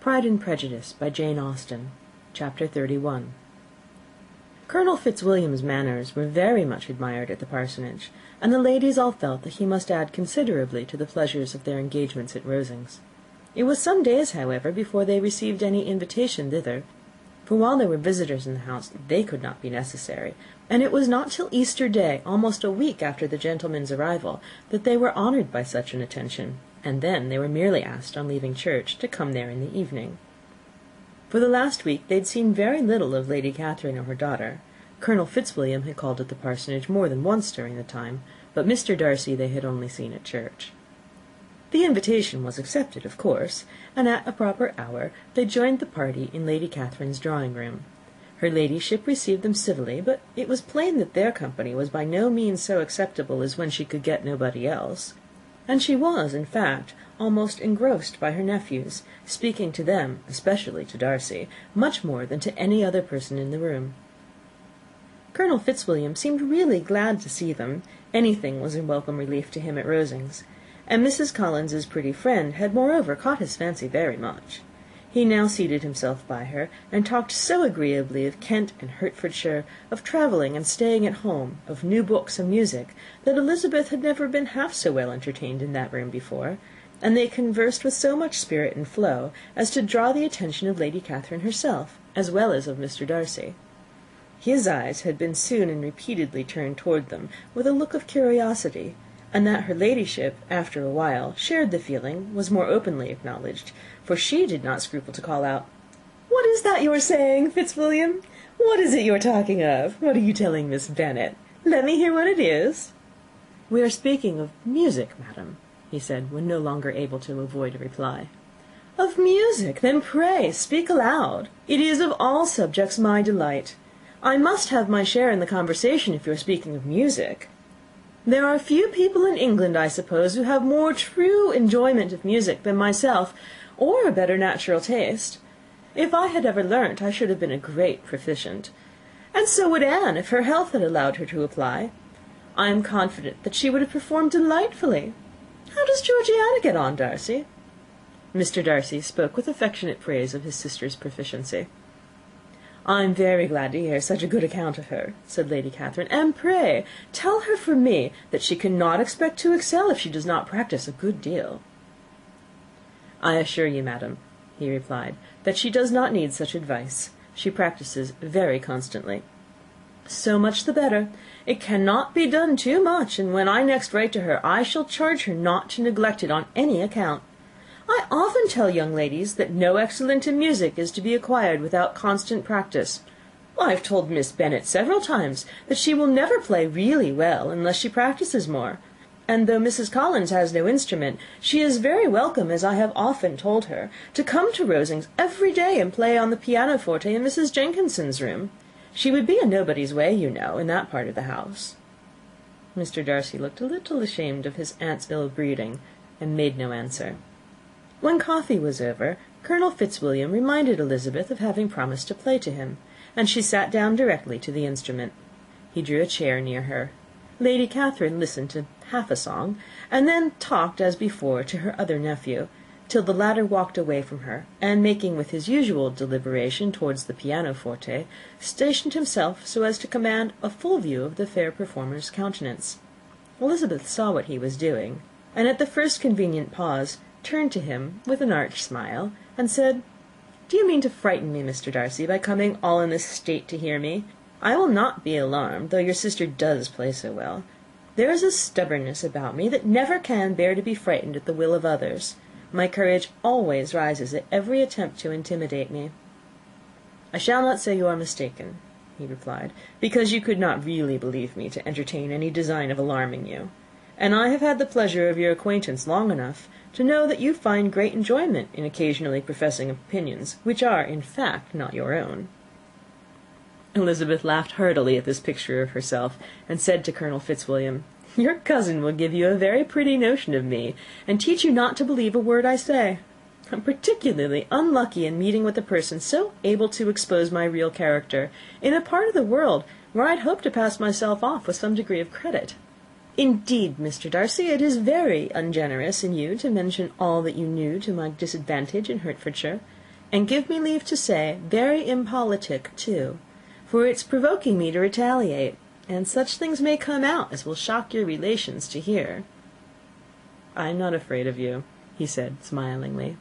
Pride and Prejudice by Jane Austen. Chapter 31. Colonel Fitzwilliam's manners were very much admired at the parsonage, and the ladies all felt that he must add considerably to the pleasures of their engagements at Rosings. It was some days, however, before they received any invitation thither, for while there were visitors in the house they could not be necessary, and it was not till Easter Day, almost a week after the gentlemen's arrival, that they were honoured by such an attention, and then they were merely asked, on leaving church, to come there in the evening. For the last week they had seen very little of Lady Catherine or her daughter. Colonel Fitzwilliam had called at the parsonage more than once during the time, but Mr. Darcy they had only seen at church. The invitation was accepted, of course, and at a proper hour they joined the party in Lady Catherine's drawing-room. Her ladyship received them civilly, but it was plain that their company was by no means so acceptable as when she could get nobody else, and she was, in fact, almost engrossed by her nephews, speaking to them, especially to Darcy, much more than to any other person in the room. Colonel Fitzwilliam seemed really glad to see them. Anything was a welcome relief to him at Rosings, and Mrs. Collins's pretty friend had moreover caught his fancy very much. He now seated himself by her, and talked so agreeably of Kent and Hertfordshire, of travelling and staying at home, of new books and music, that Elizabeth had never been half so well entertained in that room before, and they conversed with so much spirit and flow as to draw the attention of Lady Catherine herself, as well as of Mr. Darcy. His eyes had been soon and repeatedly turned toward them with a look of curiosity, and that her ladyship, after a while, shared the feeling, was more openly acknowledged, for she did not scruple to call out, "What is that you are saying, Fitzwilliam? What is it you are talking of? What are you telling Miss Bennet? Let me hear what it is." "We are speaking of music, madam," he said, when no longer able to avoid a reply. "Of music? Then pray speak aloud. It is of all subjects my delight. I must have my share in the conversation if you are speaking of music. There are few people in England, I suppose, who have more true enjoyment of music than myself, or a better natural taste. If I had ever learnt, I should have been a great proficient. And so would Anne, if her health had allowed her to apply. I am confident that she would have performed delightfully. How does Georgiana get on, Darcy?" Mr. Darcy spoke with affectionate praise of his sister's proficiency. "I am very glad to hear such a good account of her," said Lady Catherine, "and pray tell her from me that she cannot expect to excel if she does not practise a good deal." "I assure you, madam," he replied, "that she does not need such advice. She practises very constantly." "So much the better. It cannot be done too much, and when I next write to her I shall charge her not to neglect it on any account. I often tell young ladies that no excellence in music is to be acquired without constant practice. I have told Miss Bennet several times that she will never play really well unless she practices more, and though Mrs. Collins has no instrument, she is very welcome, as I have often told her, to come to Rosings every day and play on the pianoforte in Mrs. Jenkinson's room. She would be in nobody's way, you know, in that part of the house." Mr. Darcy looked a little ashamed of his aunt's ill breeding, and made no answer. When coffee was over, Colonel Fitzwilliam reminded Elizabeth of having promised to play to him, and she sat down directly to the instrument. He drew a chair near her. Lady Catherine listened to half a song, and then talked, as before, to her other nephew, till the latter walked away from her, and, making with his usual deliberation towards the pianoforte, stationed himself so as to command a full view of the fair performer's countenance. Elizabeth saw what he was doing, and at the first convenient pause turned to him with an arch smile, and said, "Do you mean to frighten me, Mr. Darcy, by coming all in this state to hear me? I will not be alarmed, though your sister does play so well. There is a stubbornness about me that never can bear to be frightened at the will of others. My courage always rises at every attempt to intimidate me." "I shall not say you are mistaken," he replied, "because you could not really believe me to entertain any design of alarming you, and I have had the pleasure of your acquaintance long enough to know that you find great enjoyment in occasionally professing opinions which are, in fact, not your own." Elizabeth laughed heartily at this picture of herself, and said to Colonel Fitzwilliam, "Your cousin will give you a very pretty notion of me, and teach you not to believe a word I say. I am particularly unlucky in meeting with a person so able to expose my real character, in a part of the world where I had hoped to pass myself off with some degree of credit. Indeed, Mr. Darcy, it is very ungenerous in you to mention all that you knew to my disadvantage in Hertfordshire. and give me leave to say, very impolitic too, for it's provoking me to retaliate, and such things may come out as will shock your relations to hear." "I am not afraid of you," he said, smilingly.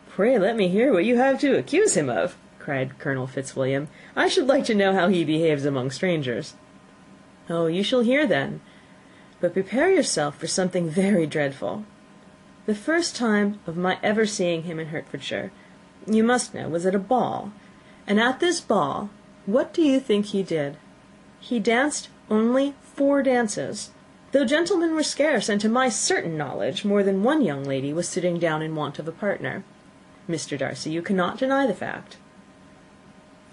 "Pray let me hear what you have to accuse him of," cried Colonel Fitzwilliam. "I should like to know how he behaves among strangers." "Oh, you shall hear then. But prepare yourself for something very dreadful. The first time of my ever seeing him in Hertfordshire, you must know, was at a ball, and at this ball, what do you think he did? He danced only 4 dances, though gentlemen were scarce, and to my certain knowledge more than one young lady was sitting down in want of a partner. Mr. Darcy, you cannot deny the fact."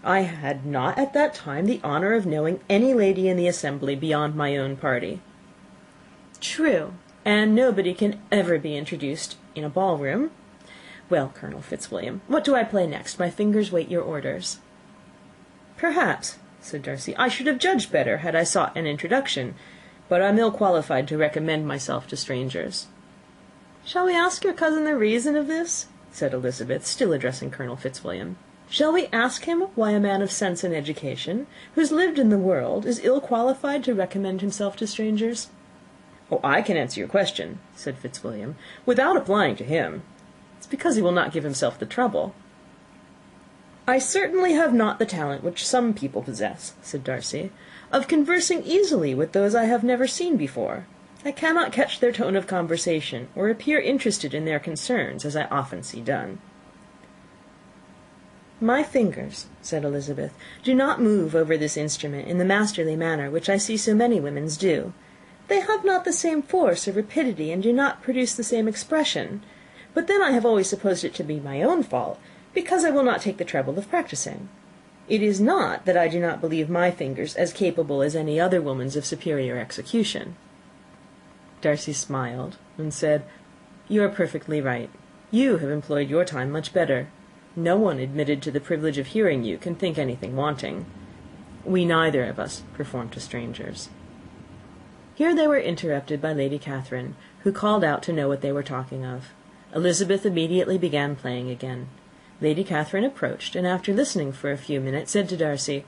"I had not at that time the honour of knowing any lady in the assembly beyond my own party." "True, and nobody can ever be introduced in a ball-room. Well, Colonel Fitzwilliam, what do I play next? My fingers wait your orders." "Perhaps," said Darcy, "I should have judged better had I sought an introduction, but I'm ill qualified to recommend myself to strangers." "Shall we ask your cousin the reason of this?" said Elizabeth, still addressing Colonel Fitzwilliam. "Shall we ask him why a man of sense and education, who's lived in the world, is ill qualified to recommend himself to strangers?" "Oh, I can answer your question," said Fitzwilliam, "without applying to him. It's because he will not give himself the trouble." "I certainly have not the talent which some people possess," said Darcy, "of conversing easily with those I have never seen before. I cannot catch their tone of conversation, or appear interested in their concerns, as I often see done." "My fingers," said Elizabeth, "do not move over this instrument in the masterly manner which I see so many women's do. They have not the same force or rapidity, and do not produce the same expression. But then I have always supposed it to be my own fault, because I will not take the trouble of practising. It is not that I do not believe my fingers as capable as any other woman's of superior execution." Darcy smiled, and said, "You are perfectly right. You have employed your time much better. No one admitted to the privilege of hearing you can think anything wanting. We neither of us perform to strangers." Here they were interrupted by Lady Catherine, who called out to know what they were talking of. Elizabeth immediately began playing again. Lady Catherine approached, and after listening for a few minutes, said to Darcy,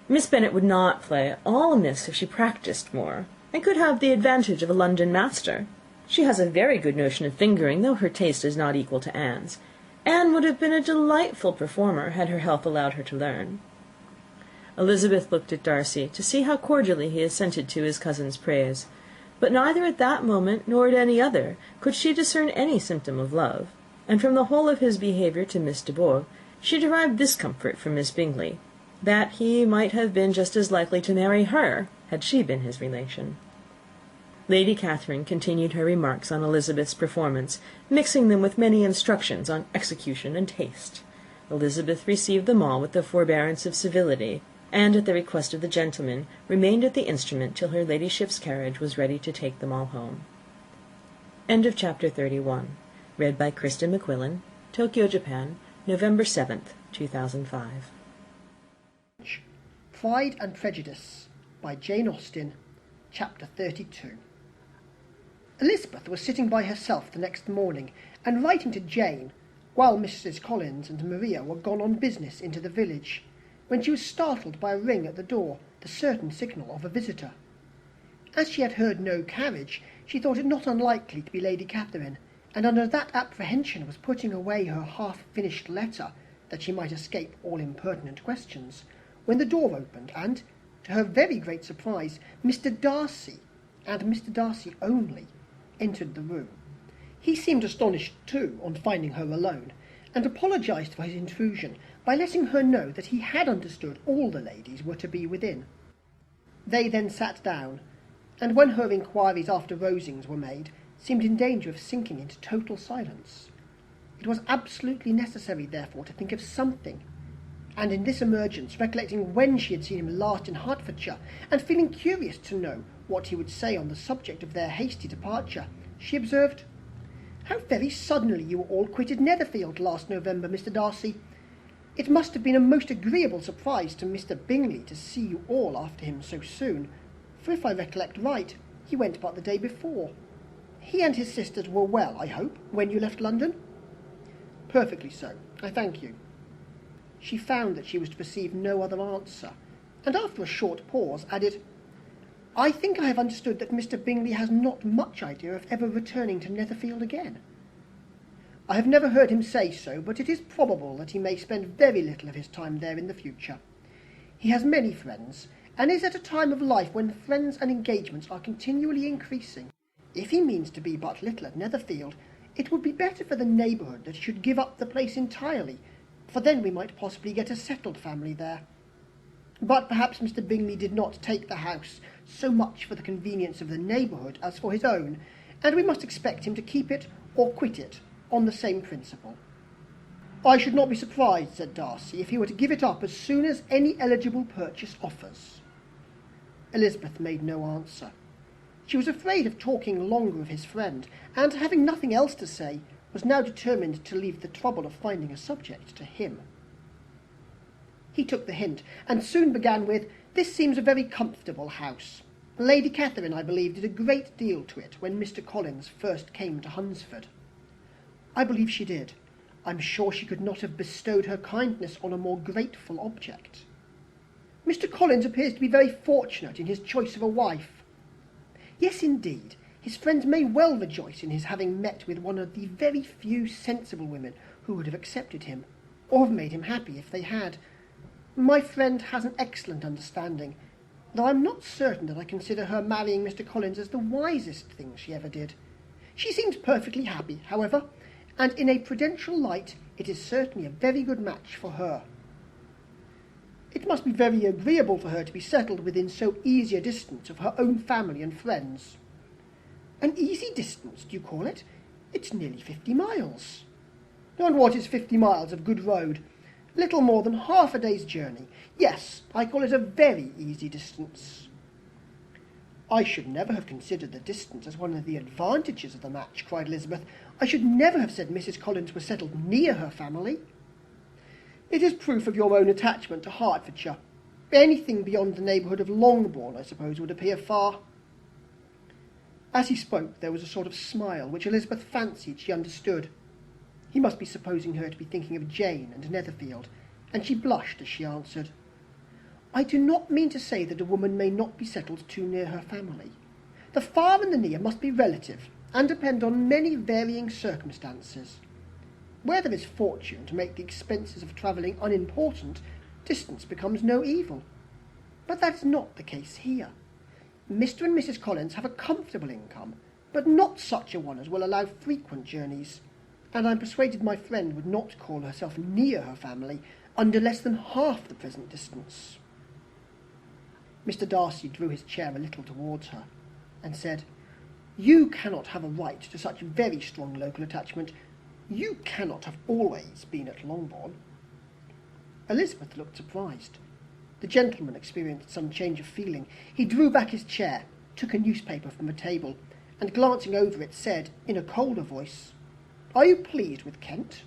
"Miss Bennet would not play all amiss if she practised more, and could have the advantage of a London master. She has a very good notion of fingering, though her taste is not equal to Anne's. Anne would have been a delightful performer had her health allowed her to learn." Elizabeth looked at Darcy to see how cordially he assented to his cousin's praise, but neither at that moment nor at any other could she discern any symptom of love, and from the whole of his behaviour to Miss de Bourgh she derived this comfort from Miss Bingley, that he might have been just as likely to marry her had she been his relation. Lady Catherine continued her remarks on Elizabeth's performance, mixing them with many instructions on execution and taste. Elizabeth received them all with the forbearance of civility, and, at the request of the gentleman, remained at the instrument till her ladyship's carriage was ready to take them all home. End of Chapter 31. Read by Kristen McQuillan. Tokyo, Japan, November 7th, 2005. Pride and Prejudice by Jane Austen. Chapter 32. Elizabeth was sitting by herself the next morning, and writing to Jane, while Mrs. Collins and Maria were gone on business into the village, when she was startled by a ring at the door, the certain signal of a visitor. As she had heard no carriage, she thought it not unlikely to be Lady Catherine, and under that apprehension was putting away her half-finished letter, that she might escape all impertinent questions, when the door opened, and, to her very great surprise, Mr. Darcy, and Mr. Darcy only, entered the room. He seemed astonished, too, on finding her alone, and apologized for his intrusion by letting her know that he had understood all the ladies were to be within. They then sat down, and when her inquiries after Rosings were made, seemed in danger of sinking into total silence. It was absolutely necessary, therefore, to think of something, and in this emergence, recollecting when she had seen him last in Hertfordshire, and feeling curious to know what he would say on the subject of their hasty departure, she observed, "How very suddenly you all quitted Netherfield last November, Mr. Darcy. It must have been a most agreeable surprise to Mr. Bingley to see you all after him so soon, for if I recollect right, he went but the day before. He and his sisters were well, I hope, when you left London?" Perfectly so. I thank you. She found that she was to receive no other answer, and after a short pause added, I think I have understood that Mr. Bingley has not much idea of ever returning to Netherfield again. I have never heard him say so, but it is probable that he may spend very little of his time there in the future. He has many friends, and is at a time of life when friends and engagements are continually increasing. If he means to be but little at Netherfield, it would be better for the neighbourhood that he should give up the place entirely, for then we might possibly get a settled family there. But perhaps Mr. Bingley did not take the house so much for the convenience of the neighbourhood as for his own, and we must expect him to keep it or quit it on the same principle. I should not be surprised, said Darcy, if he were to give it up as soon as any eligible purchase offers. Elizabeth made no answer. She was afraid of talking longer of his friend, and having nothing else to say, was now determined to leave the trouble of finding a subject to him. He took the hint, and soon began with, This seems a very comfortable house. Lady Catherine, I believe, did a great deal to it when Mr. Collins first came to Hunsford. I believe she did. I'm sure she could not have bestowed her kindness on a more grateful object. Mr. Collins appears to be very fortunate in his choice of a wife. Yes, indeed. His friends may well rejoice in his having met with one of the very few sensible women who would have accepted him, or have made him happy if they had. My friend has an excellent understanding, though I am not certain that I consider her marrying Mr. Collins as the wisest thing she ever did. She seems perfectly happy, however, and in a prudential light it is certainly a very good match for her. It must be very agreeable for her to be settled within so easy a distance of her own family and friends. An easy distance, do you call it? It's nearly 50 miles. And what is 50 miles of good road? Little more than half a day's journey. Yes, I call it a very easy distance. I should never have considered the distance as one of the advantages of the match, cried Elizabeth. I should never have said Mrs. Collins was settled near her family. It is proof of your own attachment to Hertfordshire. Anything beyond the neighbourhood of Longbourn, I suppose, would appear far. As he spoke, there was a sort of smile, which Elizabeth fancied she understood. He must be supposing her to be thinking of Jane and Netherfield, and she blushed as she answered, I do not mean to say that a woman may not be settled too near her family. The far and the near must be relative, and depend on many varying circumstances. Where there is fortune to make the expenses of travelling unimportant, distance becomes no evil. But that is not the case here. Mr. and Mrs. Collins have a comfortable income, but not such a one as will allow frequent journeys, and I am persuaded my friend would not call herself near her family under less than half the present distance. Mr. Darcy drew his chair a little towards her, and said, You cannot have a right to such very strong local attachment. You cannot have always been at Longbourn. Elizabeth looked surprised. The gentleman experienced some change of feeling. He drew back his chair, took a newspaper from a table, and glancing over it, said, in a colder voice, Are you pleased with Kent?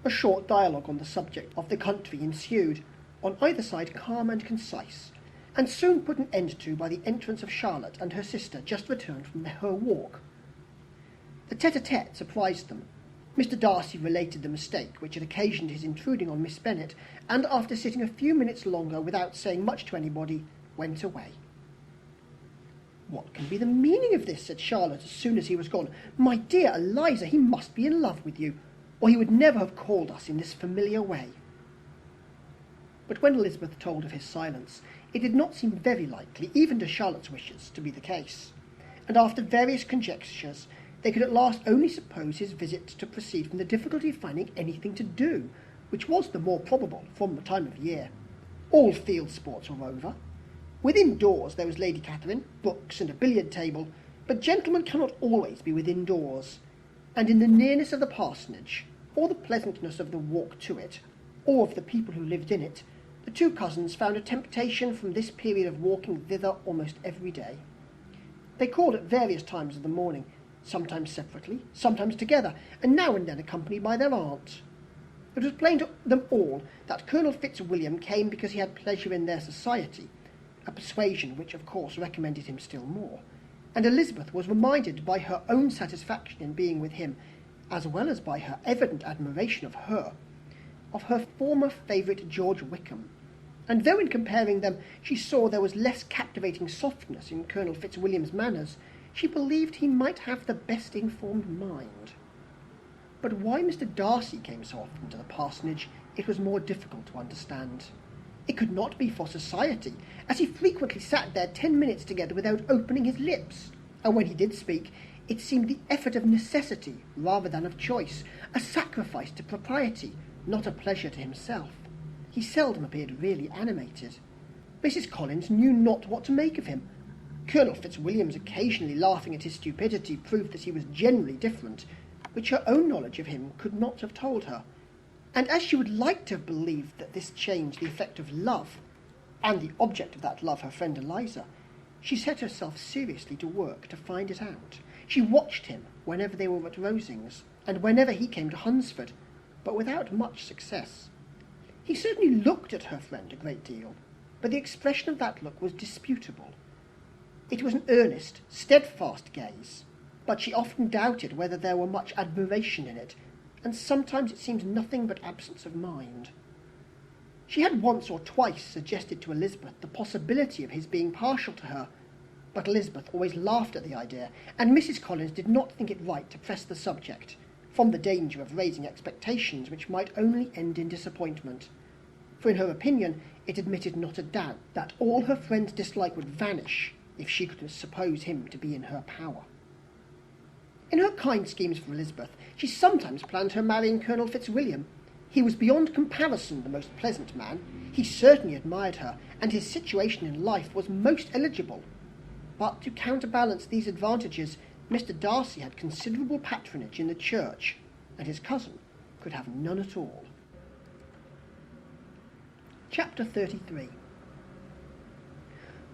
A short dialogue on the subject of the country ensued, on either side calm and concise, and soon put an end to by the entrance of Charlotte and her sister, just returned from her walk. The tete-a-tete surprised them. Mr. Darcy related the mistake which had occasioned his intruding on Miss Bennet, and after sitting a few minutes longer without saying much to anybody, went away. What can be the meaning of this? Said Charlotte as soon as he was gone. My dear Eliza, he must be in love with you, or he would never have called us in this familiar way. But when Elizabeth told of his silence, it did not seem very likely, even to Charlotte's wishes, to be the case, and after various conjectures, they could at last only suppose his visit to proceed from the difficulty of finding anything to do, which was the more probable from the time of year. All field sports were over. Within doors there was Lady Catherine, books, and a billiard table, but gentlemen cannot always be within doors, and in the nearness of the parsonage, or the pleasantness of the walk to it, or of the people who lived in it, the two cousins found a temptation from this period of walking thither almost every day. They called at various times of the morning, sometimes separately, sometimes together, and now and then accompanied by their aunt. It was plain to them all that Colonel Fitzwilliam came because he had pleasure in their society, a persuasion which of course recommended him still more, and Elizabeth was reminded by her own satisfaction in being with him, as well as by her evident admiration of her former favourite George Wickham, and though in comparing them she saw there was less captivating softness in Colonel Fitzwilliam's manners, she believed he might have the best informed mind. But why Mr. Darcy came so often to the parsonage it was more difficult to understand. It could not be for society, as he frequently sat there 10 minutes together without opening his lips, and when he did speak, it seemed the effort of necessity rather than of choice, a sacrifice to propriety, not a pleasure to himself. He seldom appeared really animated. Mrs. Collins knew not what to make of him. Colonel Fitzwilliam's occasionally laughing at his stupidity proved that he was generally different, which her own knowledge of him could not have told her. And as she would like to have believed that this changed the effect of love, and the object of that love her friend Eliza, she set herself seriously to work to find it out. She watched him whenever they were at Rosings, and whenever he came to Hunsford, but without much success. He certainly looked at her friend a great deal, but the expression of that look was disputable. It was an earnest, steadfast gaze, but she often doubted whether there were much admiration in it, and sometimes it seemed nothing but absence of mind. She had once or twice suggested to Elizabeth the possibility of his being partial to her, but Elizabeth always laughed at the idea, and Mrs. Collins did not think it right to press the subject, from the danger of raising expectations which might only end in disappointment. For in her opinion it admitted not a doubt that all her friend's dislike would vanish if she could suppose him to be in her power. In her kind schemes for Elizabeth, she sometimes planned her marrying Colonel Fitzwilliam. He was beyond comparison the most pleasant man. He certainly admired her, and his situation in life was most eligible. But to counterbalance these advantages, Mr. Darcy had considerable patronage in the church, and his cousin could have none at all. Chapter 33.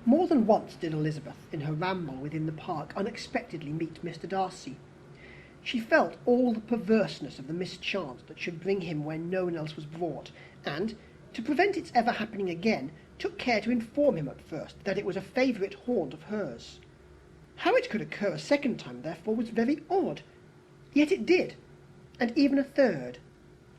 More than once did Elizabeth, in her ramble within the park, unexpectedly meet Mr. Darcy. She felt all the perverseness of the mischance that should bring him when no one else was brought, and, to prevent its ever happening again, took care to inform him at first that it was a favourite haunt of hers. How it could occur a second time, therefore, was very odd. Yet it did, and even a third.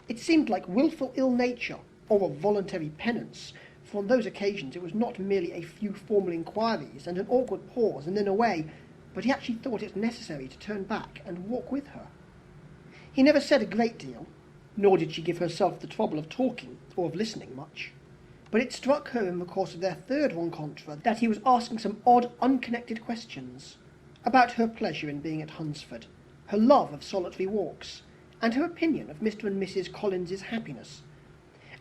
It seemed like wilful ill-nature, or a voluntary penance, for on those occasions it was not merely a few formal inquiries and an awkward pause and then away, but he actually thought it necessary to turn back and walk with her. He never said a great deal, nor did she give herself the trouble of talking or of listening much, but it struck her in the course of their third rencontre that he was asking some odd, unconnected questions about her pleasure in being at Hunsford, her love of solitary walks, and her opinion of Mr. and Mrs. Collins's happiness,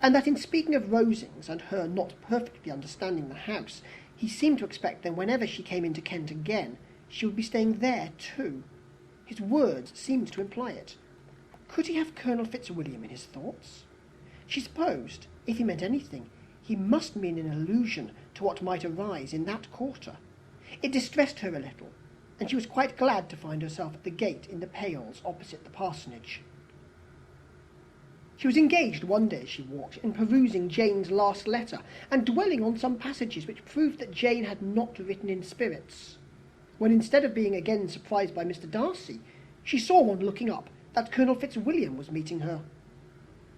and that in speaking of Rosings and her not perfectly understanding the house, he seemed to expect that whenever she came into Kent again, she would be staying there too. His words seemed to imply it. Could he have Colonel Fitzwilliam in his thoughts? She supposed, if he meant anything, he must mean an allusion to what might arise in that quarter. It distressed her a little, and she was quite glad to find herself at the gate in the pales opposite the parsonage. She was engaged one day as she walked in perusing Jane's last letter, and dwelling on some passages which proved that Jane had not written in spirits, when instead of being again surprised by Mr. Darcy, she saw on looking up that Colonel Fitzwilliam was meeting her.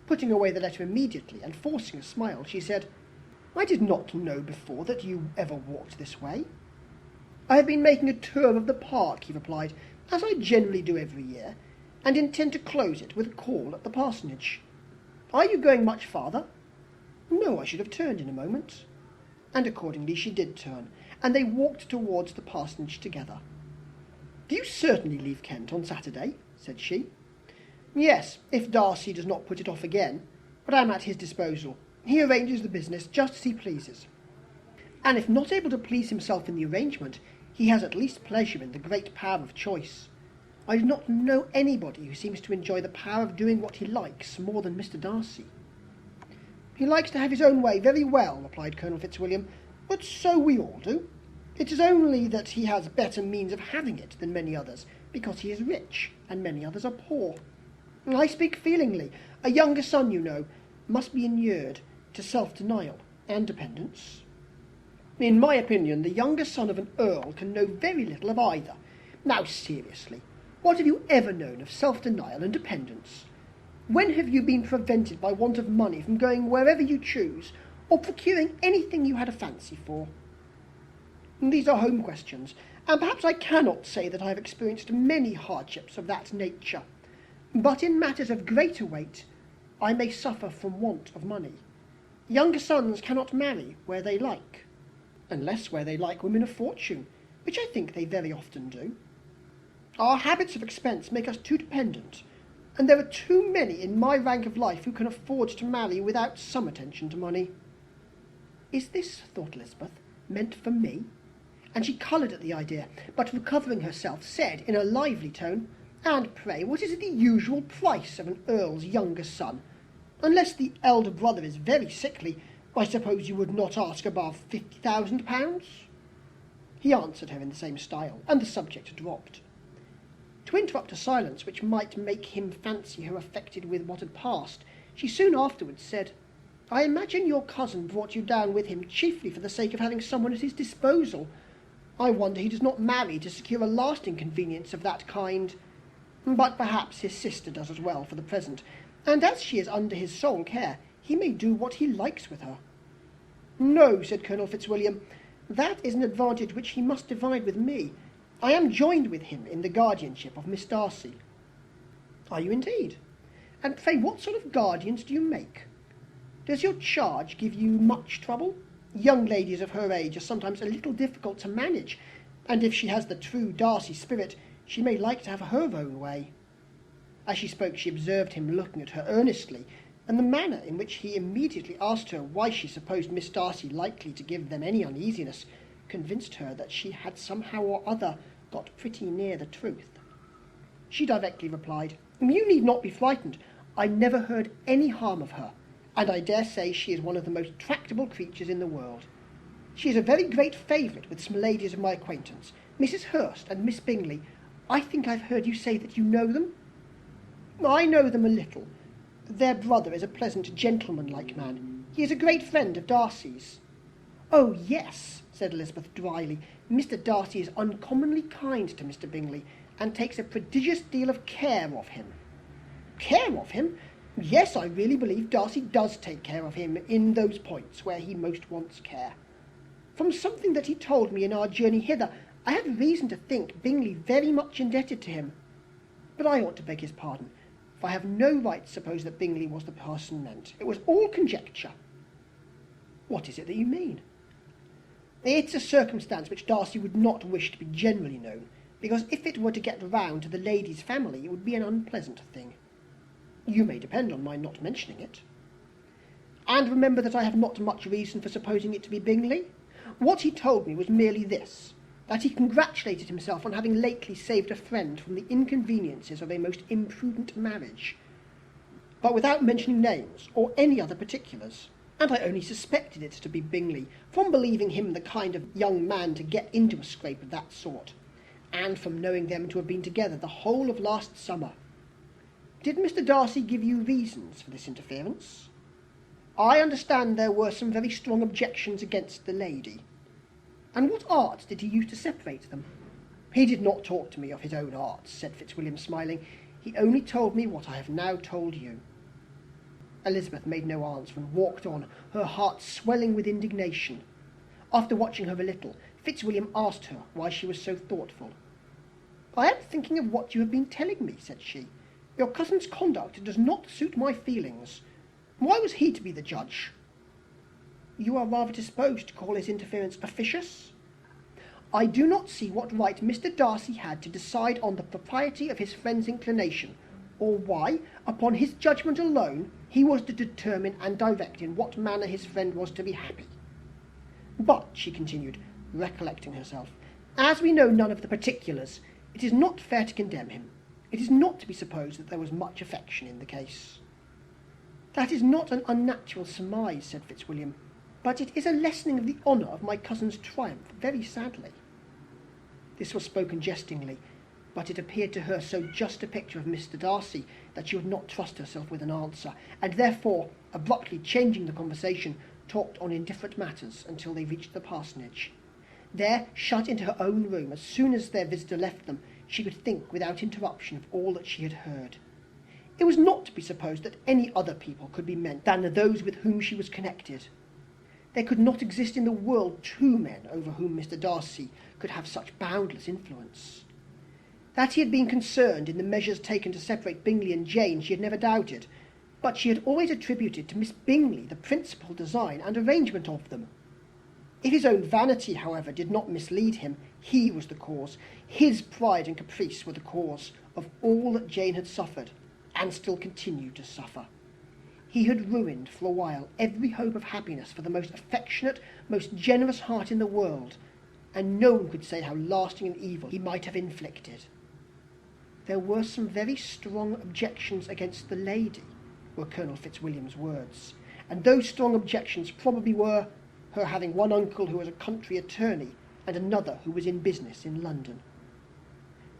Putting away the letter immediately, and forcing a smile, she said, "I did not know before that you ever walked this way." "I have been making a tour of the park," he replied, "as I generally do every year, and intend to close it with a call at the parsonage. Are you going much farther?" "No, I should have turned in a moment." And accordingly she did turn, and they walked towards the parsonage together. "Do you certainly leave Kent on Saturday?" said she. "Yes, if Darcy does not put it off again, but I am at his disposal. He arranges the business just as he pleases. And if not able to please himself in the arrangement, he has at least pleasure in the great power of choice. I do not know anybody who seems to enjoy the power of doing what he likes more than Mr. Darcy." "He likes to have his own way very well," replied Colonel Fitzwilliam, "but so we all do. It is only that he has better means of having it than many others, because he is rich, and many others are poor. I speak feelingly. A younger son, you know, must be inured to self-denial and dependence. In my opinion, the younger son of an earl can know very little of either. Now, seriously, What have you ever known of self-denial and dependence? When have you been prevented by want of money from going wherever you choose, or procuring anything you had a fancy for? These are home questions, and perhaps I cannot say that I have experienced many hardships of that nature. But in matters of greater weight, I may suffer from want of money. Younger sons cannot marry where they like, unless where they like women of fortune, which I think they very often do. Our habits of expense make us too dependent, and there are too many in my rank of life who can afford to marry without some attention to money. Is this, thought Elizabeth, meant for me? And she coloured at the idea, but recovering herself, said in a lively tone, "And pray, what is the usual price of an earl's younger son? Unless the elder brother is very sickly, I suppose you would not ask above £50,000? He answered her in the same style, and the subject dropped. To interrupt a silence which might make him fancy her affected with what had passed, she soon afterwards said, "I imagine your cousin brought you down with him chiefly for the sake of having someone at his disposal. I wonder he does not marry to secure a lasting convenience of that kind. But perhaps his sister does as well for the present, and as she is under his sole care, he may do what he likes with her." "No," said Colonel Fitzwilliam, "that is an advantage which he must divide with me. I am joined with him in the guardianship of Miss Darcy." "Are you indeed? And pray what sort of guardians do you make? Does your charge give you much trouble? Young ladies of her age are sometimes a little difficult to manage, and if she has the true Darcy spirit, she may like to have her own way." As she spoke, she observed him looking at her earnestly, and the manner in which he immediately asked her why she supposed Miss Darcy likely to give them any uneasiness convinced her that she had somehow or other got pretty near the truth. She directly replied, "You need not be frightened. I never heard any harm of her, and I dare say she is one of the most tractable creatures in the world. She is a very great favourite with some ladies of my acquaintance, Mrs. Hurst and Miss Bingley. I think I've heard you say that you know them?" "I know them a little. Their brother is a pleasant gentleman-like man. He is a great friend of Darcy's." "Oh, yes," said Elizabeth dryly. "Mr. Darcy is uncommonly kind to Mr. Bingley, and takes a prodigious deal of care of him." "Care of him? Yes, I really believe Darcy does take care of him in those points where he most wants care. From something that he told me in our journey hither, I had reason to think Bingley very much indebted to him. But I ought to beg his pardon, for I have no right to suppose that Bingley was the person meant. It was all conjecture." "What is it that you mean?" "It's a circumstance which Darcy would not wish to be generally known, because if it were to get round to the lady's family, it would be an unpleasant thing. You may depend on my not mentioning it. And remember that I have not much reason for supposing it to be Bingley. What he told me was merely this, that he congratulated himself on having lately saved a friend from the inconveniences of a most imprudent marriage, but without mentioning names or any other particulars. And I only suspected it to be Bingley, from believing him the kind of young man to get into a scrape of that sort, and from knowing them to have been together the whole of last summer. Did Mr. Darcy give you reasons for this interference? I understand there were some very strong objections against the lady. And what arts did he use to separate them?" "He did not talk to me of his own arts," said Fitzwilliam, smiling. "He only told me what I have now told you." Elizabeth made no answer and walked on, her heart swelling with indignation. After watching her a little, Fitzwilliam asked her why she was so thoughtful. "I am thinking of what you have been telling me," said she. "Your cousin's conduct does not suit my feelings. Why was he to be the judge?" "You are rather disposed to call his interference officious?" "I do not see what right Mr. Darcy had to decide on the propriety of his friend's inclination, or why, upon his judgment alone, he was to determine and direct in what manner his friend was to be happy. But," she continued, recollecting herself, "as we know none of the particulars, it is not fair to condemn him. It is not to be supposed that there was much affection in the case." "That is not an unnatural surmise," said Fitzwilliam, "but it is a lessening of the honour of my cousin's triumph, very sadly." This was spoken jestingly, but it appeared to her so just a picture of Mr. Darcy that she would not trust herself with an answer, and therefore, abruptly changing the conversation, talked on indifferent matters until they reached the parsonage. There, shut into her own room as soon as their visitor left them, she could think without interruption of all that she had heard. It was not to be supposed that any other people could be meant than those with whom she was connected. There could not exist in the world two men over whom Mr. Darcy could have such boundless influence. That he had been concerned in the measures taken to separate Bingley and Jane she had never doubted, but she had always attributed to Miss Bingley the principal design and arrangement of them. If his own vanity, however, did not mislead him, he was the cause. His pride and caprice were the cause of all that Jane had suffered, and still continued to suffer. He had ruined for a while every hope of happiness for the most affectionate, most generous heart in the world, and no one could say how lasting an evil he might have inflicted. There were some very strong objections against the lady, were Colonel Fitzwilliam's words, and those strong objections probably were her having one uncle who was a country attorney, and another who was in business in London.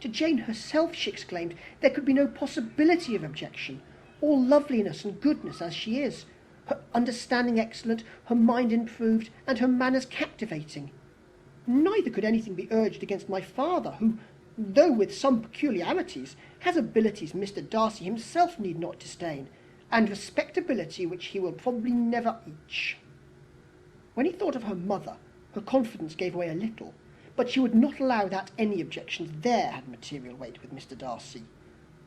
To Jane herself, she exclaimed, there could be no possibility of objection, all loveliness and goodness as she is, her understanding excellent, her mind improved, and her manners captivating. Neither could anything be urged against my father, who, though with some peculiarities, has abilities Mr. Darcy himself need not disdain, and respectability which he will probably never reach. When he thought of her mother, her confidence gave way a little, but she would not allow that any objections there had material weight with Mr. Darcy,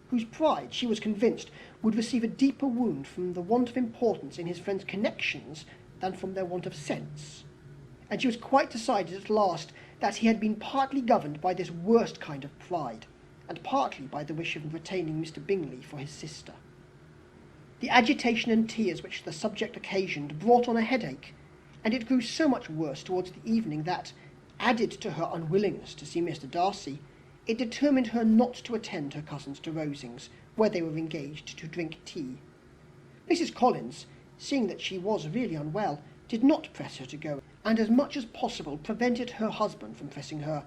whose pride, she was convinced, would receive a deeper wound from the want of importance in his friends' connections than from their want of sense. And she was quite decided at last that he had been partly governed by this worst kind of pride, and partly by the wish of retaining Mr. Bingley for his sister. The agitation and tears which the subject occasioned brought on a headache, and it grew so much worse towards the evening that, added to her unwillingness to see Mr. Darcy, it determined her not to attend her cousins to Rosings, where they were engaged to drink tea. Mrs. Collins, seeing that she was really unwell, did not press her to go, and as much as possible prevented her husband from pressing her.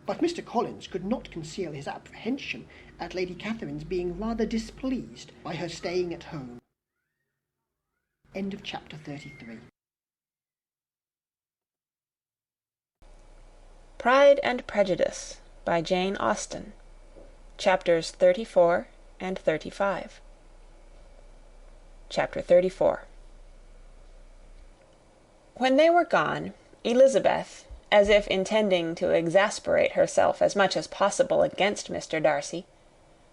But Mr. Collins could not conceal his apprehension at Lady Catherine's being rather displeased by her staying at home. End of chapter 33. Pride and Prejudice by Jane Austen. Chapters 34 and 35. Chapter 34. When they were gone, Elizabeth, as if intending to exasperate herself as much as possible against Mr. Darcy,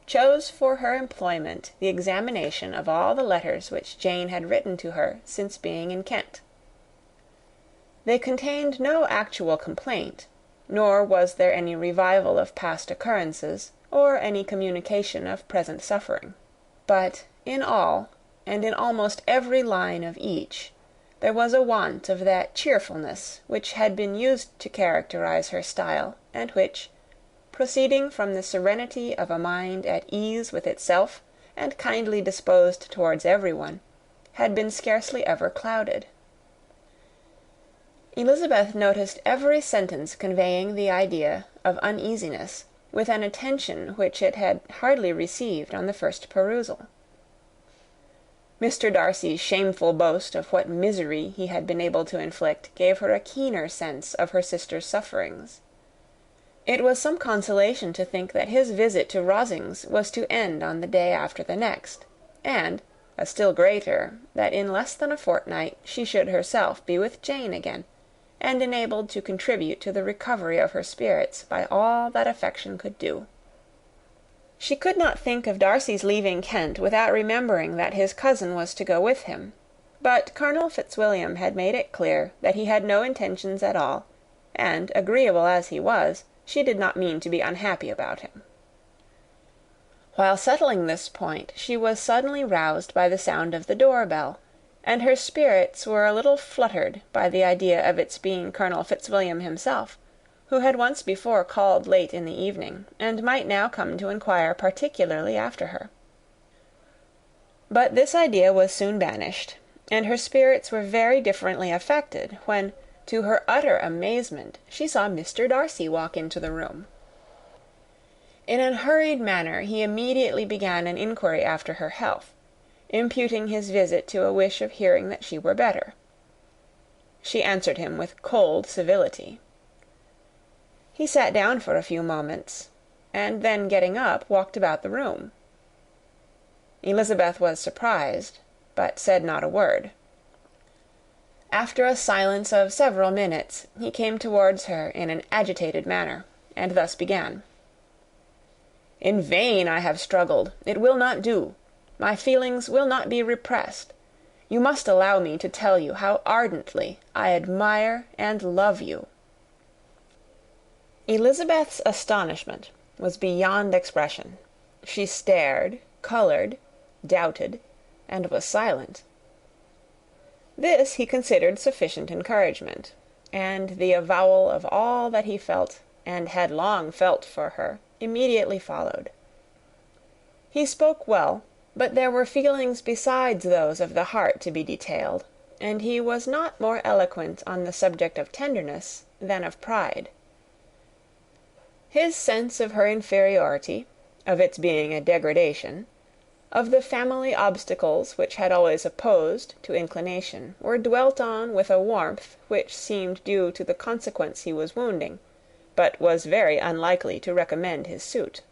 chose for her employment the examination of all the letters which Jane had written to her since being in Kent. They contained no actual complaint, nor was there any revival of past occurrences, or any communication of present suffering. But in all, and in almost every line of each, there was a want of that cheerfulness which had been used to characterize her style, and which, proceeding from the serenity of a mind at ease with itself and kindly disposed towards everyone, had been scarcely ever clouded. Elizabeth noticed every sentence conveying the idea of uneasiness, with an attention which it had hardly received on the first perusal. Mr. Darcy's shameful boast of what misery he had been able to inflict gave her a keener sense of her sister's sufferings. It was some consolation to think that his visit to Rosings was to end on the day after the next, and, a still greater, that in less than a fortnight she should herself be with Jane again, and enabled to contribute to the recovery of her spirits by all that affection could do. She could not think of Darcy's leaving Kent without remembering that his cousin was to go with him, but Colonel Fitzwilliam had made it clear that he had no intentions at all, and, agreeable as he was, she did not mean to be unhappy about him. While settling this point, she was suddenly roused by the sound of the door-bell, and her spirits were a little fluttered by the idea of its being Colonel Fitzwilliam himself, who had once before called late in the evening, and might now come to inquire particularly after her. But this idea was soon banished, and her spirits were very differently affected when, to her utter amazement, she saw Mr. Darcy walk into the room. In a hurried manner he immediately began an inquiry after her health, imputing his visit to a wish of hearing that she were better. She answered him with cold civility. He sat down for a few moments, and then getting up, walked about the room. Elizabeth was surprised, but said not a word. After a silence of several minutes, he came towards her in an agitated manner, and thus began. "In vain I have struggled. It will not do. My feelings will not be repressed. You must allow me to tell you how ardently I admire and love you." Elizabeth's astonishment was beyond expression. She stared, coloured, doubted, and was silent. This he considered sufficient encouragement, and the avowal of all that he felt, and had long felt for her, immediately followed. He spoke well, but there were feelings besides those of the heart to be detailed, and he was not more eloquent on the subject of tenderness than of pride. His sense of her inferiority, of its being a degradation, of the family obstacles which had always opposed to inclination, were dwelt on with a warmth which seemed due to the consequence he was wounding, but was very unlikely to recommend his suit.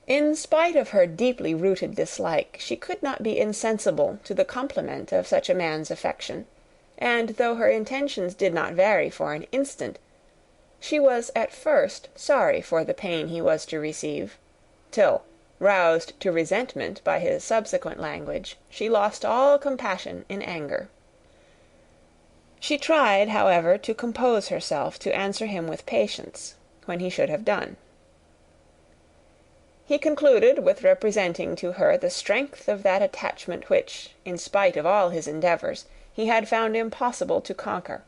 In spite of her deeply rooted dislike, she could not be insensible to the compliment of such a man's affection, and though her intentions did not vary for an instant, she was at first sorry for the pain he was to receive, till, roused to resentment by his subsequent language, she lost all compassion in anger. She tried, however, to compose herself to answer him with patience, when he should have done. He concluded with representing to her the strength of that attachment which, in spite of all his endeavours, he had found impossible to conquer,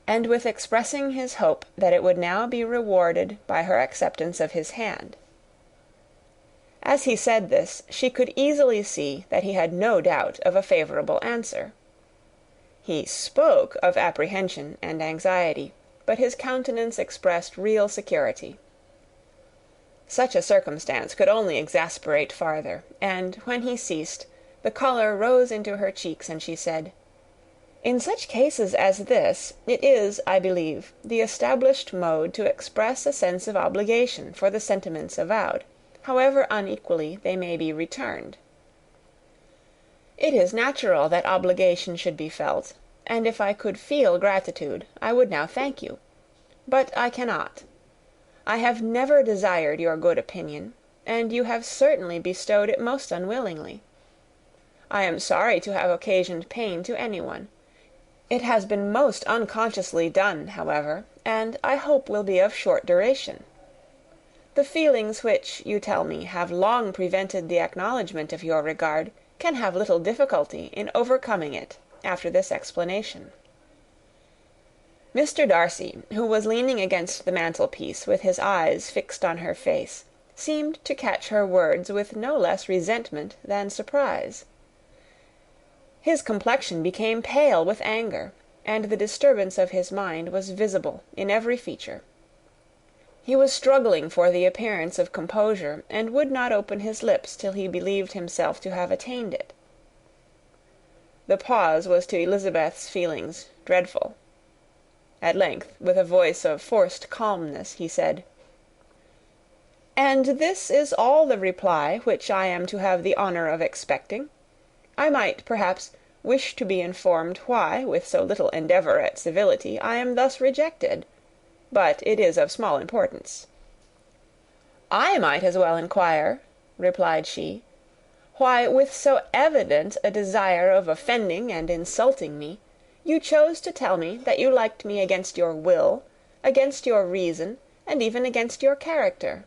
and with expressing his hope that it would now be rewarded by her acceptance of his hand. As he said this, she could easily see that he had no doubt of a favourable answer. He spoke of apprehension and anxiety, but his countenance expressed real security. Such a circumstance could only exasperate farther, and, when he ceased, the colour rose into her cheeks, and she said, "In such cases as this, it is, I believe, the established mode to express a sense of obligation for the sentiments avowed, however unequally they may be returned. It is natural that obligation should be felt, and if I could feel gratitude, I would now thank you. But I cannot. I have never desired your good opinion, and you have certainly bestowed it most unwillingly. I am sorry to have occasioned pain to anyone. It has been most unconsciously done, however, and I hope will be of short duration. The feelings which, you tell me, have long prevented the acknowledgment of your regard, can have little difficulty in overcoming it after this explanation." Mr. Darcy, who was leaning against the mantelpiece with his eyes fixed on her face, seemed to catch her words with no less resentment than surprise. His complexion became pale with anger, and the disturbance of his mind was visible in every feature. He was struggling for the appearance of composure, and would not open his lips till he believed himself to have attained it. The pause was to Elizabeth's feelings dreadful. At length, with a voice of forced calmness, he said, "And this is all the reply which I am to have the honour of expecting? I might, perhaps, wish to be informed why, with so little endeavour at civility, I am thus rejected. But it is of small importance." "I might as well inquire," replied she, "why, with so evident a desire of offending and insulting me, you chose to tell me that you liked me against your will, against your reason, and even against your character.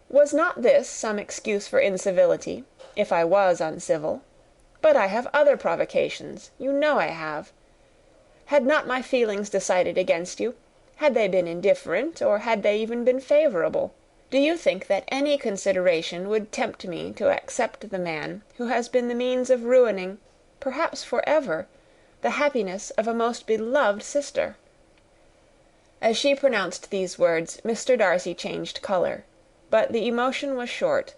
Was not this some excuse for incivility, if I was uncivil? But I have other provocations, you know I have. Had not my feelings decided against you? Had they been indifferent, or had they even been favourable? Do you think that any consideration would tempt me to accept the man who has been the means of ruining, perhaps for ever, the happiness of a most beloved sister?" As she pronounced these words, Mr. Darcy changed colour, but the emotion was short,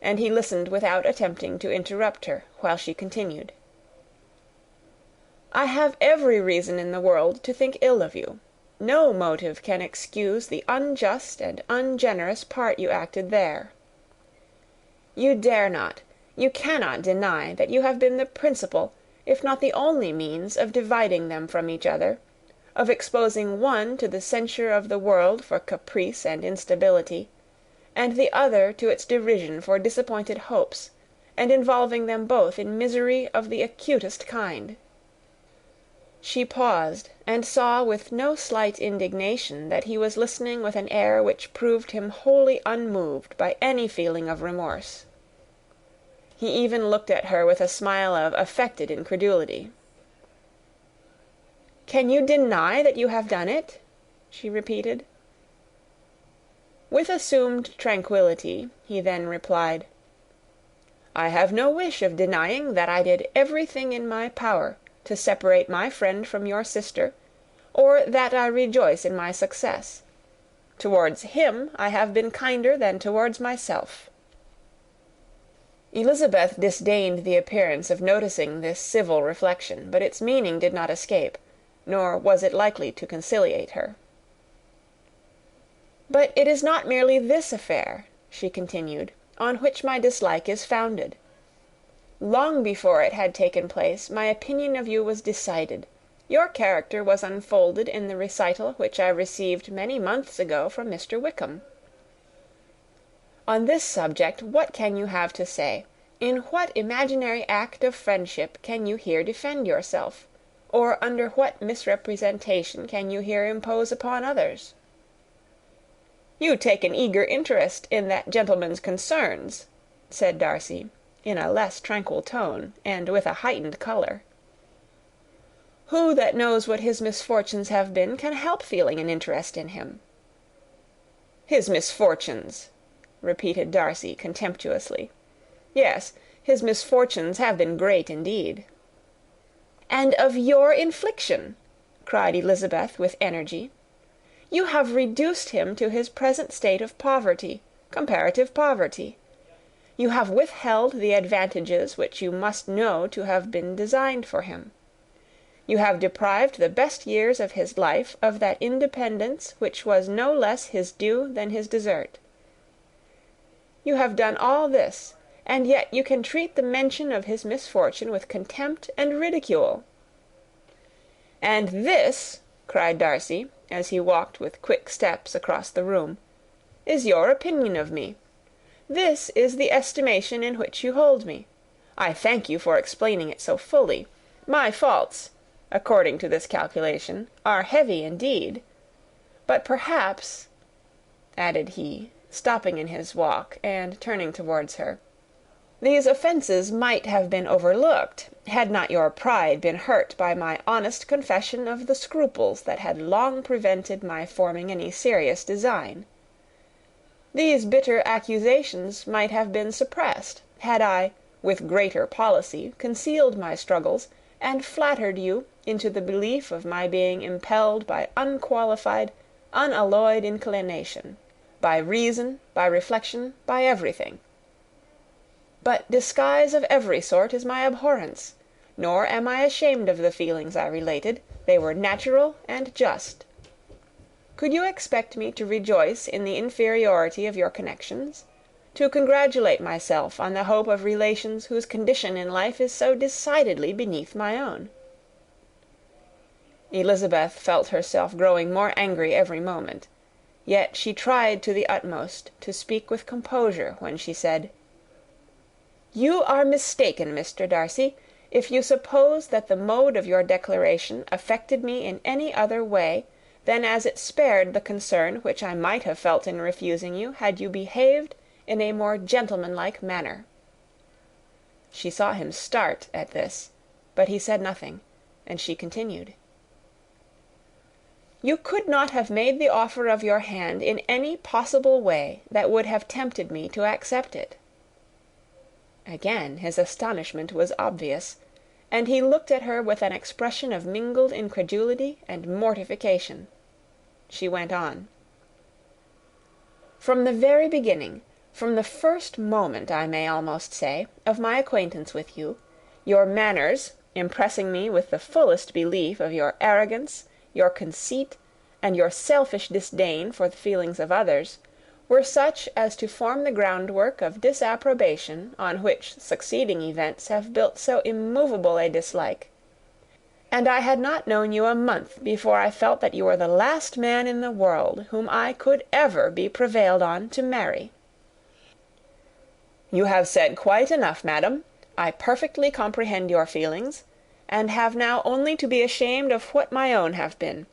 and he listened without attempting to interrupt her, while she continued, "I have every reason in the world to think ill of you. no motive can excuse the unjust and ungenerous part you acted there. You dare not, you cannot deny that you have been the principal, if not the only means of dividing them from each other, of exposing one to the censure of the world for caprice and instability, and the other to its derision for disappointed hopes, and involving them both in misery of the acutest kind." She paused, and saw with no slight indignation that he was listening with an air which proved him wholly unmoved by any feeling of remorse. He even looked at her with a smile of affected incredulity. "Can you deny that you have done it?" she repeated. With assumed tranquillity, he then replied, "I have no wish of denying that I did everything in my power to separate my friend from your sister, or that I rejoice in my success. Towards him I have been kinder than towards myself." Elizabeth disdained the appearance of noticing this civil reflection, but its meaning did not escape, nor was it likely to conciliate her. "But it is not merely this affair," she continued, "on which my dislike is founded. Long before it had taken place, my opinion of you was decided. Your character was unfolded in the recital which I received many months ago from Mr. Wickham. On this subject what can you have to say? In what imaginary act of friendship can you here defend yourself? Or under what misrepresentation can you here impose upon others?" "You take an eager interest in that gentleman's concerns," said Darcy, in a less tranquil tone, and with a heightened colour. "Who that knows what his misfortunes have been can help feeling an interest in him?" "His misfortunes!" repeated Darcy, contemptuously. "Yes, his misfortunes have been great indeed." "And of your infliction," cried Elizabeth with energy. "You have reduced him to his present state of poverty, comparative poverty. You have withheld the advantages which you must know to have been designed for him. You have deprived the best years of his life of that independence which was no less his due than his desert. You have done all this, and yet you can treat the mention of his misfortune with contempt and ridicule." "And this," cried Darcy, as he walked with quick steps across the room, "is your opinion of me. This is the estimation in which you hold me. I thank you for explaining it so fully. My faults, according to this calculation, are heavy indeed. But perhaps," added he, stopping in his walk, and turning towards her, "these offences might have been overlooked, had not your pride been hurt by my honest confession of the scruples that had long prevented my forming any serious design. These bitter accusations might have been suppressed, had I, with greater policy, concealed my struggles, and flattered you into the belief of my being impelled by unqualified, unalloyed inclination, by reason, by reflection, by everything. But disguise of every sort is my abhorrence, nor am I ashamed of the feelings I related. They were natural and just. Could you expect me to rejoice in the inferiority of your connections? To congratulate myself on the hope of relations whose condition in life is so decidedly beneath my own?" Elizabeth felt herself growing more angry every moment, yet she tried to the utmost to speak with composure when she said, "You are mistaken, Mr. Darcy, if you suppose that the mode of your declaration affected me in any other way than as it spared the concern which I might have felt in refusing you, had you behaved in a more gentlemanlike manner." She saw him start at this, but he said nothing, and she continued, "You could not have made the offer of your hand in any possible way that would have tempted me to accept it." Again his astonishment was obvious, and he looked at her with an expression of mingled incredulity and mortification. She went on, "From the very beginning, from the first moment, I may almost say, of my acquaintance with you, your manners, impressing me with the fullest belief of your arrogance, your conceit, and your selfish disdain for the feelings of others, were such as to form the groundwork of disapprobation on which succeeding events have built so immovable a dislike, and I had not known you a month before I felt that you were the last man in the world whom I could ever be prevailed on to marry." "You have said quite enough, madam. I perfectly comprehend your feelings, and have now only to be ashamed of what my own have been.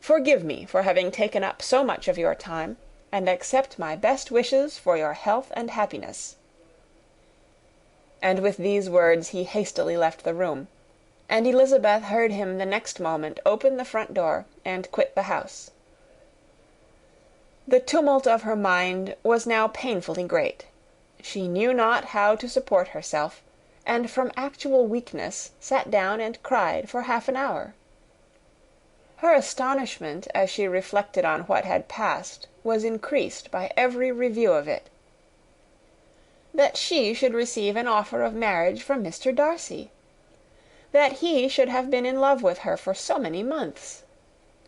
Forgive me for having taken up so much of your time, and accept my best wishes for your health and happiness." And with these words he hastily left the room, and Elizabeth heard him the next moment open the front door and quit the house. The tumult of her mind was now painfully great. She knew not how to support herself, and from actual weakness sat down and cried for half an hour. Her astonishment, as she reflected on what had passed, was increased by every review of it. That she should receive an offer of marriage from Mr. Darcy! That he should have been in love with her for so many months!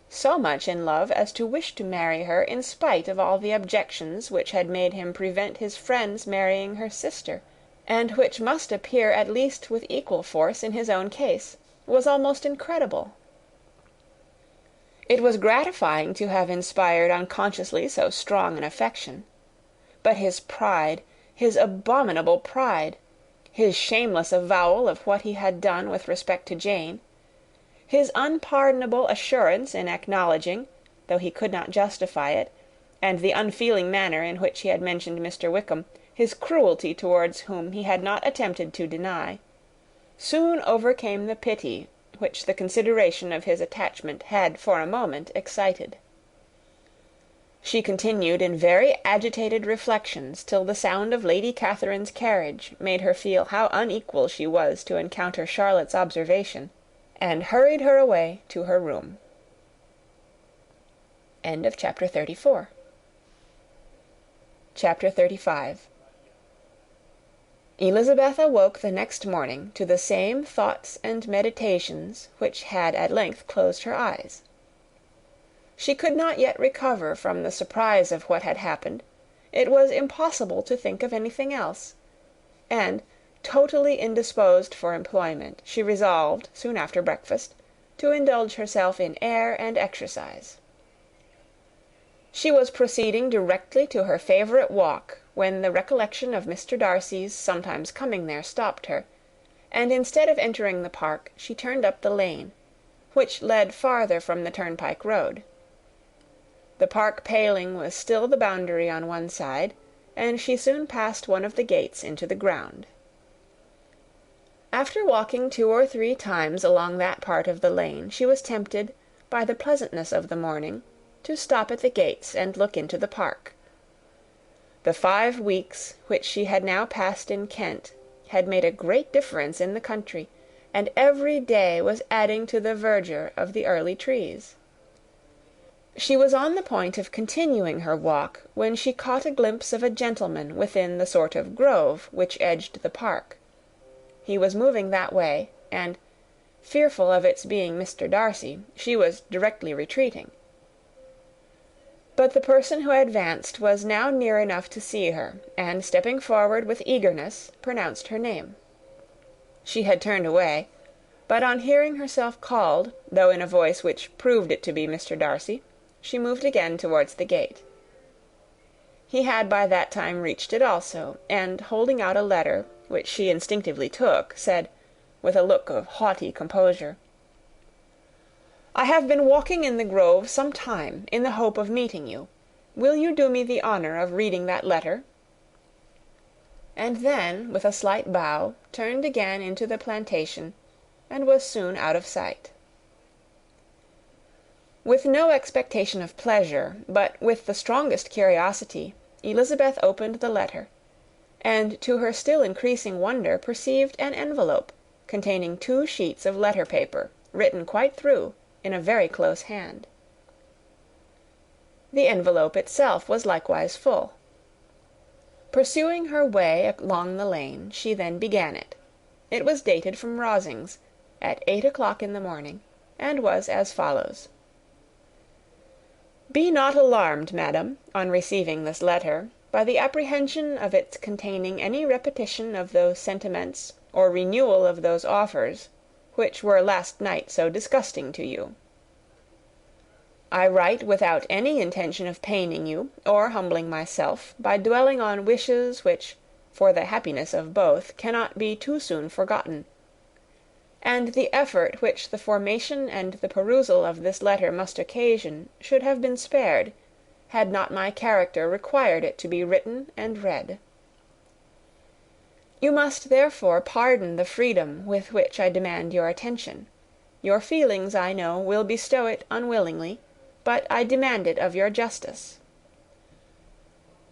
So much in love as to wish to marry her in spite of all the objections which had made him prevent his friends marrying her sister, and which must appear at least with equal force in his own case, was almost incredible. It was gratifying to have inspired unconsciously so strong an affection. But his pride, his abominable pride, his shameless avowal of what he had done with respect to Jane, his unpardonable assurance in acknowledging, though he could not justify it, and the unfeeling manner in which he had mentioned Mr. Wickham, his cruelty towards whom he had not attempted to deny, soon overcame the pity which the consideration of his attachment had for a moment excited. She continued in very agitated reflections till the sound of Lady Catherine's carriage made her feel how unequal she was to encounter Charlotte's observation, and hurried her away to her room. Chapter 34. Chapter 35. Elizabeth awoke the next morning to the same thoughts and meditations which had at length closed her eyes. She could not yet recover from the surprise of what had happened. It was impossible to think of anything else, and, totally indisposed for employment, she resolved, soon after breakfast, to indulge herself in air and exercise. She was proceeding directly to her favourite walk, when the recollection of Mr. Darcy's sometimes coming there stopped her, and instead of entering the park, she turned up the lane, which led farther from the turnpike road. The park paling was still the boundary on one side, and she soon passed one of the gates into the ground. After walking 2 or 3 times along that part of the lane, she was tempted, by the pleasantness of the morning, to stop at the gates and look into the park. The 5 weeks which she had now passed in Kent had made a great difference in the country, and every day was adding to the verdure of the early trees. She was on the point of continuing her walk, when she caught a glimpse of a gentleman within the sort of grove which edged the park. He was moving that way, and, fearful of its being Mr. Darcy, she was directly retreating. But the person who advanced was now near enough to see her, and, stepping forward with eagerness, pronounced her name. She had turned away, but on hearing herself called, though in a voice which proved it to be Mr. Darcy, she moved again towards the gate. He had by that time reached it also, and, holding out a letter, which she instinctively took, said, with a look of haughty composure, "I have been walking in the grove some time, in the hope of meeting you. Will you do me the honour of reading that letter?" And then, with a slight bow, turned again into the plantation, and was soon out of sight. With no expectation of pleasure, but with the strongest curiosity, Elizabeth opened the letter, and to her still increasing wonder perceived an envelope containing 2 sheets of letter paper, written quite through, in a very close hand. The envelope itself was likewise full. Pursuing her way along the lane, she then began it. It was dated from Rosings, at 8 o'clock in the morning, and was as follows: Be not alarmed, madam, on receiving this letter, by the apprehension of its containing any repetition of those sentiments or renewal of those offers which were last night so disgusting to you. I write without any intention of paining you, or humbling myself, by dwelling on wishes which, for the happiness of both, cannot be too soon forgotten; and the effort which the formation and the perusal of this letter must occasion should have been spared, had not my character required it to be written and read. You must therefore pardon the freedom with which I demand your attention. Your feelings, I know, will bestow it unwillingly, but I demand it of your justice.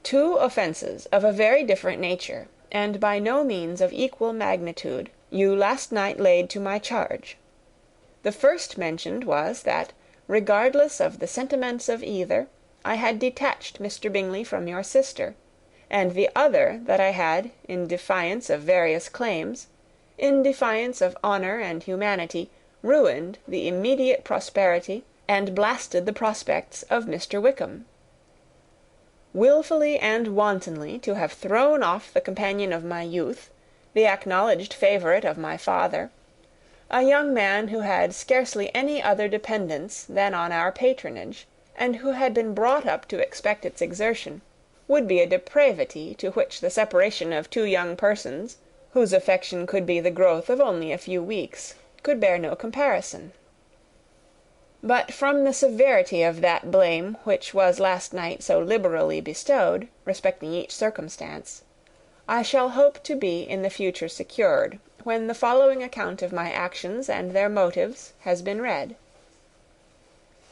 Two offences of a very different nature, and by no means of equal magnitude, you last night laid to my charge. The first mentioned was, that, regardless of the sentiments of either, I had detached Mr. Bingley from your sister; and the other, that I had, in defiance of various claims, in defiance of honour and humanity, ruined the immediate prosperity and blasted the prospects of Mr. Wickham. Wilfully and wantonly to have thrown off the companion of my youth, the acknowledged favourite of my father, a young man who had scarcely any other dependence than on our patronage, and who had been brought up to expect its exertion, would be a depravity to which the separation of two young persons, whose affection could be the growth of only a few weeks, could bear no comparison. But from the severity of that blame which was last night so liberally bestowed, respecting each circumstance, I shall hope to be in the future secured, when the following account of my actions and their motives has been read.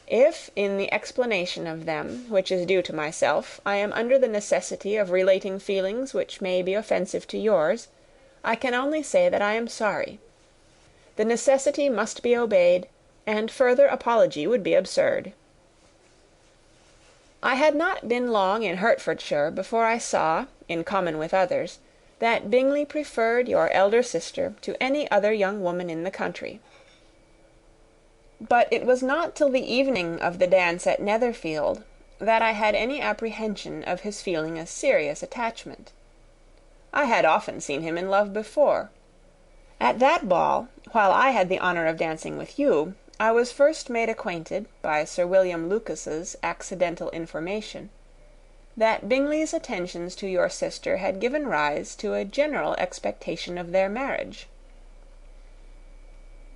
If, in the explanation of them, which is due to myself, I am under the necessity of relating feelings which may be offensive to yours, I can only say that I am sorry. The necessity must be obeyed, and further apology would be absurd. I had not been long in Hertfordshire before I saw, in common with others, that Bingley preferred your elder sister to any other young woman in the country. But it was not till the evening of the dance at Netherfield that I had any apprehension of his feeling a serious attachment. I had often seen him in love before. At that ball, while I had the honour of dancing with you, I was first made acquainted, by Sir William Lucas's accidental information, that Bingley's attentions to your sister had given rise to a general expectation of their marriage.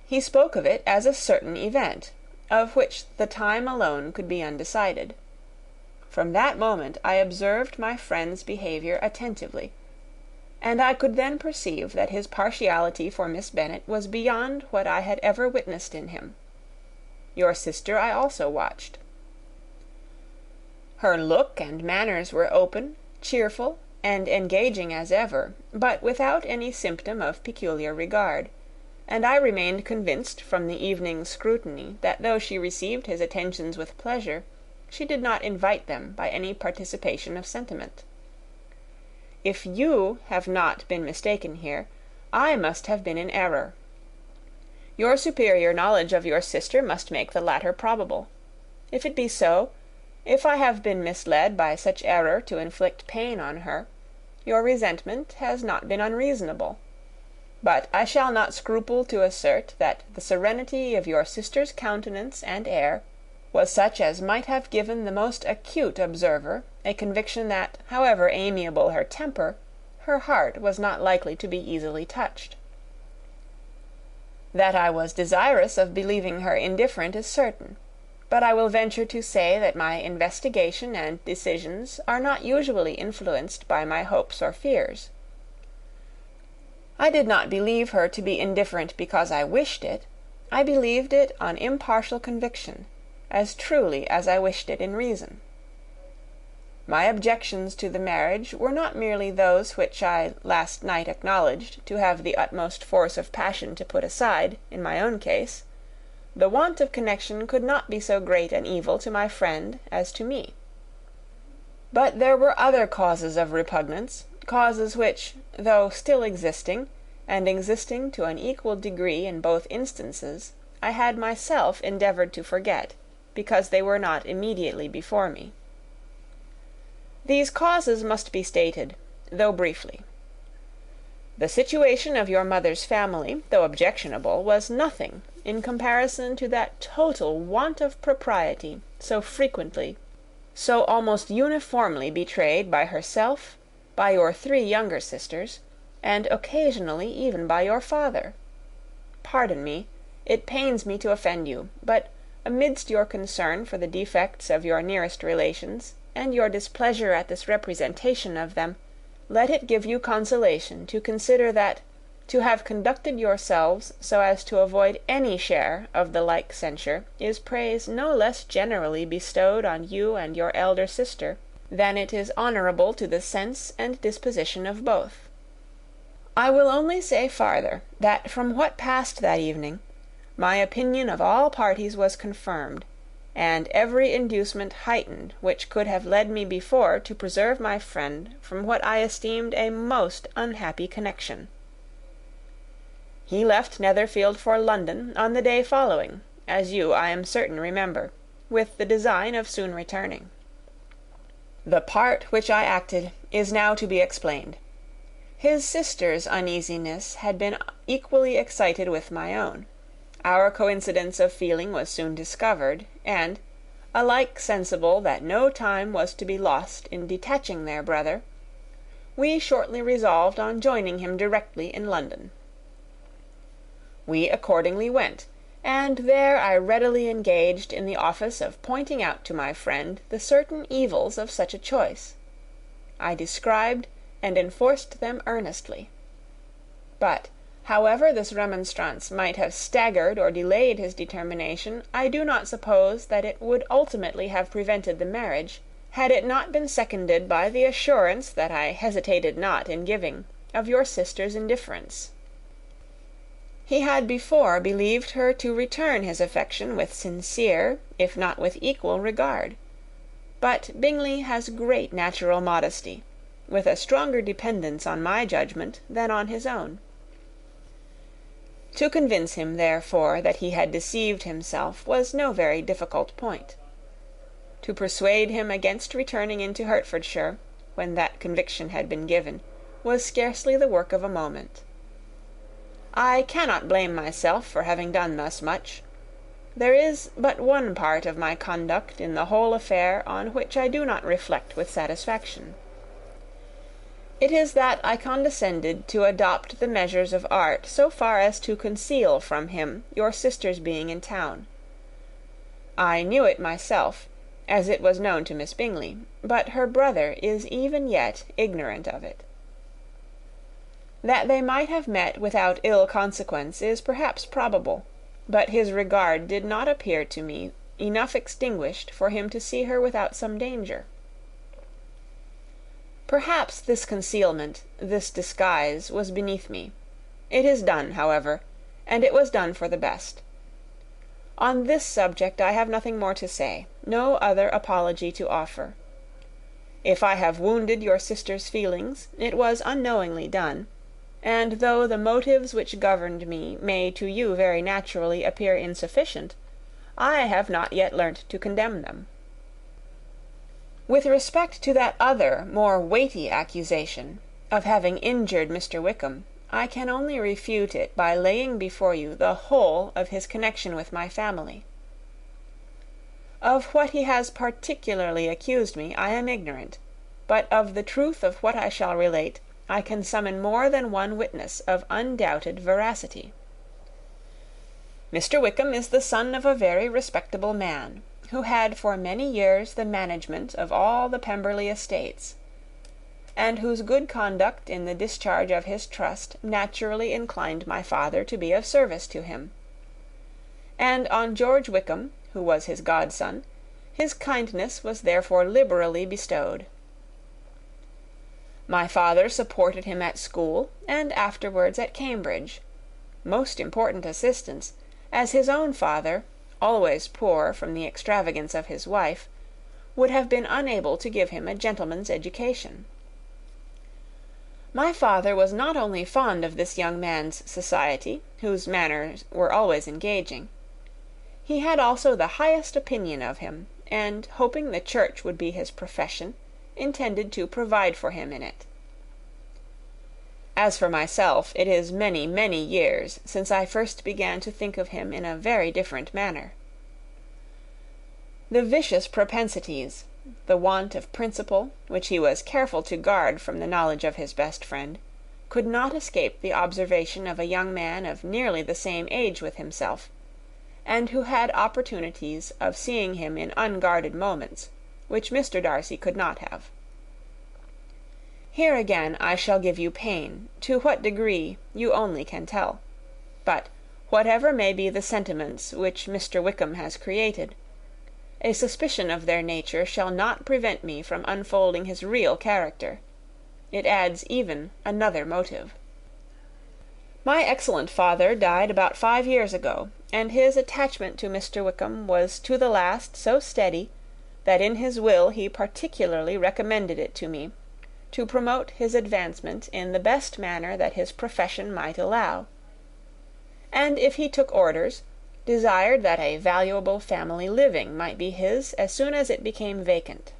He spoke of it as a certain event, of which the time alone could be undecided. From that moment I observed my friend's behaviour attentively, and I could then perceive that his partiality for Miss Bennet was beyond what I had ever witnessed in him. Your sister I also watched. Her look and manners were open, cheerful, and engaging as ever, but without any symptom of peculiar regard; and I remained convinced from the evening's scrutiny that though she received his attentions with pleasure, she did not invite them by any participation of sentiment. If you have not been mistaken here, I must have been in error. Your superior knowledge of your sister must make the latter probable. If it be so, if I have been misled by such error to inflict pain on her, your resentment has not been unreasonable. But I shall not scruple to assert that the serenity of your sister's countenance and air was such as might have given the most acute observer a conviction that, however amiable her temper, her heart was not likely to be easily touched. That I was desirous of believing her indifferent is certain, but I will venture to say that my investigation and decisions are not usually influenced by my hopes or fears. I did not believe her to be indifferent because I wished it. I believed it on impartial conviction, as truly as I wished it in reason. My objections to the marriage were not merely those which I last night acknowledged to have the utmost force of passion to put aside, in my own case. The want of connection could not be so great an evil to my friend as to me. But there were other causes of repugnance, causes which, though still existing, and existing to an equal degree in both instances, I had myself endeavoured to forget, because they were not immediately before me. These causes must be stated, though briefly. The situation of your mother's family, though objectionable, was nothing in comparison to that total want of propriety so frequently, so almost uniformly betrayed by herself, by your 3 younger sisters, and occasionally even by your father. Pardon me, it pains me to offend you, but amidst your concern for the defects of your nearest relations, and your displeasure at this representation of them, let it give you consolation to consider that, to have conducted yourselves so as to avoid any share of the like censure, is praise no less generally bestowed on you and your elder sister, than it is honourable to the sense and disposition of both. I will only say farther, that from what passed that evening, my opinion of all parties was confirmed, and every inducement heightened which could have led me before to preserve my friend from what I esteemed a most unhappy connection. He left Netherfield for London on the day following, as you, I am certain, remember, with the design of soon returning. The part which I acted is now to be explained. His sister's uneasiness had been equally excited with my own. Our coincidence of feeling was soon discovered, and, alike sensible that no time was to be lost in detaching their brother, we shortly resolved on joining him directly in London. We accordingly went, and there I readily engaged in the office of pointing out to my friend the certain evils of such a choice. I described and enforced them earnestly. But, however this remonstrance might have staggered or delayed his determination, I do not suppose that it would ultimately have prevented the marriage, had it not been seconded by the assurance that I hesitated not in giving of your sister's indifference. He had before believed her to return his affection with sincere, if not with equal, regard. But Bingley has great natural modesty, with a stronger dependence on my judgment than on his own. To convince him, therefore, that he had deceived himself was no very difficult point. To persuade him against returning into Hertfordshire, when that conviction had been given, was scarcely the work of a moment. I cannot blame myself for having done thus much. There is but one part of my conduct in the whole affair on which I do not reflect with satisfaction. It is that I condescended to adopt the measures of art so far as to conceal from him your sister's being in town. I knew it myself, as it was known to Miss Bingley, but her brother is even yet ignorant of it. That they might have met without ill consequence is perhaps probable, but his regard did not appear to me enough extinguished for him to see her without some danger. Perhaps this concealment, this disguise, was beneath me. It is done, however, and it was done for the best. On this subject I have nothing more to say, no other apology to offer. If I have wounded your sister's feelings, it was unknowingly done, and though the motives which governed me may to you very naturally appear insufficient, I have not yet learnt to condemn them. With respect to that other, more weighty accusation, of having injured Mr. Wickham, I can only refute it by laying before you the whole of his connection with my family. Of what he has particularly accused me I am ignorant, but of the truth of what I shall relate I can summon more than one witness of undoubted veracity. Mr. Wickham is the son of a very respectable man, who had for many years the management of all the Pemberley estates, and whose good conduct in the discharge of his trust naturally inclined my father to be of service to him. And on George Wickham, who was his godson, his kindness was therefore liberally bestowed. My father supported him at school, and afterwards at Cambridge, most important assistance, as his own father, always poor from the extravagance of his wife, would have been unable to give him a gentleman's education. My father was not only fond of this young man's society, whose manners were always engaging. He had also the highest opinion of him, and, hoping the church would be his profession, intended to provide for him in it. As for myself, it is many, many years since I first began to think of him in a very different manner. The vicious propensities, the want of principle, which he was careful to guard from the knowledge of his best friend, could not escape the observation of a young man of nearly the same age with himself, and who had opportunities of seeing him in unguarded moments, which Mr. Darcy could not have. Here again I shall give you pain, to what degree you only can tell. But, whatever may be the sentiments which Mr. Wickham has created, a suspicion of their nature shall not prevent me from unfolding his real character. It adds even another motive. My excellent father died about 5 years ago, and his attachment to Mr. Wickham was to the last so steady that in his will he particularly recommended it to me, to promote his advancement in the best manner that his profession might allow, and if he took orders, desired that a valuable family living might be his as soon as it became vacant.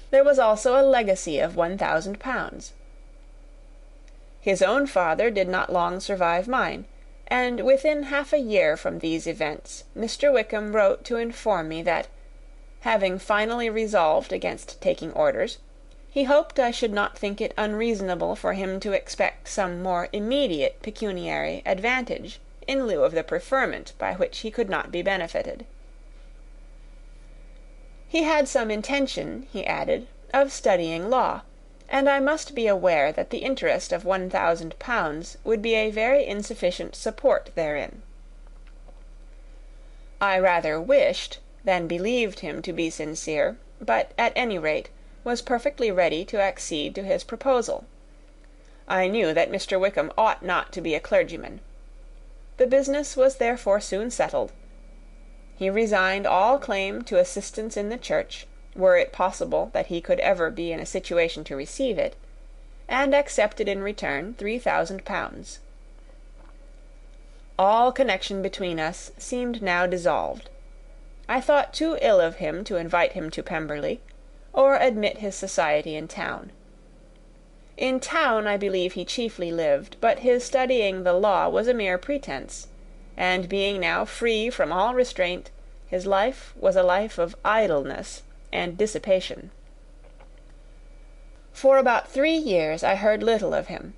There was also a legacy of £1,000. His own father did not long survive mine, and within half a year from these events Mr. Wickham wrote to inform me that, having finally resolved against taking orders, he hoped I should not think it unreasonable for him to expect some more immediate pecuniary advantage in lieu of the preferment by which he could not be benefited. He had some intention, he added, of studying law, and I must be aware that the interest of £1,000 would be a very insufficient support therein. I rather wished than believed him to be sincere, but at any rate was perfectly ready to accede to his proposal. I knew that Mr. Wickham ought not to be a clergyman. The business was therefore soon settled. He resigned all claim to assistance in the church, were it possible that he could ever be in a situation to receive it, and accepted in return £3,000. All connection between us seemed now dissolved. I thought too ill of him to invite him to Pemberley, or admit his society in town. In town I believe he chiefly lived, but his studying the law was a mere pretence, and being now free from all restraint, his life was a life of idleness and dissipation. For about 3 years I heard little of him,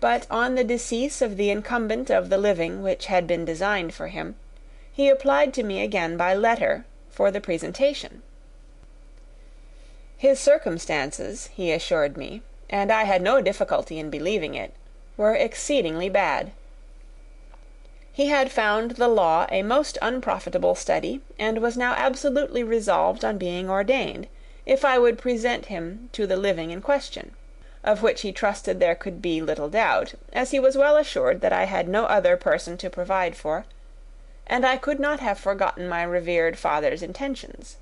but on the decease of the incumbent of the living which had been designed for him, he applied to me again by letter for the presentation. His circumstances, he assured me, and I had no difficulty in believing it, were exceedingly bad. He had found the law a most unprofitable study, and was now absolutely resolved on being ordained, if I would present him to the living in question, of which he trusted there could be little doubt, as he was well assured that I had no other person to provide for, and I could not have forgotten my revered father's intentions.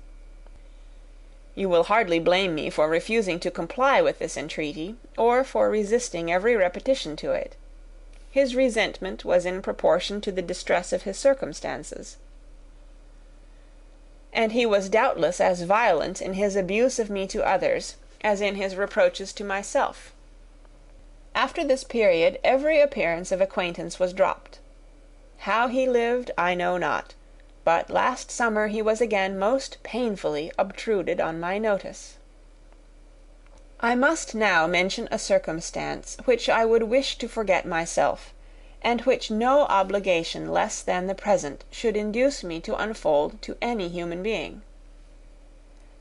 You will hardly blame me for refusing to comply with this entreaty, or for resisting every repetition to it. His resentment was in proportion to the distress of his circumstances, and he was doubtless as violent in his abuse of me to others as in his reproaches to myself. After this period every appearance of acquaintance was dropped. How he lived I know not, but last summer he was again most painfully obtruded on my notice. I must now mention a circumstance which I would wish to forget myself, and which no obligation less than the present should induce me to unfold to any human being.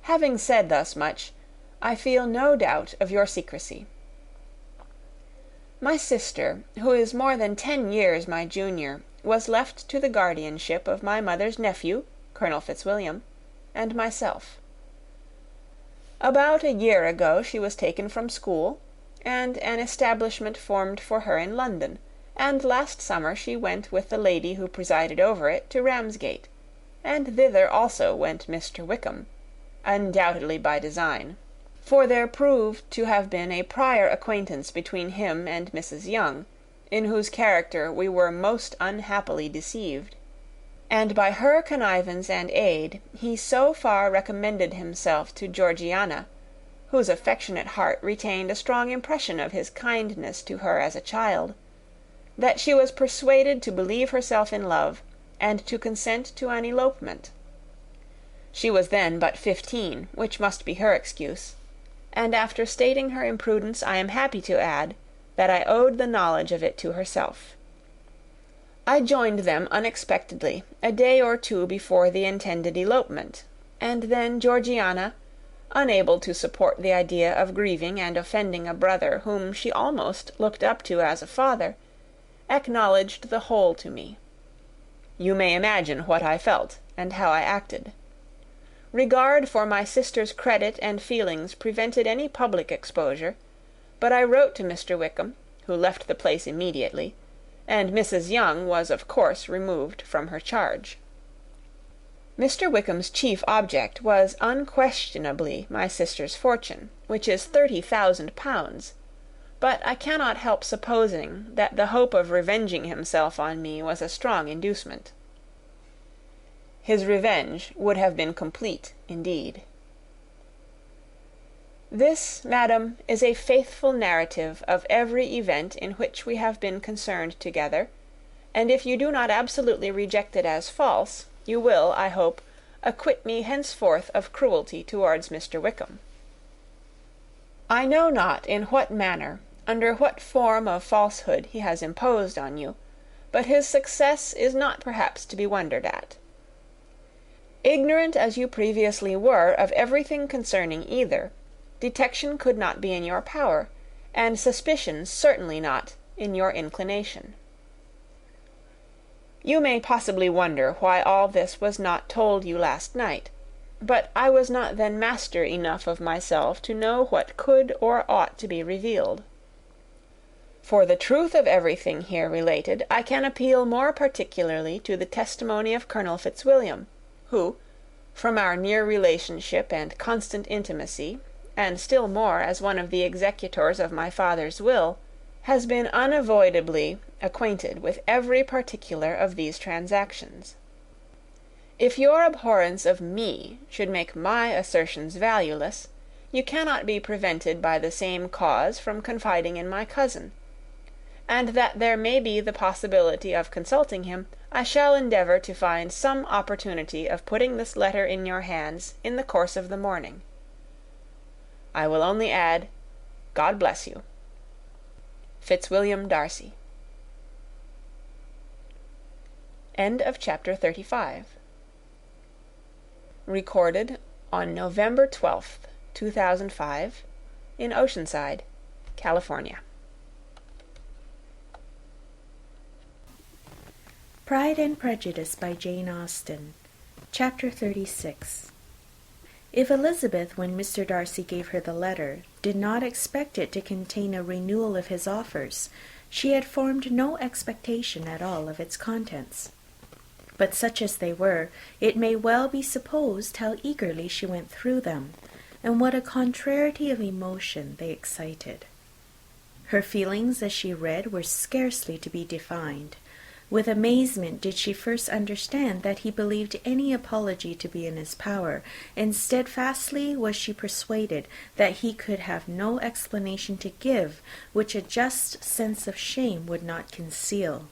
Having said thus much, I feel no doubt of your secrecy. My sister, who is more than 10 years my junior, was left to the guardianship of my mother's nephew, Colonel Fitzwilliam, and myself. About a year ago she was taken from school, and an establishment formed for her in London, and last summer she went with the lady who presided over it to Ramsgate, and thither also went Mr. Wickham, undoubtedly by design, for there proved to have been a prior acquaintance between him and Mrs. Young, in whose character we were most unhappily deceived. and by her connivance and aid he so far recommended himself to Georgiana, whose affectionate heart retained a strong impression of his kindness to her as a child, that she was persuaded to believe herself in love, and to consent to an elopement. She was then but 15, which must be her excuse, and after stating her imprudence, I am happy to add that I owed the knowledge of it to herself. I joined them unexpectedly, a day or two before the intended elopement, and then Georgiana, unable to support the idea of grieving and offending a brother whom she almost looked up to as a father, acknowledged the whole to me. You may imagine what I felt, and how I acted. Regard for my sister's credit and feelings prevented any public exposure, but I wrote to Mr. Wickham, who left the place immediately, and Mrs. Young was of course removed from her charge. Mr. Wickham's chief object was unquestionably my sister's fortune, which is 30,000 pounds, but I cannot help supposing that the hope of revenging himself on me was a strong inducement. His revenge would have been complete indeed. This, madam, is a faithful narrative of every event in which we have been concerned together, and if you do not absolutely reject it as false, you will, I hope, acquit me henceforth of cruelty towards Mr. Wickham. I know not in what manner, under what form of falsehood he has imposed on you, but his success is not perhaps to be wondered at. Ignorant as you previously were of everything concerning either, detection could not be in your power, and suspicion certainly not in your inclination. You may possibly wonder why all this was not told you last night, but I was not then master enough of myself to know what could or ought to be revealed. For the truth of everything here related, I can appeal more particularly to the testimony of Colonel Fitzwilliam, who, from our near relationship and constant intimacy, and still more as one of the executors of my father's will, has been unavoidably acquainted with every particular of these transactions. If your abhorrence of me should make my assertions valueless, you cannot be prevented by the same cause from confiding in my cousin, and that there may be the possibility of consulting him, I shall endeavour to find some opportunity of putting this letter in your hands in the course of the morning. I will only add, God bless you. Fitzwilliam Darcy. End of chapter 35. Recorded on November 12th, 2005, in Oceanside, California. Pride and Prejudice by Jane Austen. Chapter 36. If Elizabeth, when Mr. Darcy gave her the letter, did not expect it to contain a renewal of his offers, she had formed no expectation at all of its contents. But such as they were, it may well be supposed how eagerly she went through them, and what a contrariety of emotion they excited. Her feelings as she read were scarcely to be defined. With amazement did she first understand that he believed any apology to be in his power, and steadfastly was she persuaded that he could have no explanation to give which a just sense of shame would not conceal.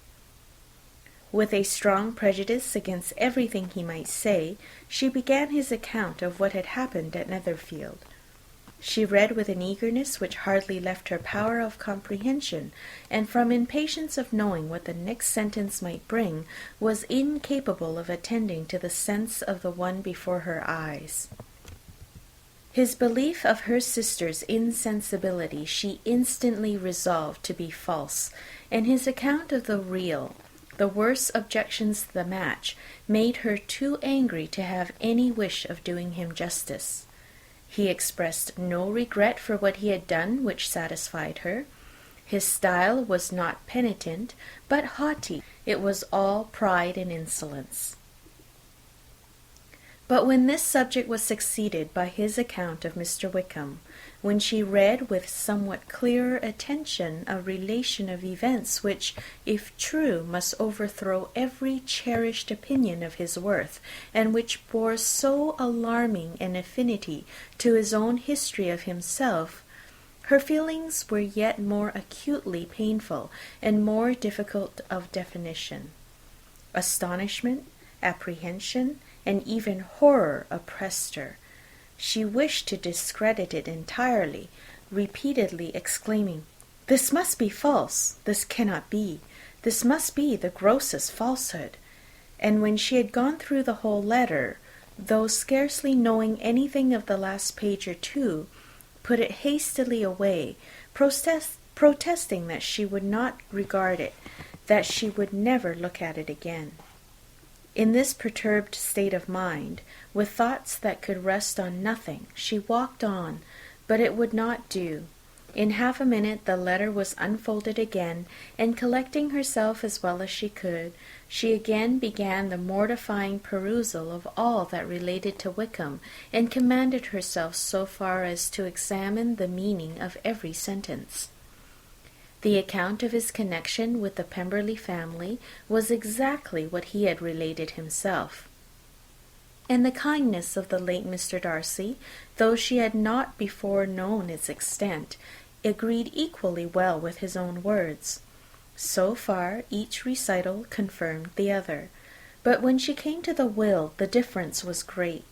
With a strong prejudice against everything he might say, she began his account of what had happened at Netherfield. She read with an eagerness which hardly left her power of comprehension, and from impatience of knowing what the next sentence might bring, was incapable of attending to the sense of the one before her eyes. His belief of her sister's insensibility she instantly resolved to be false, and his account of the real, the worse objections to the match, made her too angry to have any wish of doing him justice. He expressed no regret for what he had done which satisfied her. His style was not penitent, but haughty. It was all pride and insolence. But when this subject was succeeded by his account of Mr. Wickham, when she read with somewhat clearer attention a relation of events which, if true, must overthrow every cherished opinion of his worth, and which bore so alarming an affinity to his own history of himself, her feelings were yet more acutely painful and more difficult of definition. Astonishment, apprehension, and even horror oppressed her. She wished to discredit it entirely, repeatedly exclaiming, "This must be false! This cannot be! This must be the grossest falsehood!" And when she had gone through the whole letter, though scarcely knowing anything of the last page or two, put it hastily away, protesting that she would not regard it, that she would never look at it again. In this perturbed state of mind, with thoughts that could rest on nothing, she walked on, but it would not do. In half a minute the letter was unfolded again, and collecting herself as well as she could, she again began the mortifying perusal of all that related to Wickham, and commanded herself so far as to examine the meaning of every sentence. The account of his connection with the Pemberley family was exactly what he had related himself, and the kindness of the late Mr. Darcy, though she had not before known its extent, agreed equally well with his own words. So far each recital confirmed the other, but when she came to the will the difference was great.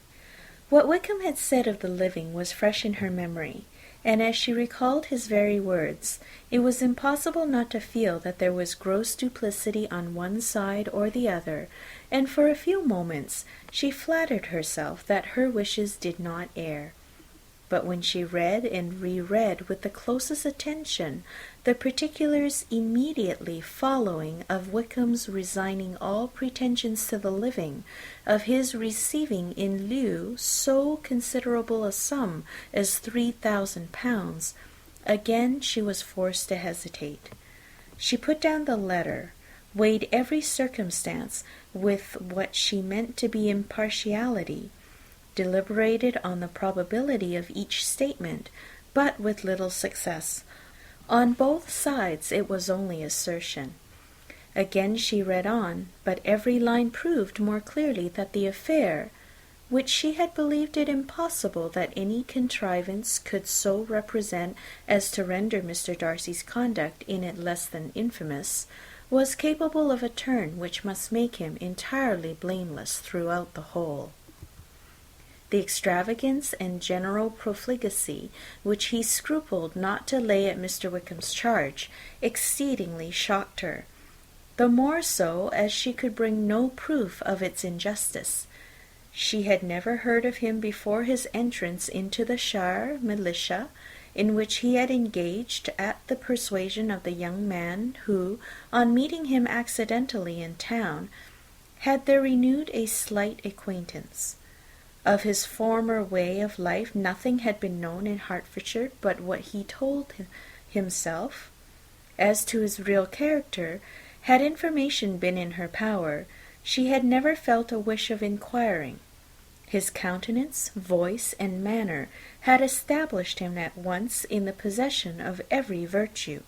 What Wickham had said of the living was fresh in her memory, and as she recalled his very words, it was impossible not to feel that there was gross duplicity on one side or the other, and for a few moments she flattered herself that her wishes did not err. But when she read and reread with the closest attention the particulars immediately following of Wickham's resigning all pretensions to the living, of his receiving in lieu so considerable a sum as £3,000, again she was forced to hesitate. She put down the letter, weighed every circumstance with what she meant to be impartiality, deliberated on the probability of each statement, but with little success. On both sides it was only assertion. Again she read on, but every line proved more clearly that the affair, which she had believed it impossible that any contrivance could so represent as to render Mr. Darcy's conduct in it less than infamous, was capable of a turn which must make him entirely blameless throughout the whole. The extravagance and general profligacy which he scrupled not to lay at Mr. Wickham's charge exceedingly shocked her, the more so as she could bring no proof of its injustice. She had never heard of him before his entrance into the Shire militia, in which he had engaged at the persuasion of the young man who, on meeting him accidentally in town, had there renewed a slight acquaintance. Of his former way of life nothing had been known in Hertfordshire but what he told himself. As to his real character, had information been in her power, she had never felt a wish of inquiring. His countenance, voice, and manner had established him at once in the possession of every virtue.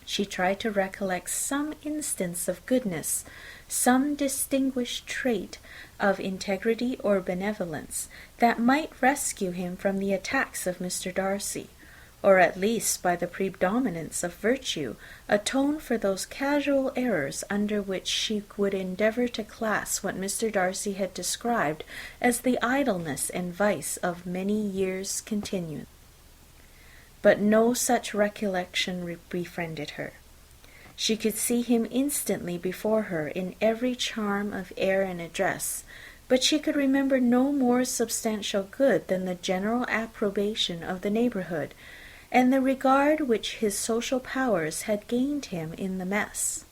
She tried to recollect some instance of goodness, some distinguished trait of integrity or benevolence, that might rescue him from the attacks of Mr. Darcy, or at least, by the predominance of virtue, atone for those casual errors under which she would endeavour to class what Mr. Darcy had described as the idleness and vice of many years' continuance. But no such recollection befriended her. She could see him instantly before her in every charm of air and address, but she could remember no more substantial good than the general approbation of the neighbourhood, and the regard which his social powers had gained him in the mess.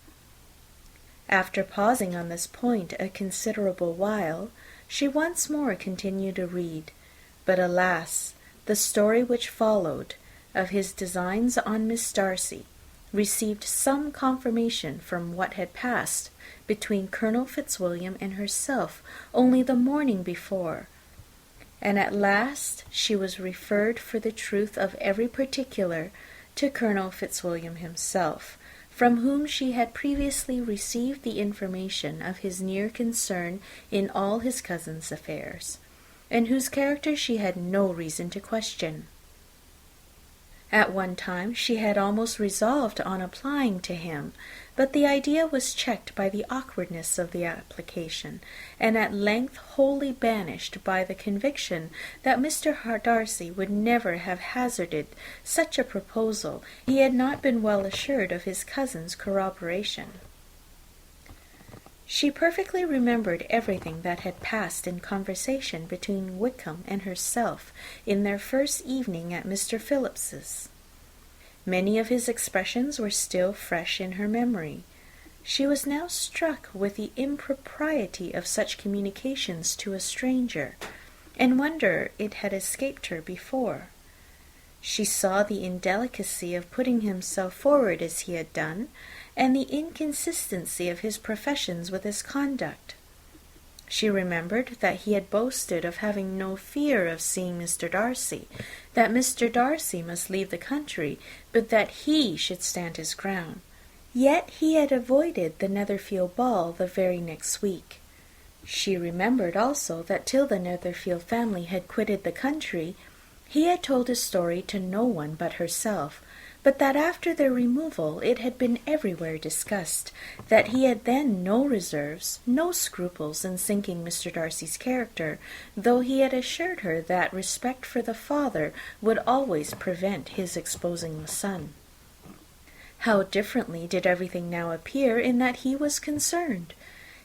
After pausing on this point a considerable while, she once more continued to read, but alas, the story which followed, of his designs on Miss Darcy, received some confirmation from what had passed between Colonel Fitzwilliam and herself only the morning before, and at last she was referred for the truth of every particular to Colonel Fitzwilliam himself, from whom she had previously received the information of his near concern in all his cousin's affairs, and whose character she had no reason to question. At one time she had almost resolved on applying to him, but the idea was checked by the awkwardness of the application, and at length wholly banished by the conviction that Mr. Darcy would never have hazarded such a proposal he had not been well assured of his cousin's corroboration. She perfectly remembered everything that had passed in conversation between Wickham and herself in their first evening at Mr. Phillips's. Many of his expressions were still fresh in her memory. She was now struck with the impropriety of such communications to a stranger, and wondered it had escaped her before. She saw the indelicacy of putting himself forward as he had done, and the inconsistency of his professions with his conduct. She remembered that he had boasted of having no fear of seeing Mr. Darcy, that Mr. Darcy must leave the country, but that he should stand his ground. Yet he had avoided the Netherfield ball the very next week. She remembered also that till the Netherfield family had quitted the country, he had told his story to no one but herself, but that after their removal it had been everywhere discussed, that he had then no reserves, no scruples in sinking Mr. Darcy's character, though he had assured her that respect for the father would always prevent his exposing the son. How differently did everything now appear in that he was concerned!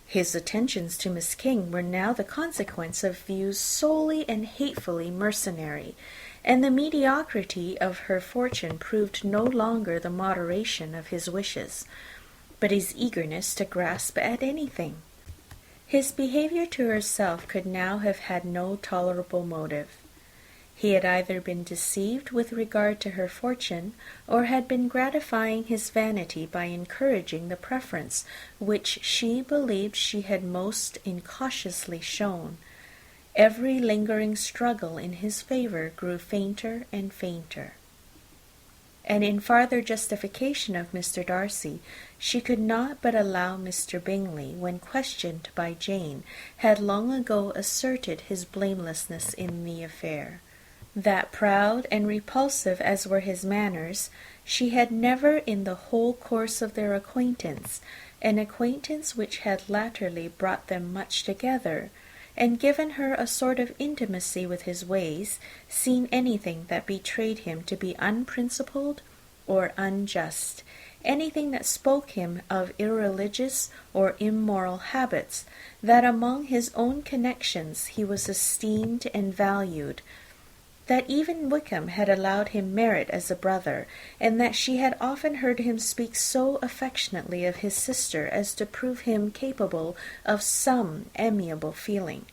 His attentions to Miss King were now the consequence of views solely and hatefully mercenary, and the mediocrity of her fortune proved no longer the moderation of his wishes, but his eagerness to grasp at anything. His behavior to herself could now have had no tolerable motive. He had either been deceived with regard to her fortune, or had been gratifying his vanity by encouraging the preference which she believed she had most incautiously shown. Every lingering struggle in his favor grew fainter and fainter. And in farther justification of Mr. Darcy, she could not but allow Mr. Bingley, when questioned by Jane, had long ago asserted his blamelessness in the affair. That proud and repulsive as were his manners, she had never in the whole course of their acquaintance, an acquaintance which had latterly brought them much together, and given her a sort of intimacy with his ways, seen anything that betrayed him to be unprincipled or unjust, anything that spoke him of irreligious or immoral habits, that among his own connections he was esteemed and valued, that even Wickham had allowed him merit as a brother, and that she had often heard him speak so affectionately of his sister as to prove him capable of some amiable feeling,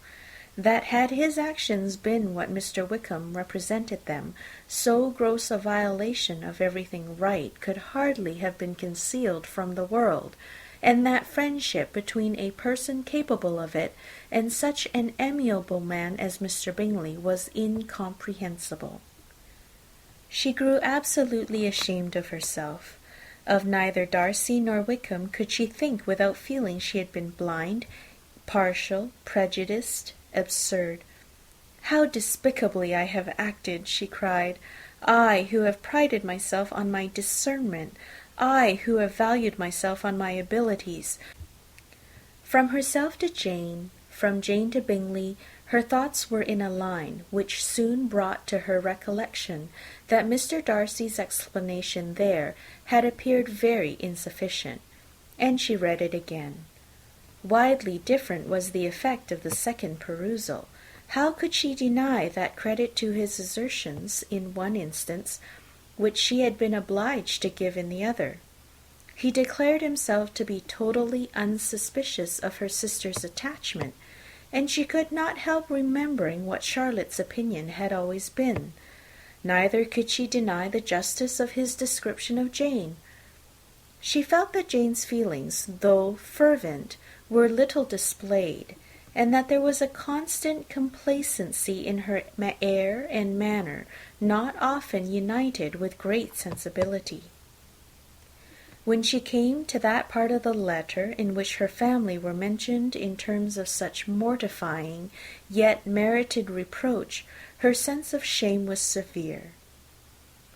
that had his actions been what Mr. Wickham represented them, so gross a violation of everything right could hardly have been concealed from the world, and that friendship between a person capable of it and such an amiable man as Mr. Bingley was incomprehensible. She grew absolutely ashamed of herself. Of neither Darcy nor Wickham could she think without feeling she had been blind, partial, prejudiced, absurd. "How despicably I have acted," she cried, "I who have prided myself on my discernment, I who have valued myself on my abilities." From herself to Jane, from Jane to Bingley, her thoughts were in a line which soon brought to her recollection that Mr. Darcy's explanation there had appeared very insufficient, and she read it again. Widely different was the effect of the second perusal. How could she deny that credit to his assertions in one instance, which she had been obliged to give in the other? He declared himself to be totally unsuspicious of her sister's attachment, and she could not help remembering what Charlotte's opinion had always been. Neither could she deny the justice of his description of Jane. She felt that Jane's feelings, though fervent, were little displayed, and that there was a constant complacency in her air and manner, not often united with great sensibility. When she came to that part of the letter in which her family were mentioned in terms of such mortifying, yet merited reproach, her sense of shame was severe.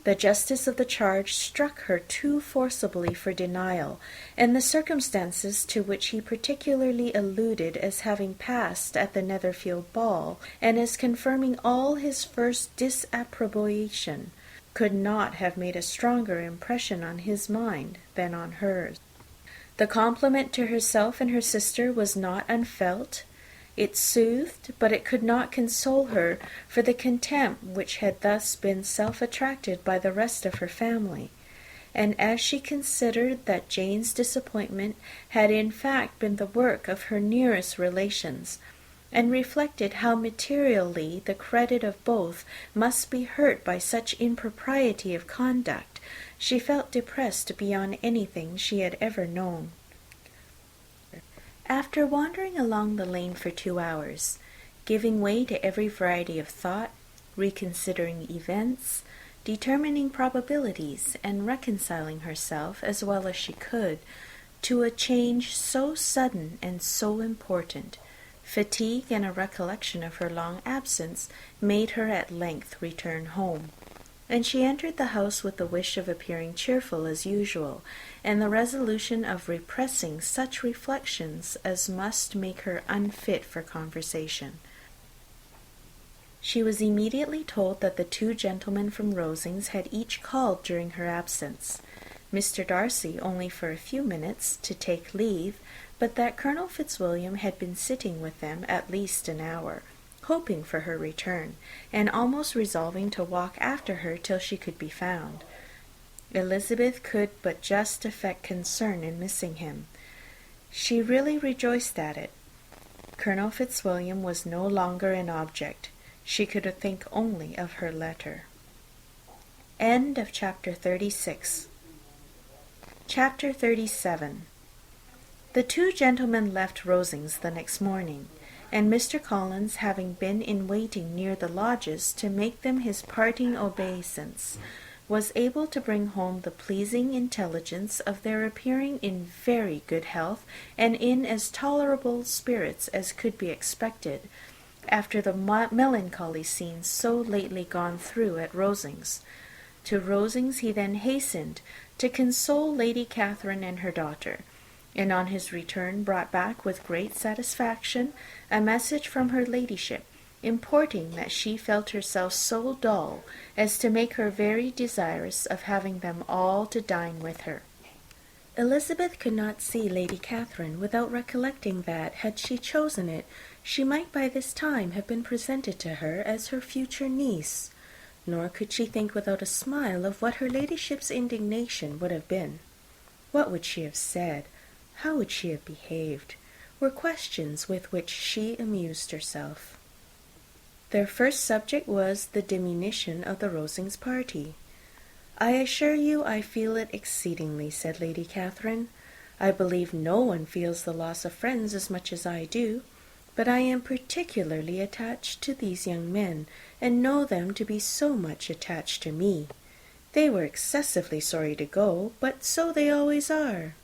The justice of the charge struck her too forcibly for denial, and the circumstances to which he particularly alluded as having passed at the Netherfield ball, and as confirming all his first disapprobation, could not have made a stronger impression on his mind than on hers. The compliment to herself and her sister was not unfelt. It soothed, but it could not console her for the contempt which had thus been self-attracted by the rest of her family. And as she considered that Jane's disappointment had in fact been the work of her nearest relations, and reflected how materially the credit of both must be hurt by such impropriety of conduct, she felt depressed beyond anything she had ever known. After wandering along the lane for 2 hours, giving way to every variety of thought, reconsidering events, determining probabilities, and reconciling herself, as well as she could, to a change so sudden and so important, fatigue and a recollection of her long absence made her at length return home, and she entered the house with the wish of appearing cheerful as usual, and the resolution of repressing such reflections as must make her unfit for conversation. She was immediately told that the 2 gentlemen from Rosings had each called during her absence, Mr. Darcy only for a few minutes to take leave, but that Colonel Fitzwilliam had been sitting with them at least an hour, hoping for her return, and almost resolving to walk after her till she could be found. Elizabeth could but just affect concern in missing him. She really rejoiced at it. Colonel Fitzwilliam was no longer an object. She could think only of her letter. End of chapter 36. Chapter 37. The 2 gentlemen left Rosings the next morning, and Mr. Collins, having been in waiting near the lodges to make them his parting obeisance, was able to bring home the pleasing intelligence of their appearing in very good health and in as tolerable spirits as could be expected, after the melancholy scenes so lately gone through at Rosings. To Rosings he then hastened to console Lady Catherine and her daughter, and on his return brought back with great satisfaction a message from her ladyship, importing that she felt herself so dull as to make her very desirous of having them all to dine with her. Elizabeth could not see Lady Catherine without recollecting that, had she chosen it, she might by this time have been presented to her as her future niece, nor could she think without a smile of what her ladyship's indignation would have been. What would she have said? How would she have behaved? Were questions with which she amused herself. Their first subject was the diminution of the Rosings party. "I assure you I feel it exceedingly," said Lady Catherine. "I believe no one feels the loss of friends as much as I do, but I am particularly attached to these young men, and know them to be so much attached to me. They were excessively sorry to go, but so they always are."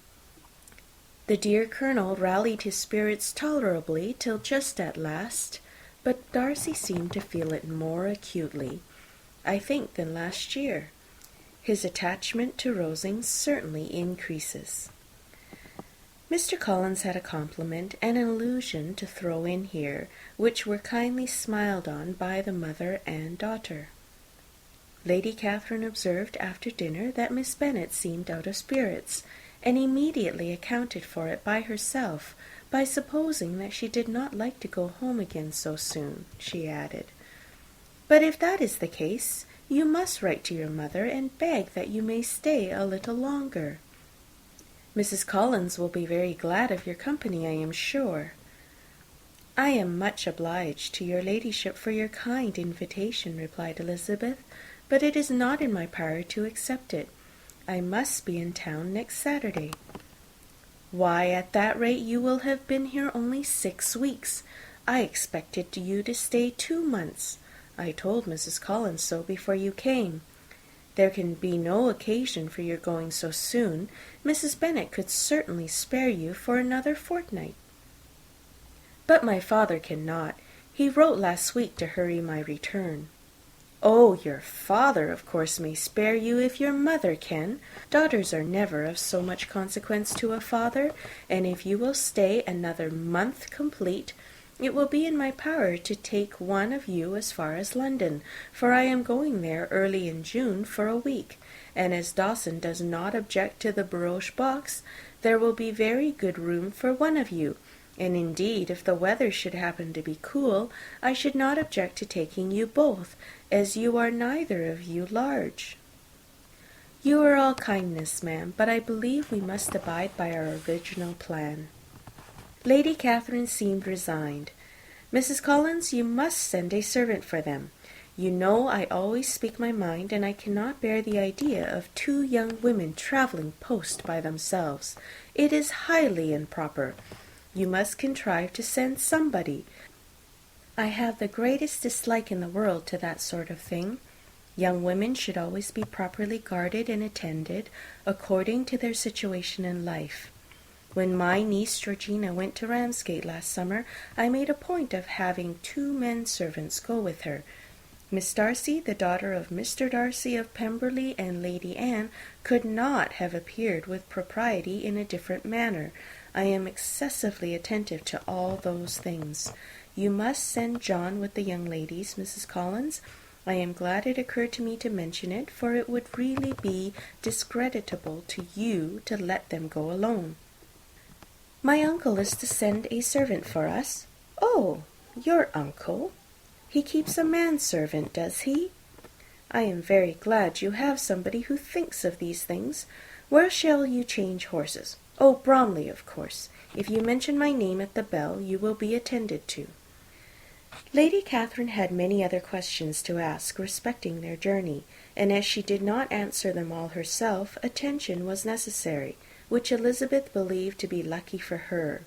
The dear Colonel rallied his spirits tolerably till just at last, but Darcy seemed to feel it more acutely, I think, than last year. His attachment to Rosings certainly increases. Mr. Collins had a compliment and an allusion to throw in here, which were kindly smiled on by the mother and daughter. Lady Catherine observed after dinner that Miss Bennet seemed out of spirits, and immediately accounted for it by herself, by supposing that she did not like to go home again so soon. She added, "But if that is the case, you must write to your mother and beg that you may stay a little longer. Mrs. Collins will be very glad of your company, I am sure." "I am much obliged to your ladyship for your kind invitation," replied Elizabeth, "but it is not in my power to accept it. I must be in town next Saturday." Why, at that rate you will have been here only 6 weeks. I expected you to stay 2 months. I told Mrs. Collins so before you came. There can be no occasion for your going so soon. Mrs. Bennet could certainly spare you for another fortnight. But my father cannot. He wrote last week to hurry my return. Oh, your father, of course, may spare you if your mother can. Daughters are never of so much consequence to a father, and if you will stay another month complete, it will be in my power to take one of you as far as London, for I am going there early in June for a week, and as Dawson does not object to the barouche box, there will be very good room for one of you, and indeed, if the weather should happen to be cool, I should not object to taking you both, as you are neither of you large. You are all kindness, ma'am, but I believe we must abide by our original plan. Lady Catherine seemed resigned. Mrs. Collins, you must send a servant for them. You know I always speak my mind, and I cannot bear the idea of 2 young women travelling post by themselves. It is highly improper. You must contrive to send somebody. I have the greatest dislike in the world to that sort of thing. Young women should always be properly guarded and attended, according to their situation in life. When my niece Georgina went to Ramsgate last summer, I made a point of having 2 men servants go with her. Miss Darcy, the daughter of Mr. Darcy of Pemberley, and Lady Anne, could not have appeared with propriety in a different manner. I am excessively attentive to all those things. You must send John with the young ladies, Mrs. Collins. I am glad it occurred to me to mention it, for it would really be discreditable to you to let them go alone. My uncle is to send a servant for us. Oh, your uncle? He keeps a manservant, does he? I am very glad you have somebody who thinks of these things. Where shall you change horses? Oh, Bromley, of course. If you mention my name at the bell, you will be attended to. Lady Catherine had many other questions to ask respecting their journey, and as she did not answer them all herself, attention was necessary, which Elizabeth believed to be lucky for her.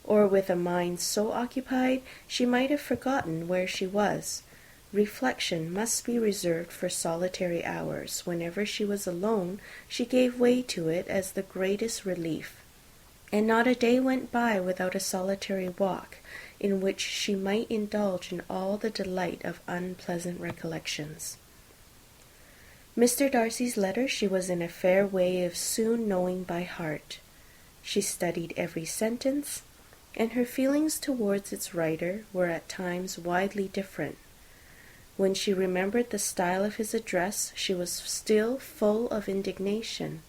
Or with a mind so occupied, she might have forgotten where she was. Reflection must be reserved for solitary hours. Whenever she was alone, she gave way to it as the greatest relief. And not a day went by without a solitary walk, in which she might indulge in all the delight of unpleasant recollections. Mr. Darcy's letter she was in a fair way of soon knowing by heart. She studied every sentence, and her feelings towards its writer were at times widely different. When she remembered the style of his address, she was still full of indignation.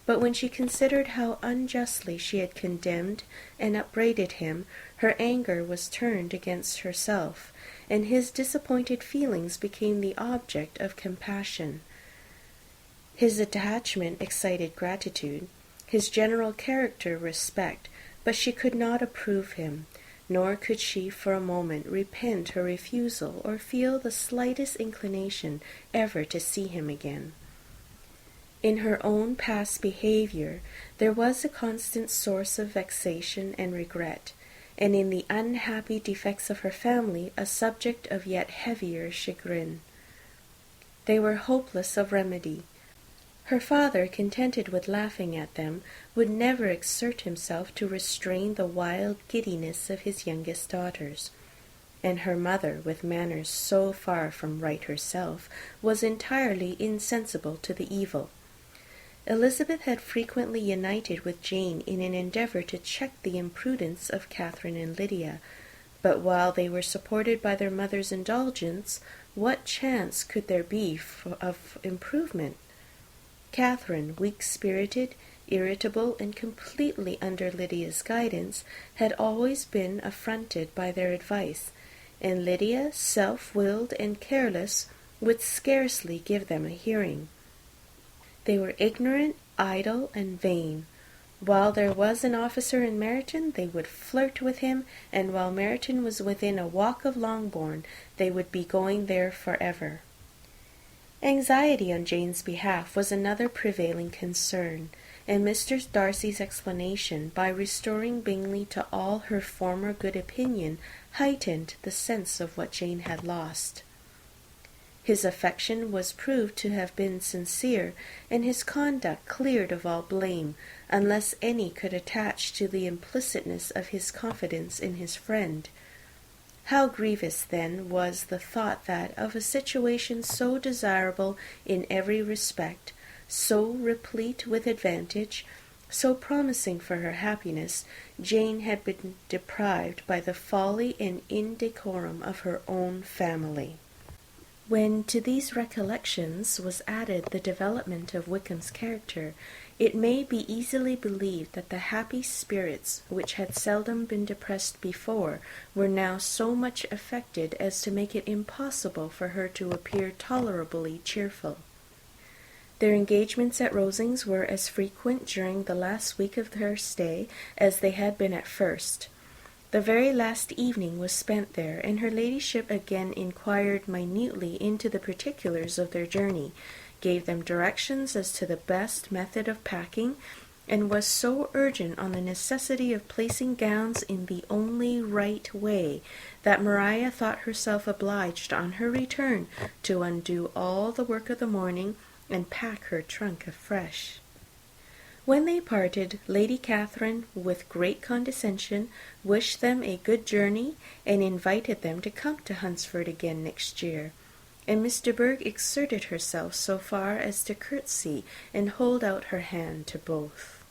But when she considered how unjustly she had condemned and upbraided him, her anger was turned against herself, and his disappointed feelings became the object of compassion. His attachment excited gratitude, his general character respect, but she could not approve him, nor could she for a moment repent her refusal or feel the slightest inclination ever to see him again. In her own past behavior there was a constant source of vexation and regret, and in the unhappy defects of her family a subject of yet heavier chagrin. They were hopeless of remedy. Her father, contented with laughing at them, would never exert himself to restrain the wild giddiness of his youngest daughters, and her mother, with manners so far from right herself, was entirely insensible to the evil. Elizabeth had frequently united with Jane in an endeavour to check the imprudence of Catherine and Lydia, but while they were supported by their mother's indulgence, what chance could there be of improvement? Catherine, weak-spirited, irritable, and completely under Lydia's guidance, had always been affronted by their advice, and Lydia, self-willed and careless, would scarcely give them a hearing. They were ignorant, idle, and vain. While there was an officer in Meryton, they would flirt with him, and while Meryton was within a walk of Longbourn, they would be going there forever. Anxiety on Jane's behalf was another prevailing concern, and Mr. Darcy's explanation, by restoring Bingley to all her former good opinion, heightened the sense of what Jane had lost. His affection was proved to have been sincere, and his conduct cleared of all blame, unless any could attach to the implicitness of his confidence in his friend. How grievous, then, was the thought that, of a situation so desirable in every respect, so replete with advantage, so promising for her happiness, Jane had been deprived by the folly and indecorum of her own family. When to these recollections was added the development of Wickham's character, it may be easily believed that the happy spirits, which had seldom been depressed before, were now so much affected as to make it impossible for her to appear tolerably cheerful. Their engagements at Rosings were as frequent during the last week of their stay as they had been at first. The very last evening was spent there, and her ladyship again inquired minutely into the particulars of their journey, gave them directions as to the best method of packing, and was so urgent on the necessity of placing gowns in the only right way, that Maria thought herself obliged on her return to undo all the work of the morning and pack her trunk afresh. When they parted, Lady Catherine, with great condescension, wished them a good journey, and invited them to come to Hunsford again next year, and Miss de Bourgh exerted herself so far as to curtsy and hold out her hand to both.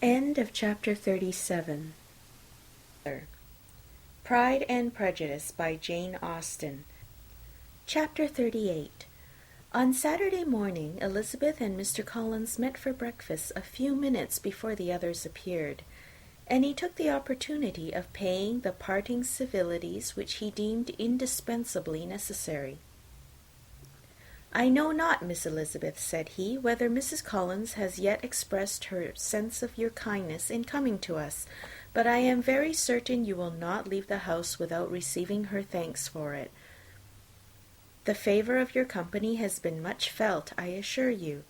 End of chapter 37. Pride and Prejudice by Jane Austen. Chapter 38. On Saturday morning, Elizabeth and Mr. Collins met for breakfast a few minutes before the others appeared, and he took the opportunity of paying the parting civilities which he deemed indispensably necessary. "I know not, Miss Elizabeth," said he, "whether Mrs. Collins has yet expressed her sense of your kindness in coming to us, but I am very certain you will not leave the house without receiving her thanks for it. The favour of your company has been much felt, I assure you.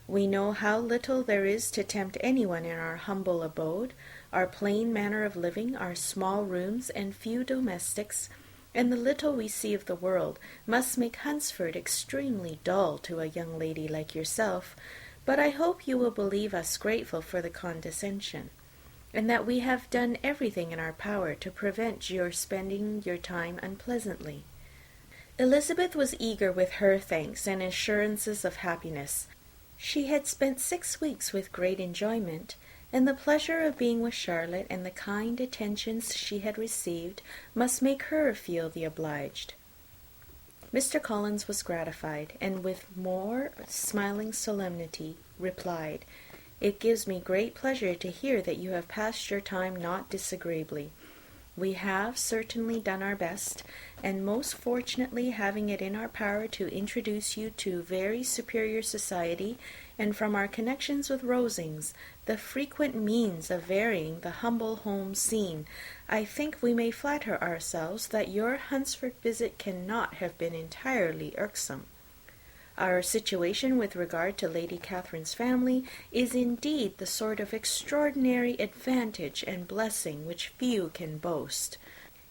We know how little there is to tempt anyone in our humble abode, our plain manner of living, our small rooms and few domestics, and the little we see of the world must make Hunsford extremely dull to a young lady like yourself, but I hope you will believe us grateful for the condescension, and that we have done everything in our power to prevent your spending your time unpleasantly." Elizabeth was eager with her thanks and assurances of happiness. She had spent 6 weeks with great enjoyment, and the pleasure of being with Charlotte and the kind attentions she had received must make her feel the obliged. Mr. Collins was gratified, and with more smiling solemnity replied, "It gives me great pleasure to hear that you have passed your time not disagreeably. We have certainly done our best, and most fortunately having it in our power to introduce you to very superior society, and from our connections with Rosings, the frequent means of varying the humble home scene, I think we may flatter ourselves that your Hunsford visit cannot have been entirely irksome. Our situation with regard to Lady Catherine's family is indeed the sort of extraordinary advantage and blessing which few can boast.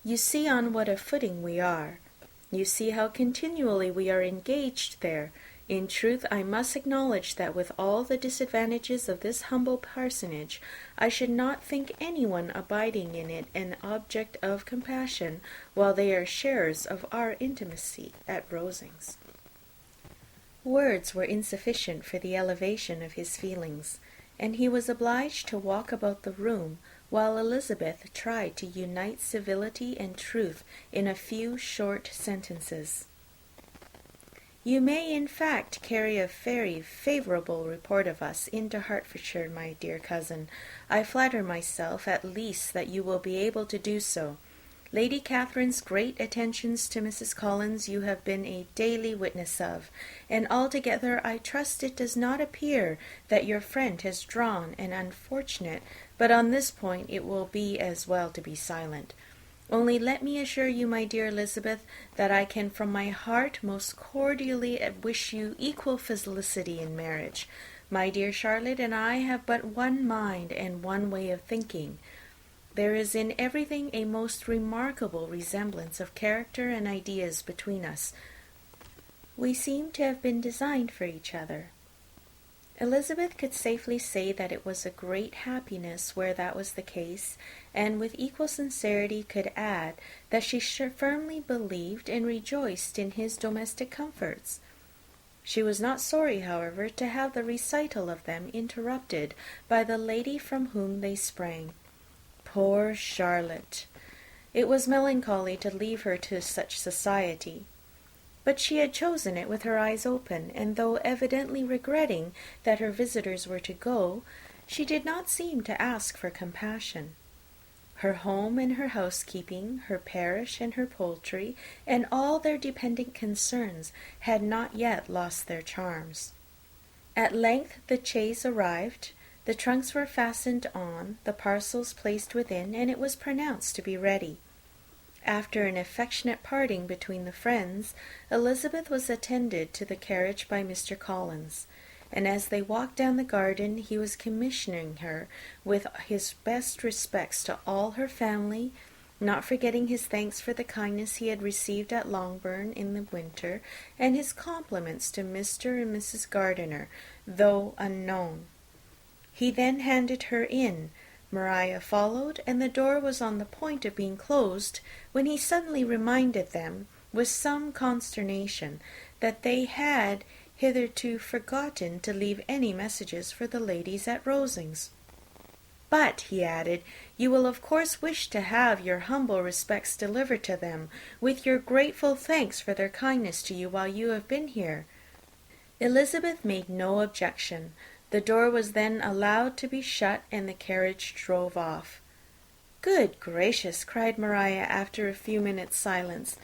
You see on what a footing we are. You see how continually we are engaged there. In truth, I must acknowledge that with all the disadvantages of this humble parsonage, I should not think anyone abiding in it an object of compassion, while they are sharers of our intimacy at Rosings." Words were insufficient for the elevation of his feelings, and he was obliged to walk about the room, while Elizabeth tried to unite civility and truth in a few short sentences. "You may, in fact, carry a very favourable report of us into Hertfordshire, my dear cousin. I flatter myself, at least, that you will be able to do so. Lady Catherine's great attentions to Mrs. Collins you have been a daily witness of, and altogether I trust it does not appear that your friend has drawn an unfortunate, but on this point it will be as well to be silent. Only let me assure you, my dear Elizabeth, that I can from my heart most cordially wish you equal felicity in marriage, My dear Charlotte and I have but one mind and one way of thinking. There is in everything a most remarkable resemblance of character and ideas between us. We seem to have been designed for each other." Elizabeth could safely say that it was a great happiness where that was the case, and with equal sincerity could add that she firmly believed and rejoiced in his domestic comforts. She was not sorry, however, to have the recital of them interrupted by the lady from whom they sprang. Poor Charlotte! It was melancholy to leave her to such society. But she had chosen it with her eyes open, and though evidently regretting that her visitors were to go, she did not seem to ask for compassion. Her home and her housekeeping, her parish and her poultry, and all their dependent concerns had not yet lost their charms. At length the chaise arrived, the trunks were fastened on, the parcels placed within, and it was pronounced to be ready. After an affectionate parting between the friends, Elizabeth was attended to the carriage by Mr. Collins, and as they walked down the garden he was commissioning her with his best respects to all her family, not forgetting his thanks for the kindness he had received at Longbourn in the winter, and his compliments to Mr. and Mrs. Gardiner, though unknown. He then handed her in. Maria followed, and the door was on the point of being closed, when he suddenly reminded them, with some consternation, that they had hitherto forgotten to leave any messages for the ladies at Rosings. "But," he added, "you will of course wish to have your humble respects delivered to them, with your grateful thanks for their kindness to you while you have been here." Elizabeth made no objection. The door was then allowed to be shut, and the carriage drove off. "Good gracious!" cried Maria, after a few minutes' silence.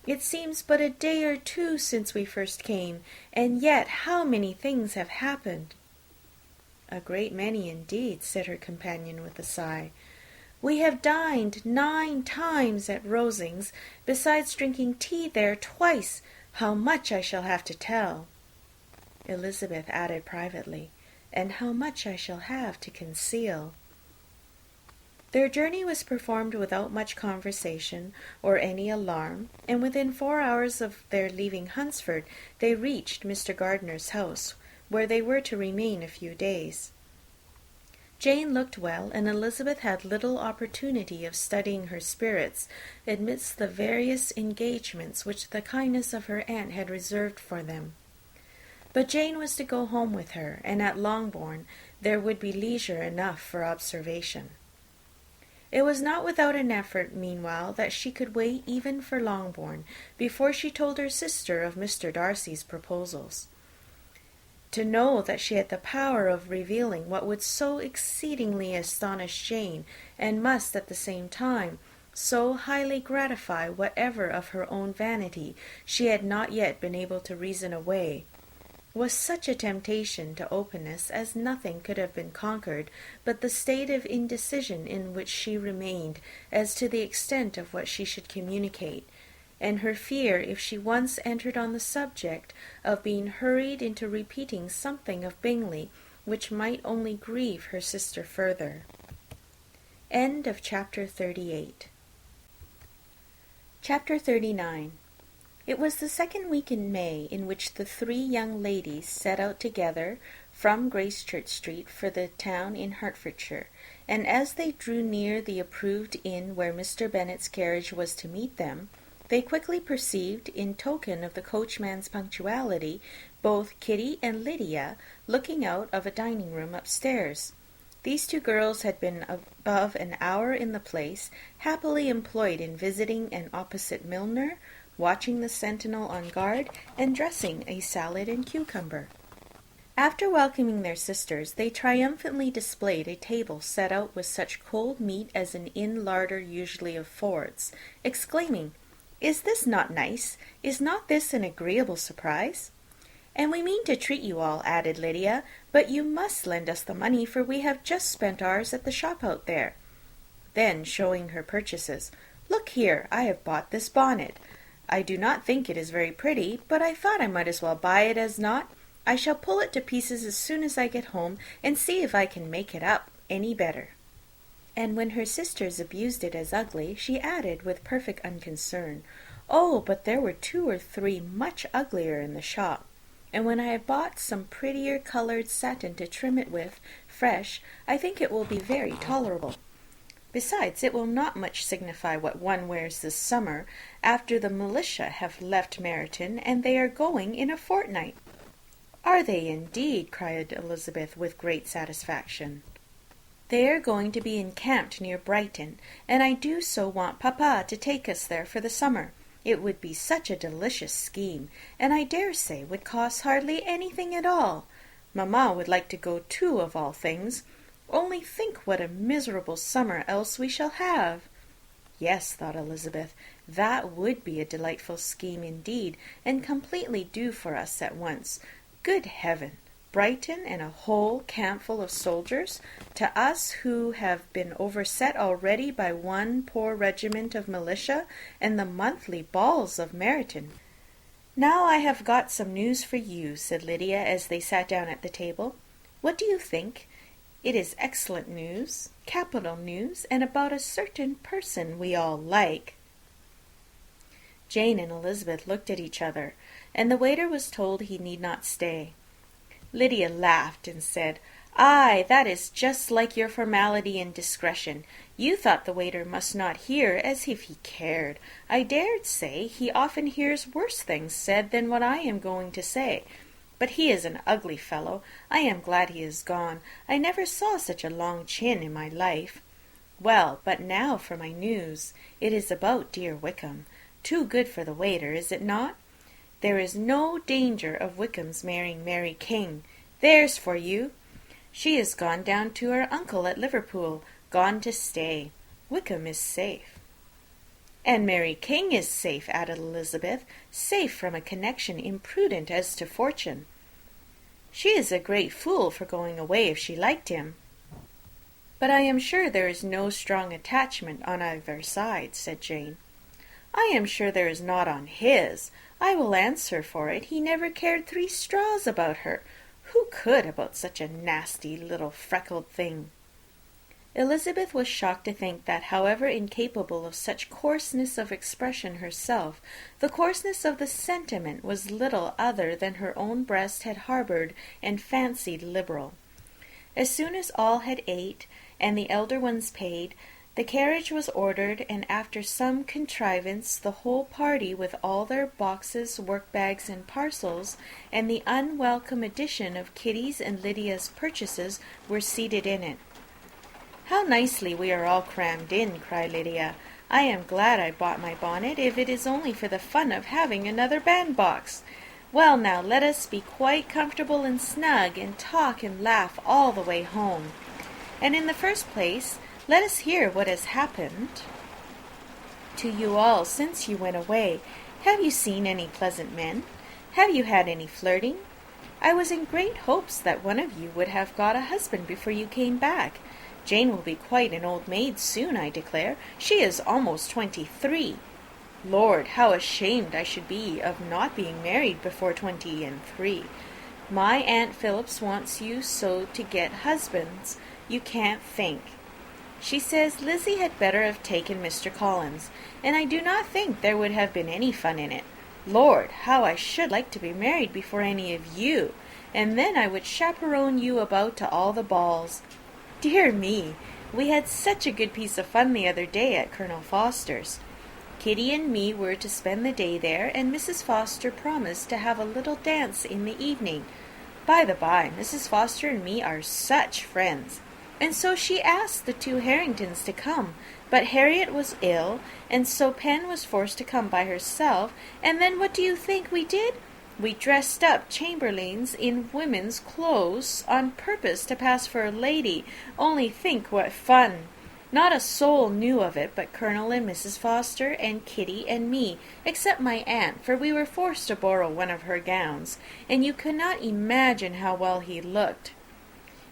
"It seems but a day or two since we first came, and yet how many things have happened!" "A great many indeed," said her companion with a sigh. "We have dined 9 times at Rosings, besides drinking tea there twice. How much I shall have to tell!" Elizabeth added privately, "and how much I shall have to conceal." Their journey was performed without much conversation or any alarm, and within 4 hours of their leaving Hunsford they reached Mr. Gardiner's house, where they were to remain a few days. Jane looked well, and Elizabeth had little opportunity of studying her spirits amidst the various engagements which the kindness of her aunt had reserved for them. But Jane was to go home with her, and at Longbourn there would be leisure enough for observation. It was not without an effort, meanwhile, that she could wait even for Longbourn before she told her sister of Mr. Darcy's proposals. To know that she had the power of revealing what would so exceedingly astonish Jane, and must at the same time so highly gratify whatever of her own vanity she had not yet been able to reason away, was such a temptation to openness as nothing could have been conquered but the state of indecision in which she remained as to the extent of what she should communicate, and her fear, if she once entered on the subject, of being hurried into repeating something of Bingley which might only grieve her sister further. End of Chapter 38. Chapter 39. It was the second week in May in which the 3 young ladies set out together from Gracechurch Street for the town in Hertfordshire, and as they drew near the approved inn where Mr. Bennet's carriage was to meet them, they quickly perceived, in token of the coachman's punctuality, both Kitty and Lydia looking out of a dining-room upstairs. These 2 girls had been above an hour in the place, happily employed in visiting an opposite milliner, watching the sentinel on guard, and dressing a salad and cucumber. After welcoming their sisters, they triumphantly displayed a table set out with such cold meat as an inn larder usually affords, exclaiming, "Is this not nice? Is not this an agreeable surprise?" "And we mean to treat you all," added Lydia, "but you must lend us the money, for we have just spent ours at the shop out there." Then, showing her purchases, "Look here, I have bought this bonnet. I do not think it is very pretty, but I thought I might as well buy it as not. I shall pull it to pieces as soon as I get home, and see if I can make it up any better." And when her sisters abused it as ugly, she added, with perfect unconcern, "Oh, but there were 2 or 3 much uglier in the shop, and when I have bought some prettier coloured satin to trim it with, fresh, I think it will be very tolerable. Besides, it will not much signify what one wears this summer, after the militia have left Meryton, and they are going in a fortnight." "Are they indeed?" cried Elizabeth with great satisfaction. "They are going to be encamped near Brighton, and I do so want papa to take us there for the summer. It would be such a delicious scheme, and I dare say would cost hardly anything at all. Mamma would like to go too, of all things. Only think what a miserable summer else we shall have." Yes, thought Elizabeth, that would be a delightful scheme indeed, and completely do for us at once. Good heaven! Brighton and a whole campful of soldiers, to us who have been overset already by one poor regiment of militia, and the monthly balls of Meryton. "Now I have got some news for you," said Lydia, as they sat down at the table. "What do you think? It is excellent news, capital news, and about a certain person we all like." Jane and Elizabeth looked at each other, and the waiter was told he need not stay. Lydia laughed and said, "Ay, that is just like your formality and discretion. You thought the waiter must not hear, as if he cared. I dared say he often hears worse things said than what I am going to say. But he is an ugly fellow. I am glad he is gone. I never saw such a long chin in my life. Well, but now for my news. It is about dear Wickham. Too good for the waiter, is it not? There is no danger of Wickham's marrying Mary King. There's for you! She is gone down to her uncle at Liverpool, gone to stay. Wickham is safe." "And Mary King is safe," added Elizabeth, "safe from a connection imprudent as to fortune. She is a great fool for going away if she liked him." "But I am sure there is no strong attachment on either side," said Jane. "I am sure there is not on his. I will answer for it he never cared 3 straws about her. Who could about such a nasty little freckled thing?" Elizabeth was shocked to think that, however incapable of such coarseness of expression herself, the coarseness of the sentiment was little other than her own breast had harboured and fancied liberal. As soon as all had ate, and the elder ones paid, the carriage was ordered, and after some contrivance the whole party, with all their boxes, work-bags, and parcels, and the unwelcome addition of Kitty's and Lydia's purchases, were seated in it. "How nicely we are all crammed in," cried Lydia. "I am glad I bought my bonnet, if it is only for the fun of having another bandbox. Well, now, let us be quite comfortable and snug, and talk and laugh all the way home. And in the first place, let us hear what has happened to you all since you went away. Have you seen any pleasant men? Have you had any flirting? I was in great hopes that one of you would have got a husband before you came back. Jane will be quite an old maid soon, I declare. She is almost 23. Lord, how ashamed I should be of not being married before 23. My Aunt Phillips wants you so to get husbands, you can't think. She says Lizzie had better have taken Mr. Collins, and I do not think there would have been any fun in it. Lord, how I should like to be married before any of you, and then I would chaperone you about to all the balls. Dear me, we had such a good piece of fun the other day at Colonel Foster's. Kitty and me were to spend the day there, and Mrs. Foster promised to have a little dance in the evening. By the by, Mrs. Foster and me are such friends. And so she asked the 2 Harringtons to come, but Harriet was ill, and so Pen was forced to come by herself, and then what do you think we did? We dressed up chamberlains in women's clothes on purpose to pass for a lady. Only think what fun! Not a soul knew of it but Colonel and Mrs. Foster and Kitty and me, except my aunt, for we were forced to borrow one of her gowns, and you cannot imagine how well he looked.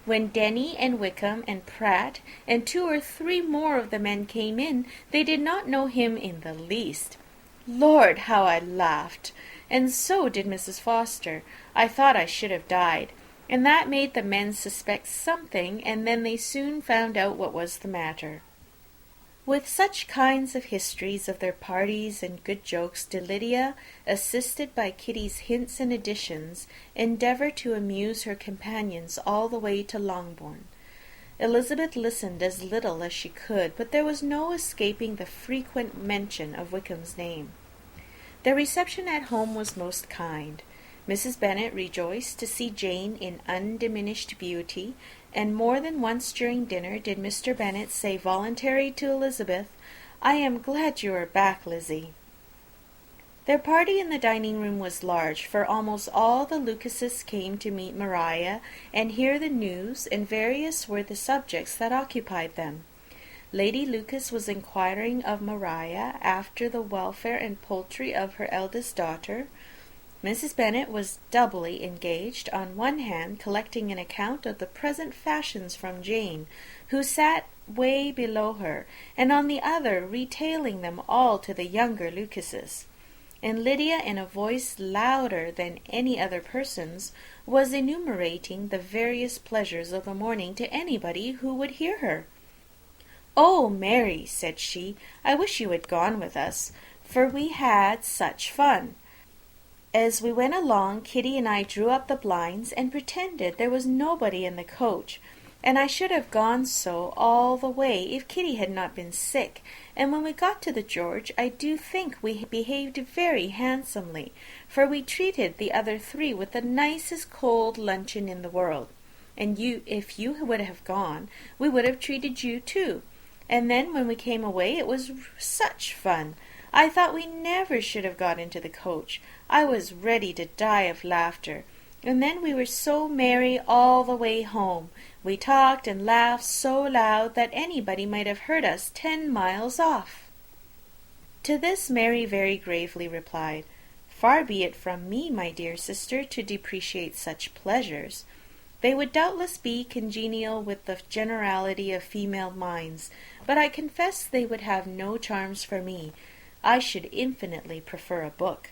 When Denny and Wickham and Pratt and 2 or 3 more of the men came in, they did not know him in the least. Lord, how I laughed! and so did Mrs. Foster. I thought I should have died, and that made the men suspect something, and then they soon found out what was the matter." With such kinds of histories of their parties and good jokes did Lydia, assisted by Kitty's hints and additions, endeavour to amuse her companions all the way to Longbourn. Elizabeth listened as little as she could, but there was no escaping the frequent mention of Wickham's name. Their reception at home was most kind. Mrs. Bennet rejoiced to see Jane in undiminished beauty, and more than once during dinner did Mr. Bennet say voluntarily to Elizabeth, "I am glad you are back, Lizzie." Their party in the dining-room was large, for almost all the Lucases came to meet Maria and hear the news, and various were the subjects that occupied them. Lady Lucas was inquiring of Maria after the welfare and poultry of her eldest daughter. Mrs. Bennet was doubly engaged, on one hand collecting an account of the present fashions from Jane, who sat way below her, and on the other retailing them all to the younger Lucases. And Lydia, in a voice louder than any other person's, was enumerating the various pleasures of the morning to anybody who would hear her. "Oh, Mary," said she, "I wish you had gone with us, for we had such fun. As we went along, Kitty and I drew up the blinds and pretended there was nobody in the coach, and I should have gone so all the way if Kitty had not been sick, and when we got to the George, I do think we behaved very handsomely, for we treated the other three with the nicest cold luncheon in the world, and if you would have gone, we would have treated you too, and then when we came away it was such fun. I thought we never should have got into the coach. I was ready to die of laughter. And then we were so merry all the way home. We talked and laughed so loud that anybody might have heard us 10 miles off." To this Mary very gravely replied, "Far be it from me, my dear sister, to depreciate such pleasures. They would doubtless be congenial with the generality of female minds, but I confess they would have no charms for me. I should infinitely prefer a book."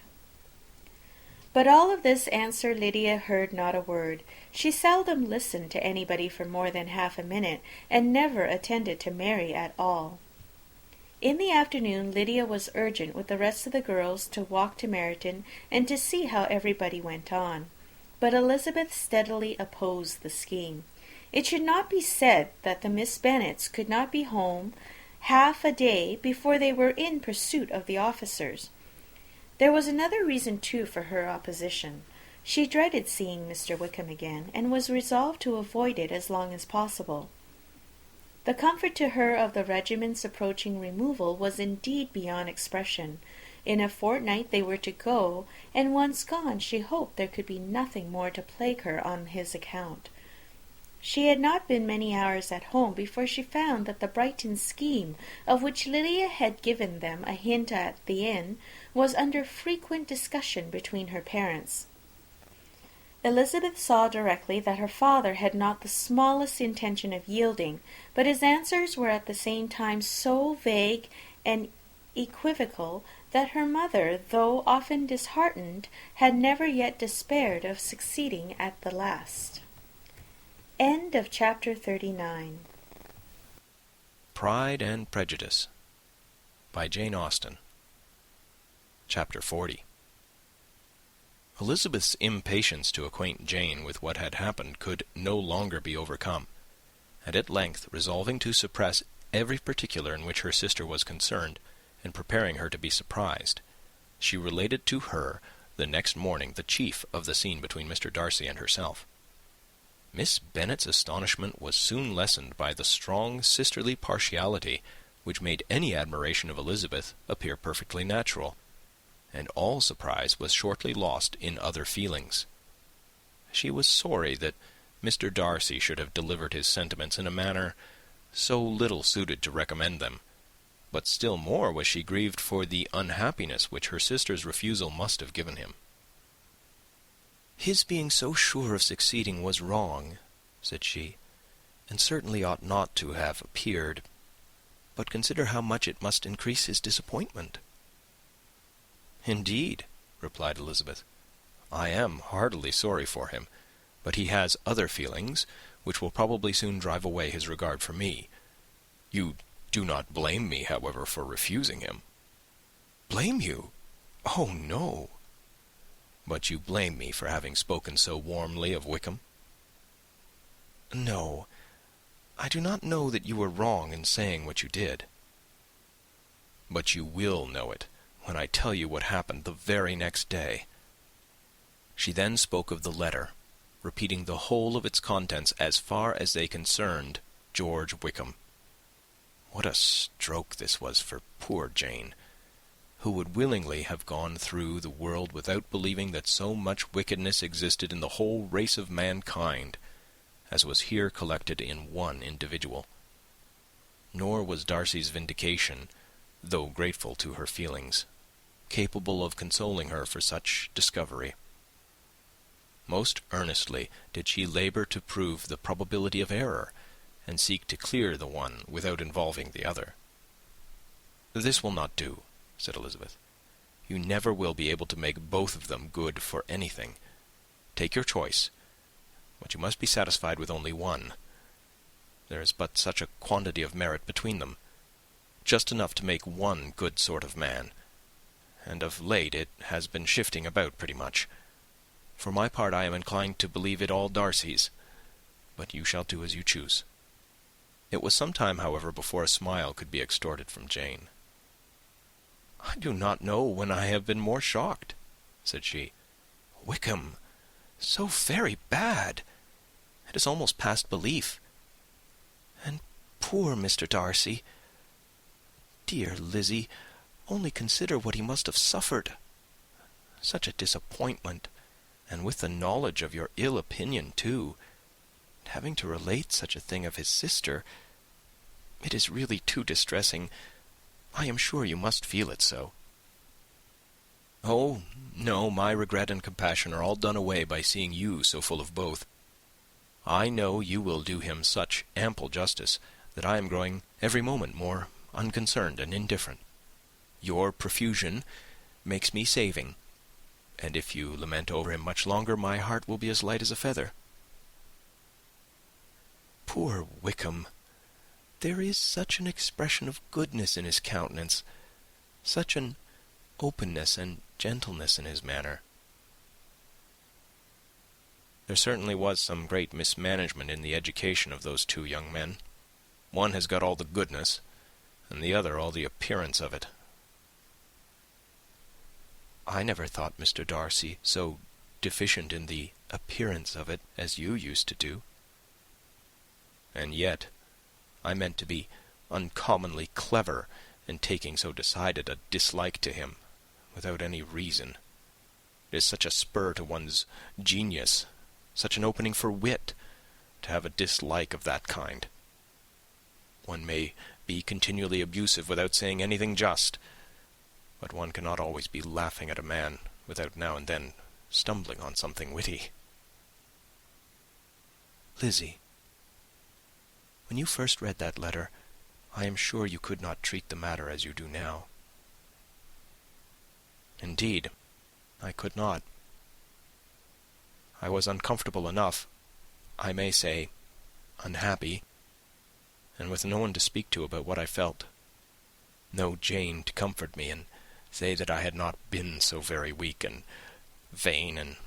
But all of this answer Lydia heard not a word. She seldom listened to anybody for more than half a minute, and never attended to Mary at all. In the afternoon Lydia was urgent with the rest of the girls to walk to Meryton and to see how everybody went on. But Elizabeth steadily opposed the scheme. It should not be said that the Miss Bennets could not be home half a day before they were in pursuit of the officers. There was another reason, too, for her opposition. She dreaded seeing Mr. Wickham again, and was resolved to avoid it as long as possible. The comfort to her of the regiment's approaching removal was indeed beyond expression. In a fortnight they were to go, and once gone she hoped there could be nothing more to plague her on his account. She had not been many hours at home before she found that the Brighton scheme, of which Lydia had given them a hint at the inn, was under frequent discussion between her parents. Elizabeth saw directly that her father had not the smallest intention of yielding, but his answers were at the same time so vague and equivocal that her mother, though often disheartened, had never yet despaired of succeeding at the last. End of chapter 39. Pride and Prejudice by Jane Austen. Chapter 40. Elizabeth's impatience to acquaint Jane with what had happened could no longer be overcome, and at length, resolving to suppress every particular in which her sister was concerned, and preparing her to be surprised, she related to her the next morning the chief of the scene between Mr. Darcy and herself. Miss Bennet's astonishment was soon lessened by the strong sisterly partiality which made any admiration of Elizabeth appear perfectly natural, and all surprise was shortly lost in other feelings. She was sorry that Mr. Darcy should have delivered his sentiments in a manner so little suited to recommend them, but still more was she grieved for the unhappiness which her sister's refusal must have given him. "His being so sure of succeeding was wrong," said she, "and certainly ought not to have appeared. But consider how much it must increase his disappointment." "Indeed," replied Elizabeth. "I am heartily sorry for him, but he has other feelings, which will probably soon drive away his regard for me. You do not blame me, however, for refusing him?" "Blame you? Oh, no." "But you blame me for having spoken so warmly of Wickham?" "No, I do not know that you were wrong in saying what you did." "But you will know it when I tell you what happened the very next day." She then spoke of the letter, repeating the whole of its contents as far as they concerned George Wickham. What a stroke this was for poor Jane, who would willingly have gone through the world without believing that so much wickedness existed in the whole race of mankind, as was here collected in one individual. Nor was Darcy's vindication, though grateful to her feelings, capable of consoling her for such discovery. Most earnestly did she labour to prove the probability of error, and seek to clear the one without involving the other. "This will not do," said Elizabeth. "You never will be able to make both of them good for anything. Take your choice, but you must be satisfied with only one. There is but such a quantity of merit between them, just enough to make one good sort of man, and of late it has been shifting about pretty much. For my part, I am inclined to believe it all Darcy's, but you shall do as you choose." It was some time, however, before a smile could be extorted from Jane. "I do not know when I have been more shocked," said she. "Wickham, so very bad! It is almost past belief. And poor Mr. Darcy! Dear Lizzie, only consider what he must have suffered. Such a disappointment, and with the knowledge of your ill opinion, too. And having to relate such a thing of his sister, it is really too distressing. I am sure you must feel it so." "Oh, no, my regret and compassion are all done away by seeing you so full of both. I know you will do him such ample justice that I am growing every moment more unconcerned and indifferent. Your profusion makes me saving, and if you lament over him much longer, my heart will be as light as a feather." "Poor Wickham! There is such an expression of goodness in his countenance, such an openness and gentleness in his manner." There certainly was some great mismanagement in the education of those two young men. One has got all the goodness, and the other all the appearance of it. "I never thought Mr. Darcy so deficient in the appearance of it as you used to do." "And yet I meant to be uncommonly clever in taking so decided a dislike to him, without any reason. It is such a spur to one's genius, such an opening for wit, to have a dislike of that kind. One may be continually abusive without saying anything just, but one cannot always be laughing at a man without now and then stumbling on something witty." "Lizzie, when you first read that letter, I am sure you could not treat the matter as you do now." "Indeed, I could not. I was uncomfortable enough, I may say unhappy, and with no one to speak to about what I felt. No Jane to comfort me and say that I had not been so very weak and vain and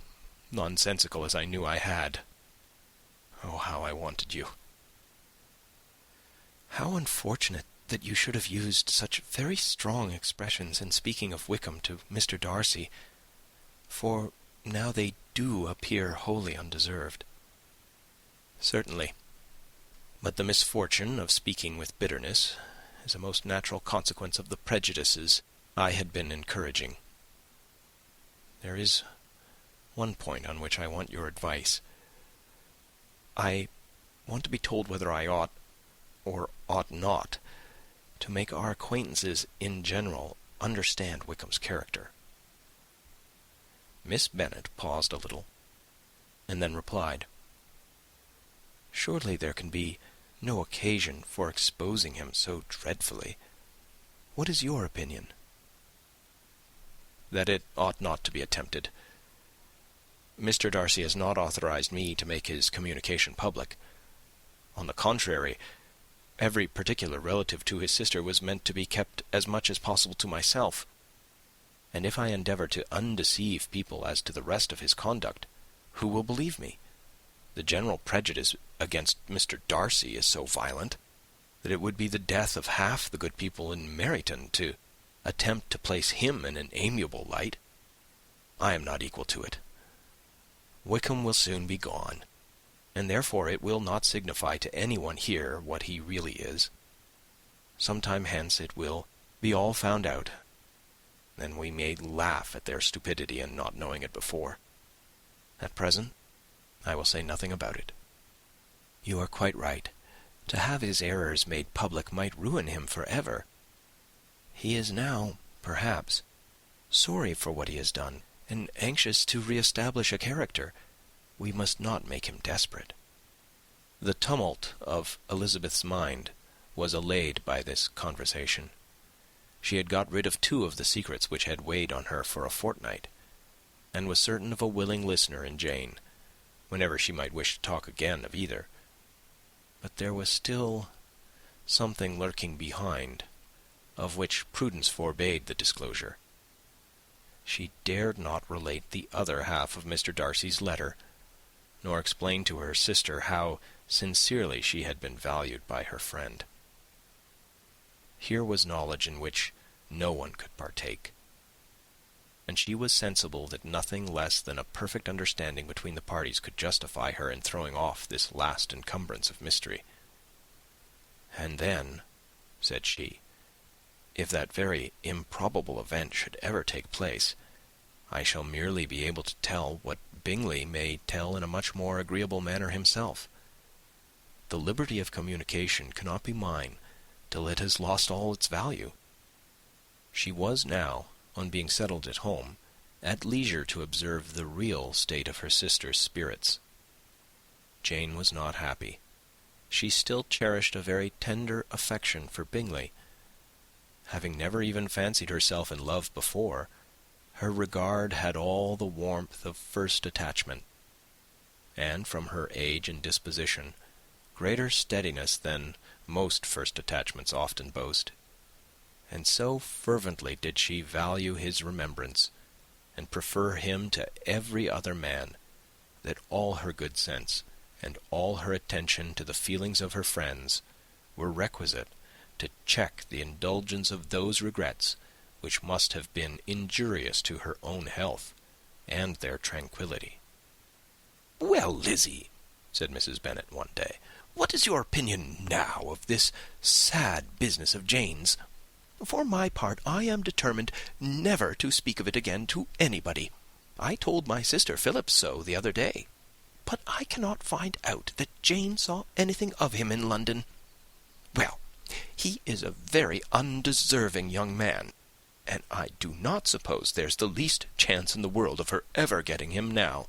nonsensical as I knew I had. Oh, how I wanted you!" "How unfortunate that you should have used such very strong expressions in speaking of Wickham to Mr. Darcy, for now they do appear wholly undeserved." "Certainly. But the misfortune of speaking with bitterness is a most natural consequence of the prejudices I had been encouraging. There is one point on which I want your advice. I want to be told whether I ought, or ought not, to make our acquaintances in general understand Wickham's character." Miss Bennet paused a little, and then replied, "Surely there can be no occasion for exposing him so dreadfully. What is your opinion?" that it ought not to be attempted. Mr. Darcy has not authorized me to make his communication public. On the contrary, every particular relative to his sister was meant to be kept as much as possible to myself. And if I endeavour to undeceive people as to the rest of his conduct, who will believe me? The general prejudice against Mr. Darcy is so violent that it would be the death of half the good people in Meryton to attempt to place him in an amiable light. I am not equal to it. Wickham will soon be gone, and therefore it will not signify to anyone here what he really is. Some time hence it will be all found out, and we may laugh at their stupidity in not knowing it before. At present, I will say nothing about it. You are quite right. To have his errors made public might ruin him for ever. He is now, perhaps, sorry for what he has done, and anxious to re-establish a character. We must not make him desperate." The tumult of Elizabeth's mind was allayed by this conversation. She had got rid of 2 of the secrets which had weighed on her for a fortnight, and was certain of a willing listener in Jane, whenever she might wish to talk again of either. But there was still something lurking behind, of which prudence forbade the disclosure. She dared not relate the other half of Mr. Darcy's letter, nor explain to her sister how sincerely she had been valued by her friend. Here was knowledge in which no one could partake, and she was sensible that nothing less than a perfect understanding between the parties could justify her in throwing off this last encumbrance of mystery. "And then," said she, "if that very improbable event should ever take place, I shall merely be able to tell what Bingley may tell in a much more agreeable manner himself. The liberty of communication cannot be mine till it has lost all its value." She was now, on being settled at home, at leisure to observe the real state of her sister's spirits. Jane was not happy. She still cherished a very tender affection for Bingley. Having never even fancied herself in love before, her regard had all the warmth of first attachment, and, from her age and disposition, greater steadiness than most first attachments often boast. And so fervently did she value his remembrance, and prefer him to every other man, that all her good sense, and all her attention to the feelings of her friends, were requisite to check the indulgence of those regrets which must have been injurious to her own health and their tranquillity. "Well, Lizzy," said Mrs. Bennet one day, "what is your opinion now of this sad business of Jane's? For my part, I am determined never to speak of it again to anybody. I told my sister Phillips so the other day, but I cannot find out that Jane saw anything of him in London. Well, he is a very undeserving young man, and I do not suppose there's the least chance in the world of her ever getting him now.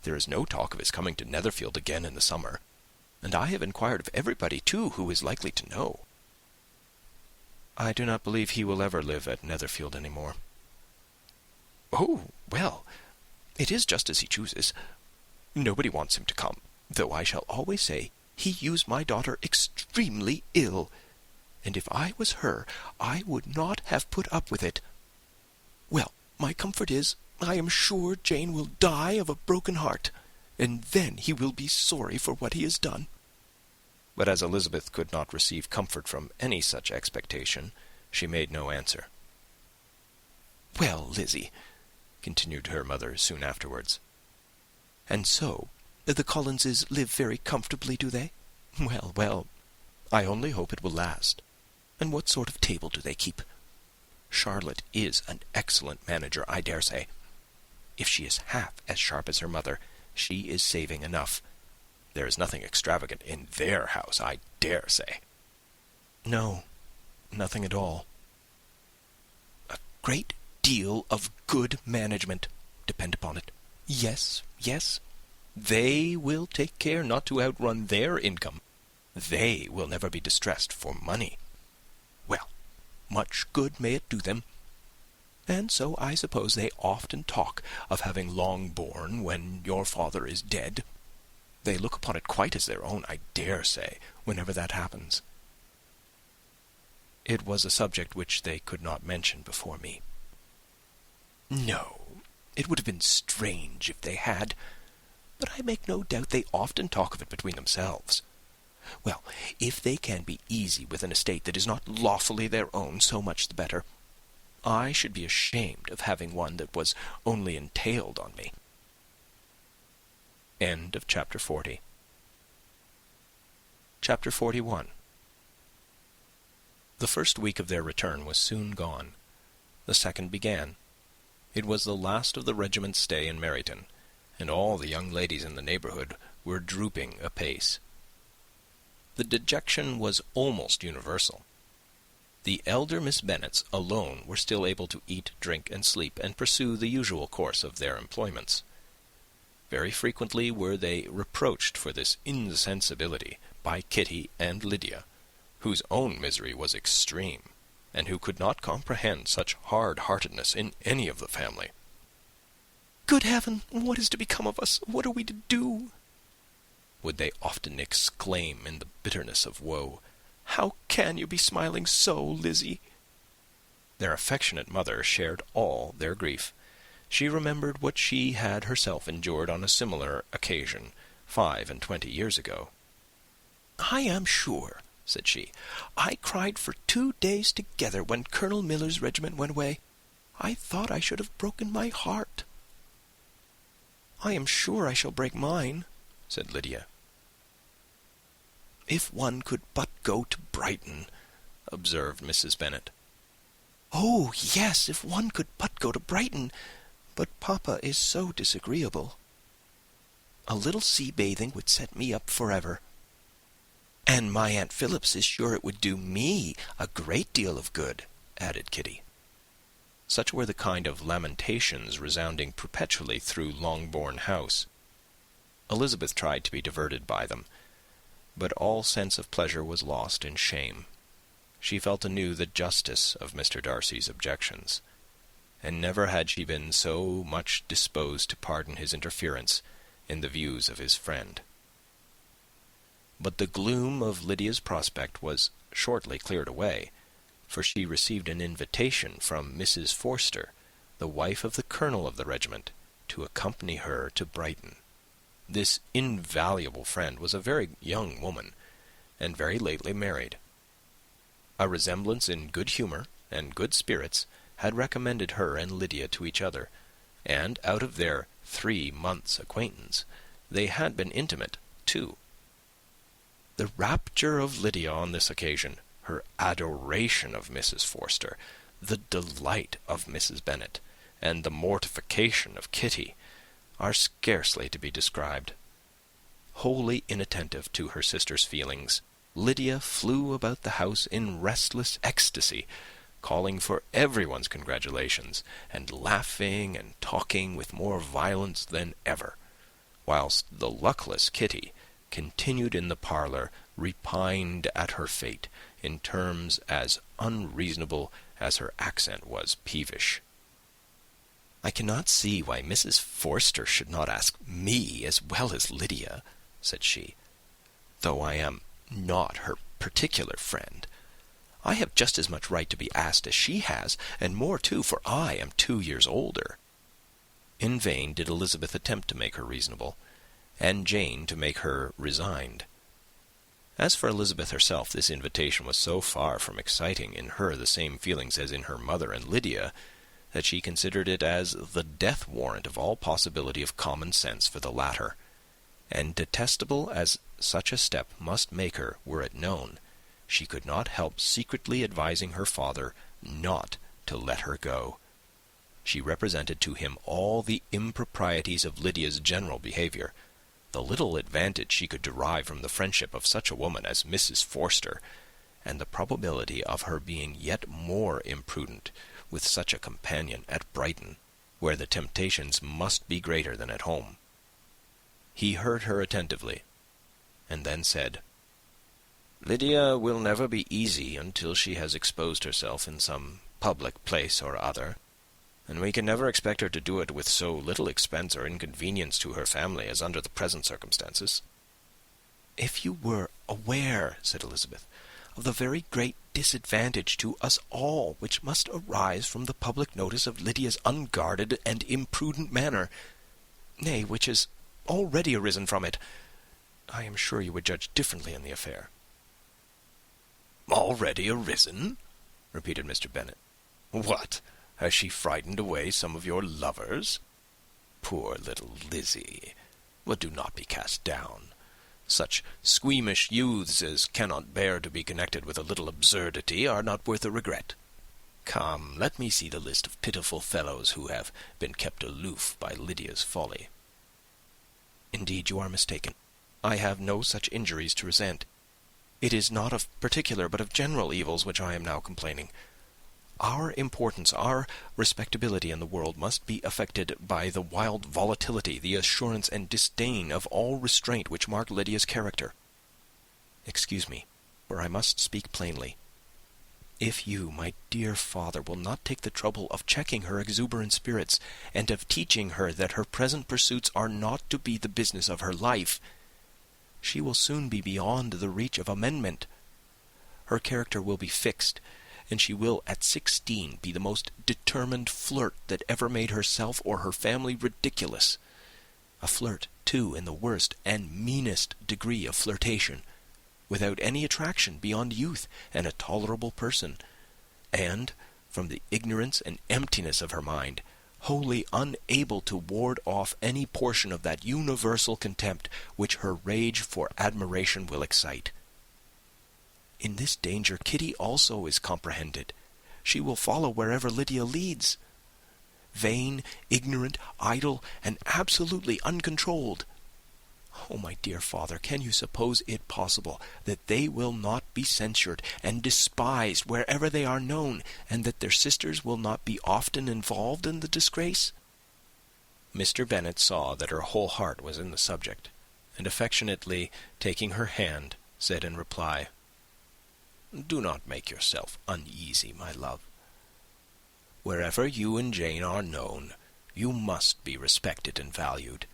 There is no talk of his coming to Netherfield again in the summer, and I have inquired of everybody, too, who is likely to know." "I do not believe he will ever live at Netherfield any more." "Oh, well, it is just as he chooses. Nobody wants him to come, though I shall always say he used my daughter extremely ill, and if I was her, I would not have put up with it. Well, my comfort is, I am sure Jane will die of a broken heart, and then he will be sorry for what he has done." But as Elizabeth could not receive comfort from any such expectation, she made no answer. "Well, Lizzy," continued her mother soon afterwards, "and so the Collinses live very comfortably, do they? Well, well, I only hope it will last. And what sort of table do they keep? Charlotte is an excellent manager, I dare say. If she is half as sharp as her mother, she is saving enough. There is nothing extravagant in their house, I dare say." "No, nothing at all." "A great deal of good management, depend upon it. Yes, yes. They will take care not to outrun their income. They will never be distressed for money. Well, much good may it do them. And so I suppose they often talk of having long borne when your father is dead. They look upon it quite as their own, I dare say, whenever that happens." It was a subject which they could not mention before me. "No, it would have been strange if they had, but I make no doubt they often talk of it between themselves. Well, if they can be easy with an estate that is not lawfully their own, so much the better. I should be ashamed of having one that was only entailed on me." End of chapter 40. Chapter 41. The first week of their return was soon gone. The second began. It was the last of the regiment's stay in Meryton, and all the young ladies in the neighbourhood were drooping apace. The dejection was almost universal. The elder Miss Bennets alone were still able to eat, drink, and sleep, and pursue the usual course of their employments. Very frequently were they reproached for this insensibility by Kitty and Lydia, whose own misery was extreme, and who could not comprehend such hard-heartedness in any of the family. "Good heaven, what is to become of us? What are we to do?" would they often exclaim in the bitterness of woe. "How can you be smiling so, Lizzie?" Their affectionate mother shared all their grief. She remembered what she had herself endured on a similar occasion 25 years ago. "I am sure," said she, "I cried for 2 days together when Colonel Miller's regiment went away. I thought I should have broken my heart." "I am sure I shall break mine," said Lydia. "If one could but go to Brighton," observed Mrs. Bennet. "Oh, yes, if one could but go to Brighton. But papa is so disagreeable. A little sea-bathing would set me up forever. And my Aunt Phillips is sure it would do me a great deal of good," added Kitty. Such were the kind of lamentations resounding perpetually through Longbourn House. Elizabeth tried to be diverted by them, but all sense of pleasure was lost in shame. She felt anew the justice of Mr. Darcy's objections, and never had she been so much disposed to pardon his interference in the views of his friend. But the gloom of Lydia's prospect was shortly cleared away, for she received an invitation from Mrs. Forster, the wife of the colonel of the regiment, to accompany her to Brighton. This invaluable friend was a very young woman, and very lately married. A resemblance in good humour and good spirits had recommended her and Lydia to each other, and out of their 3 months' acquaintance they had been intimate too. The rapture of Lydia on this occasion, her adoration of Mrs. Forster, the delight of Mrs. Bennet, and the mortification of Kitty, are scarcely to be described. Wholly inattentive to her sister's feelings, Lydia flew about the house in restless ecstasy, calling for everyone's congratulations, and laughing and talking with more violence than ever, whilst the luckless Kitty continued in the parlour, repined at her fate in terms as unreasonable as her accent was peevish. "I cannot see why Mrs. Forster should not ask me as well as Lydia," said she, "though I am not her particular friend. I have just as much right to be asked as she has, and more too, for I am 2 years older." In vain did Elizabeth attempt to make her reasonable, and Jane to make her resigned. As for Elizabeth herself, this invitation was so far from exciting in her the same feelings as in her mother and Lydia, that she considered it as the death warrant of all possibility of common sense for the latter, and detestable as such a step must make her were it known, she could not help secretly advising her father not to let her go. She represented to him all the improprieties of Lydia's general behaviour, the little advantage she could derive from the friendship of such a woman as Mrs. Forster, and the probability of her being yet more imprudent with such a companion at Brighton, where the temptations must be greater than at home. He heard her attentively, and then said, "Lydia will never be easy until she has exposed herself in some public place or other. and we can never expect her to do it with so little expense or inconvenience to her family as under the present circumstances." "If you were aware," said Elizabeth, "of the very great disadvantage to us all which must arise from the public notice of Lydia's unguarded and imprudent manner, nay, which has already arisen from it, I am sure you would judge differently in the affair." "Already arisen?" repeated Mr. Bennet. "What, has she frightened away some of your lovers? Poor little Lizzie! But do not be cast down. Such squeamish youths as cannot bear to be connected with a little absurdity are not worth a regret. Come, let me see the list of pitiful fellows who have been kept aloof by Lydia's folly." "Indeed, you are mistaken. I have no such injuries to resent. It is not of particular, but of general evils which I am now complaining. Our importance, our respectability in the world must be affected by the wild volatility, the assurance and disdain of all restraint which mark Lydia's character. Excuse me, for I must speak plainly. If you, my dear father, will not take the trouble of checking her exuberant spirits, and of teaching her that her present pursuits are not to be the business of her life, she will soon be beyond the reach of amendment. Her character will be fixed, and she will at 16 be the most determined flirt that ever made herself or her family ridiculous. A flirt, too, in the worst and meanest degree of flirtation, without any attraction beyond youth and a tolerable person, and, from the ignorance and emptiness of her mind, wholly unable to ward off any portion of that universal contempt which her rage for admiration will excite. In this danger Kitty also is comprehended. She will follow wherever Lydia leads. Vain, ignorant, idle, and absolutely uncontrolled. Oh, my dear father, can you suppose it possible that they will not be censured and despised wherever they are known, and that their sisters will not be often involved in the disgrace?" Mr. Bennet saw that her whole heart was in the subject, and affectionately taking her hand, said in reply, "Do not make yourself uneasy, my love. Wherever you and Jane are known, you must be respected and valued,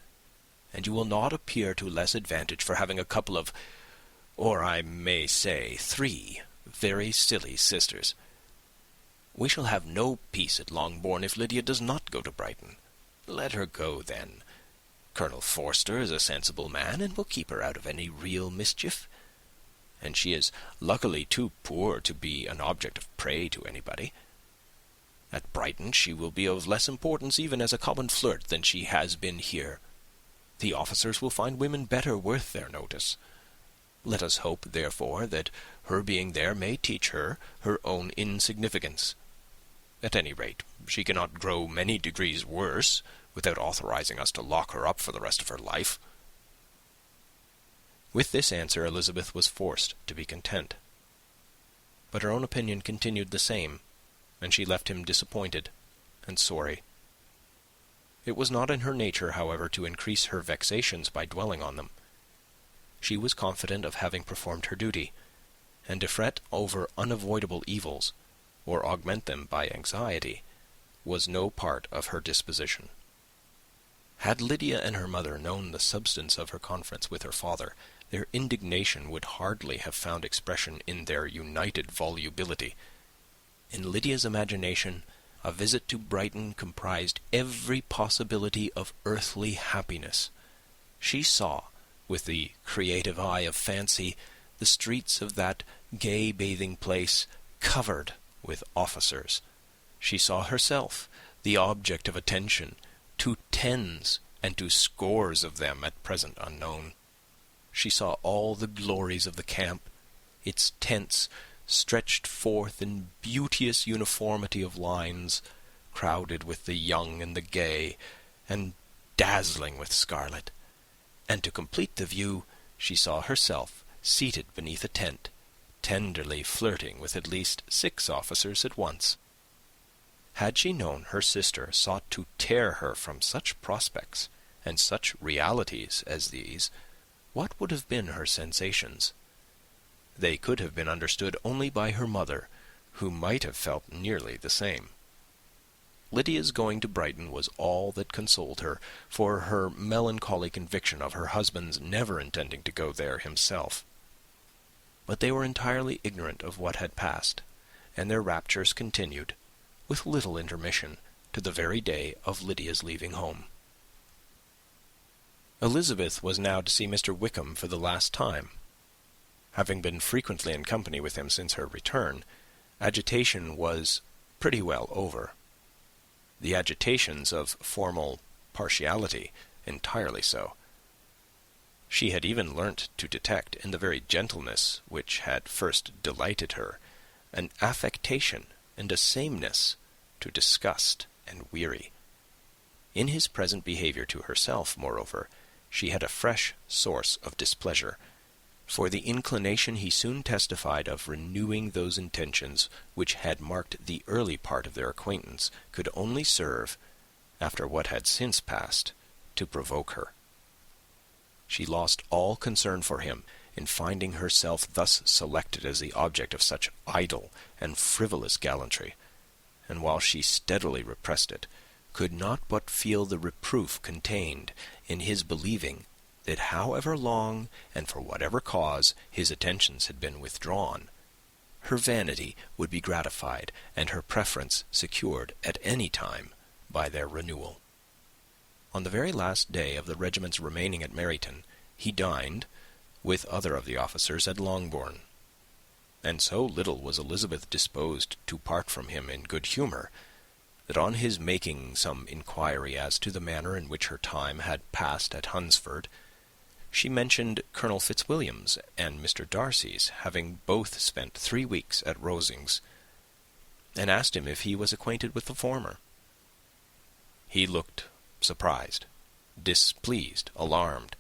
and you will not appear to less advantage for having a couple of, or I may say 3, very silly sisters. We shall have no peace at Longbourn if Lydia does not go to Brighton. Let her go, then. Colonel Forster is a sensible man, and will keep her out of any real mischief, and she is luckily too poor to be an object of prey to anybody. At Brighton she will be of less importance even as a common flirt than she has been here. The officers will find women better worth their notice. Let us hope, therefore, that her being there may teach her her own insignificance. At any rate, she cannot grow many degrees worse without authorizing us to lock her up for the rest of her life." With this answer Elizabeth was forced to be content. But her own opinion continued the same, and she left him disappointed and sorry. It was not in her nature, however, to increase her vexations by dwelling on them. She was confident of having performed her duty, and to fret over unavoidable evils, or augment them by anxiety, was no part of her disposition. Had Lydia and her mother known the substance of her conference with her father, their indignation would hardly have found expression in their united volubility. In Lydia's imagination, a visit to Brighton comprised every possibility of earthly happiness. She saw, with the creative eye of fancy, the streets of that gay bathing-place covered with officers. She saw herself the object of attention to tens and to scores of them at present unknown. She saw all the glories of the camp, its tents stretched forth in beauteous uniformity of lines, crowded with the young and the gay, and dazzling with scarlet. And to complete the view, she saw herself seated beneath a tent, tenderly flirting with at least 6 officers at once. Had she known her sister sought to tear her from such prospects and such realities as these, what would have been her sensations? They could have been understood only by her mother, who might have felt nearly the same. Lydia's going to Brighton was all that consoled her for her melancholy conviction of her husband's never intending to go there himself. But they were entirely ignorant of what had passed, and their raptures continued, with little intermission, to the very day of Lydia's leaving home. Elizabeth was now to see Mr. Wickham for the last time. Having been frequently in company with him since her return, agitation was pretty well over. The agitations of formal partiality entirely so. She had even learnt to detect in the very gentleness which had first delighted her an affectation and a sameness to disgust and weary. In his present behaviour to herself, moreover, she had a fresh source of displeasure, for the inclination he soon testified of renewing those intentions which had marked the early part of their acquaintance could only serve, after what had since passed, to provoke her. She lost all concern for him in finding herself thus selected as the object of such idle and frivolous gallantry, and while she steadily repressed it, could not but feel the reproof contained in his believing that however long and for whatever cause his attentions had been withdrawn, her vanity would be gratified and her preference secured at any time by their renewal. On the very last day of the regiment's remaining at Meryton, he dined, with other of the officers, at Longbourn, and so little was Elizabeth disposed to part from him in good humour, that on his making some inquiry as to the manner in which her time had passed at Hunsford, she mentioned Colonel Fitzwilliam's and Mr. Darcy's having both spent 3 weeks at Rosings, and asked him if he was acquainted with the former. He looked surprised, displeased, alarmed,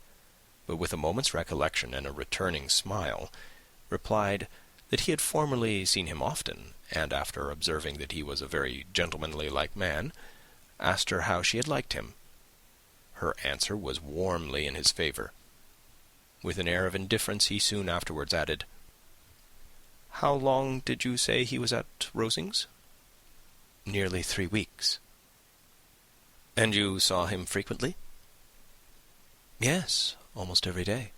but with a moment's recollection and a returning smile, replied that he had formerly seen him often, and after observing that he was a very gentlemanly-like man, asked her how she had liked him. Her answer was warmly in his favour. With an air of indifference he soon afterwards added, "How long did you say he was at Rosings?" "Nearly 3 weeks." "And you saw him frequently?" "Yes, almost every day."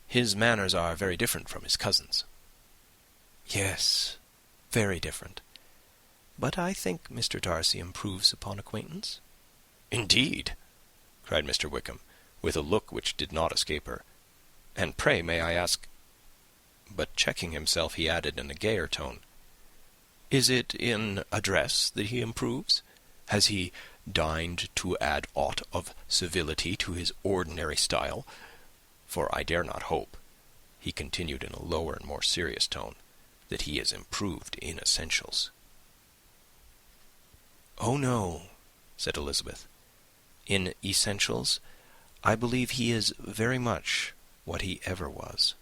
"His manners are very different from his cousin's." "Yes, very different. But I think Mr. Darcy improves upon acquaintance." "Indeed!" cried Mr. Wickham, with a look which did not escape her. "And pray, may I ask—" But checking himself, he added in a gayer tone, "Is it in address that he improves? Has he deigned to add aught of civility to his ordinary style? For I dare not hope," he continued in a lower and more serious tone, "that he has improved in essentials." "Oh, no," said Elizabeth. "In essentials, I believe he is very much what he ever was."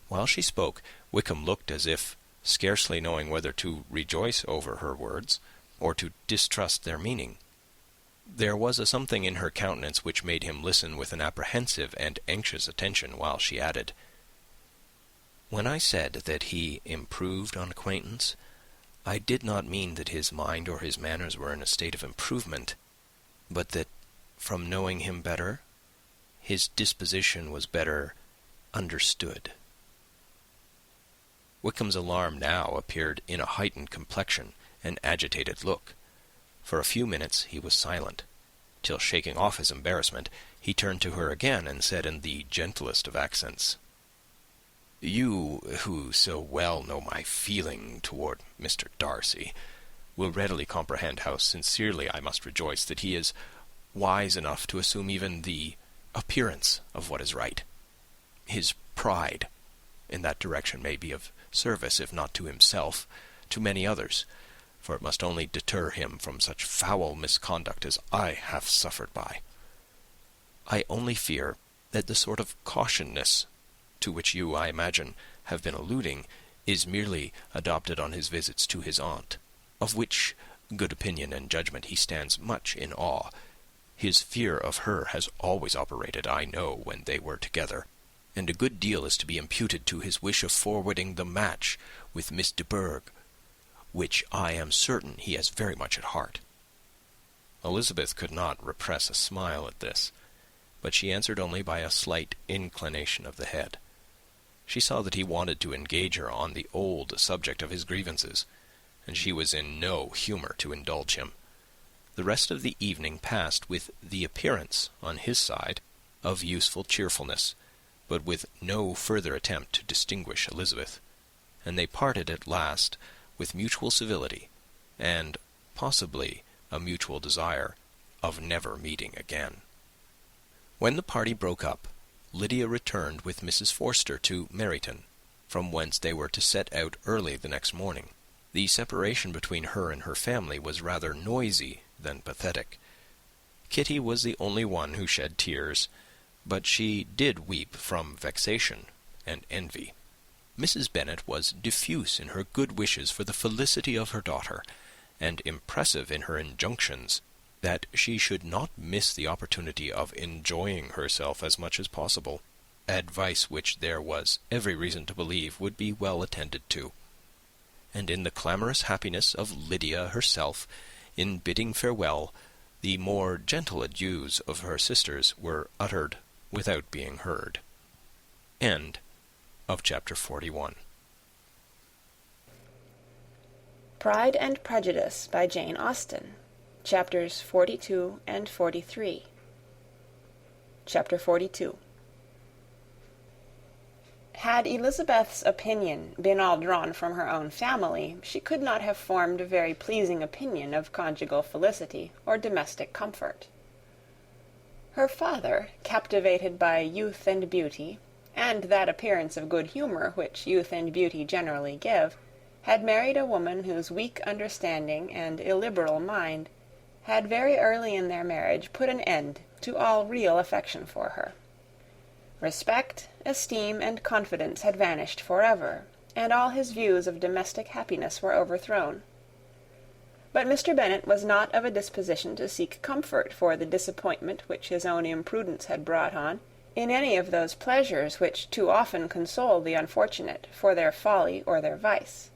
While she spoke, Wickham looked as if, scarcely knowing whether to rejoice over her words or to distrust their meaning. There was a something in her countenance which made him listen with an apprehensive and anxious attention, while she added, "When I said that he improved on acquaintance, I did not mean that his mind or his manners were in a state of improvement, but that, from knowing him better, his disposition was better understood." Wickham's alarm now appeared in a heightened complexion and agitated look. For a few minutes he was silent, till, shaking off his embarrassment, he turned to her again and said in the gentlest of accents, "You, who so well know my feeling toward Mr. Darcy, will readily comprehend how sincerely I must rejoice that he is wise enough to assume even the appearance of what is right. His pride in that direction may be of service, if not to himself, to many others, for it must only deter him from such foul misconduct as I have suffered by. I only fear that the sort of cautiousness to which you, I imagine, have been alluding, is merely adopted on his visits to his aunt, of which good opinion and judgment he stands much in awe. His fear of her has always operated, I know, when they were together, and a good deal is to be imputed to his wish of forwarding the match with Miss de Bourgh, which I am certain he has very much at heart." Elizabeth could not repress a smile at this, but she answered only by a slight inclination of the head. She saw that he wanted to engage her on the old subject of his grievances, and she was in no humour to indulge him. The rest of the evening passed with the appearance, on his side, of useful cheerfulness, but with no further attempt to distinguish Elizabeth, and they parted at last with mutual civility, and possibly a mutual desire of never meeting again. When the party broke up, Lydia returned with Mrs. Forster to Meryton, from whence they were to set out early the next morning. The separation between her and her family was rather noisy than pathetic. Kitty was the only one who shed tears, but she did weep from vexation and envy. Mrs. Bennet was diffuse in her good wishes for the felicity of her daughter, and impressive in her injunctions that she should not miss the opportunity of enjoying herself as much as possible, advice which there was every reason to believe would be well attended to. And in the clamorous happiness of Lydia herself, in bidding farewell, the more gentle adieus of her sisters were uttered without being heard. End of chapter 41. Pride and Prejudice by Jane Austen, chapters 42 and 43. Chapter 42. Had Elizabeth's opinion been all drawn from her own family, she could not have formed a very pleasing opinion of conjugal felicity or domestic comfort. Her father, captivated by youth and beauty, and that appearance of good humour which youth and beauty generally give, had married a woman whose weak understanding and illiberal mind had very early in their marriage put an end to all real affection for her. Respect, esteem, and confidence had vanished forever, and all his views of domestic happiness were overthrown. But Mr. Bennet was not of a disposition to seek comfort for the disappointment which his own imprudence had brought on, in any of those pleasures which too often console the unfortunate for their folly or their vice.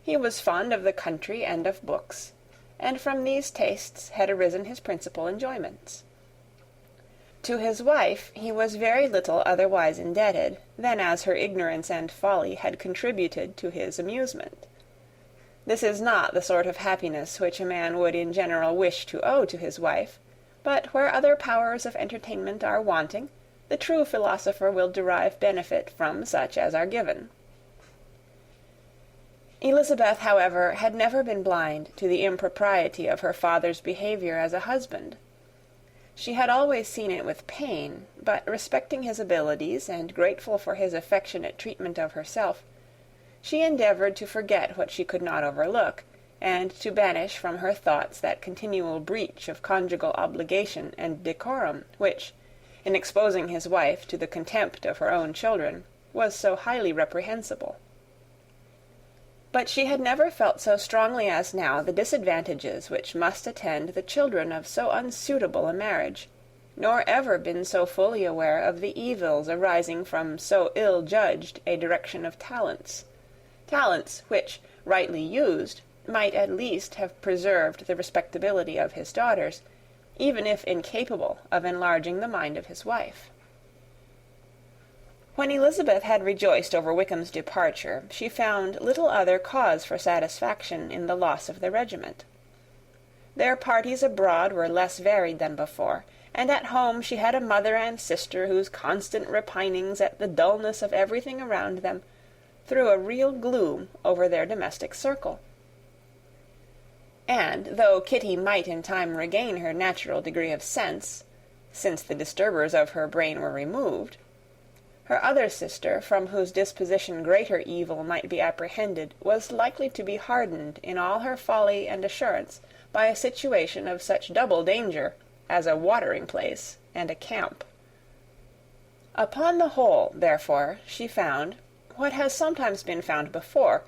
He was fond of the country and of books, and from these tastes had arisen his principal enjoyments. To his wife he was very little otherwise indebted than as her ignorance and folly had contributed to his amusement. This is not the sort of happiness which a man would in general wish to owe to his wife, but where other powers of entertainment are wanting, the true philosopher will derive benefit from such as are given. Elizabeth, however, had never been blind to the impropriety of her father's behaviour as a husband. She had always seen it with pain, but respecting his abilities and grateful for his affectionate treatment of herself, she endeavoured to forget what she could not overlook, and to banish from her thoughts that continual breach of conjugal obligation and decorum which, in exposing his wife to the contempt of her own children, was so highly reprehensible. But she had never felt so strongly as now the disadvantages which must attend the children of so unsuitable a marriage, nor ever been so fully aware of the evils arising from so ill-judged a direction of talents which, rightly used, might at least have preserved the respectability of his daughters, even if incapable of enlarging the mind of his wife. When Elizabeth had rejoiced over Wickham's departure, she found little other cause for satisfaction in the loss of the regiment. Their parties abroad were less varied than before, and at home she had a mother and sister whose constant repinings at the dullness of everything around them threw a real gloom over their domestic circle. And though Kitty might in time regain her natural degree of sense, since the disturbers of her brain were removed, her other sister, from whose disposition greater evil might be apprehended, was likely to be hardened in all her folly and assurance by a situation of such double danger as a watering-place and a camp. Upon the whole, therefore, she found, what has sometimes been found before,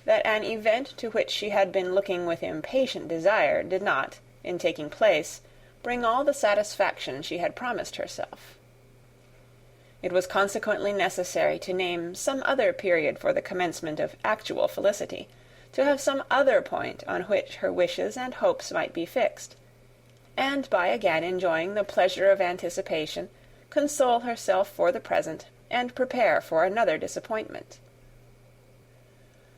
that an event to which she had been looking with impatient desire did not, in taking place, bring all the satisfaction she had promised herself. It was consequently necessary to name some other period for the commencement of actual felicity, to have some other point on which her wishes and hopes might be fixed, and by again enjoying the pleasure of anticipation, console herself for the present, and prepare for another disappointment.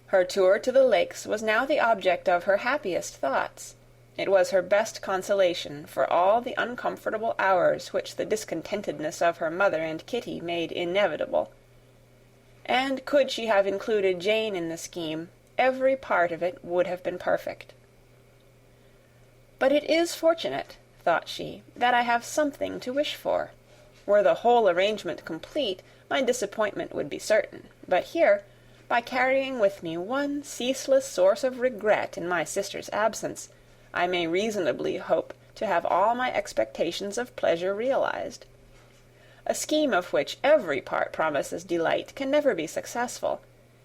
Her tour to the lakes was now the object of her happiest thoughts. It was her best consolation for all the uncomfortable hours which the discontentedness of her mother and Kitty made inevitable, and could she have included Jane in the scheme, every part of it would have been perfect. But it is fortunate, thought she, that I have something to wish for. Were the whole arrangement complete, my disappointment would be certain, but here, by carrying with me one ceaseless source of regret in my sister's absence, I may reasonably hope to have all my expectations of pleasure realized. A scheme of which every part promises delight can never be successful,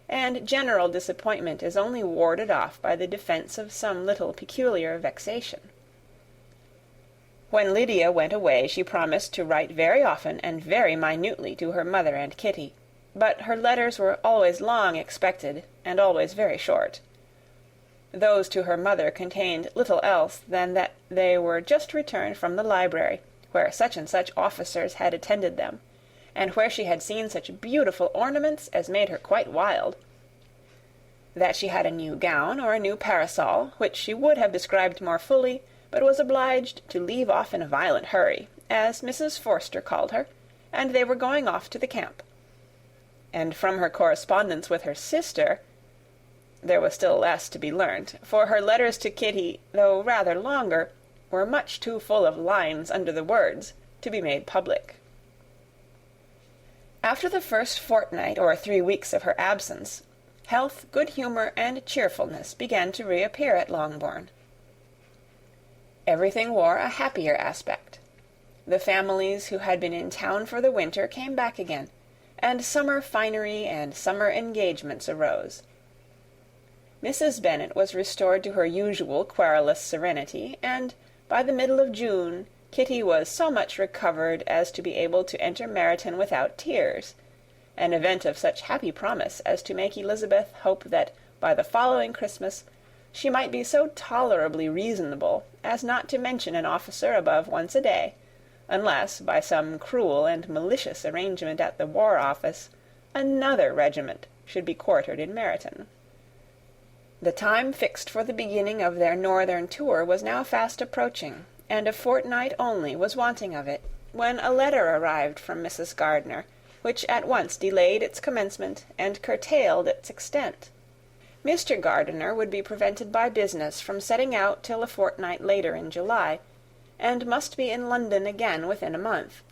and general disappointment is only warded off by the defence of some little peculiar vexation. When Lydia went away, she promised to write very often and very minutely to her mother and Kitty, but her letters were always long expected, and always very short. Those to her mother contained little else than that they were just returned from the library, where such and such officers had attended them, and where she had seen such beautiful ornaments as made her quite wild. That she had a new gown or a new parasol, which she would have described more fully, but was obliged to leave off in a violent hurry, as Mrs. Forster called her, and they were going off to the camp. And from her correspondence with her sister, there was still less to be learnt, for her letters to Kitty, though rather longer, were much too full of lines under the words to be made public. After the first fortnight or 3 weeks of her absence, health, good humour, and cheerfulness began to reappear at Longbourn. Everything wore a happier aspect. The families who had been in town for the winter came back again, and summer finery and summer engagements arose. Mrs. Bennet was restored to her usual querulous serenity, and by the middle of June Kitty was so much recovered as to be able to enter Meryton without tears, an event of such happy promise as to make Elizabeth hope that by the following Christmas she might be so tolerably reasonable as not to mention an officer above once a day, unless, by some cruel and malicious arrangement at the War Office, another regiment should be quartered in Meryton. The time fixed for the beginning of their northern tour was now fast approaching, and a fortnight only was wanting of it, when a letter arrived from Mrs. Gardiner, which at once delayed its commencement and curtailed its extent. Mr. Gardiner would be prevented by business from setting out till a fortnight later in July, and must be in London again within a month.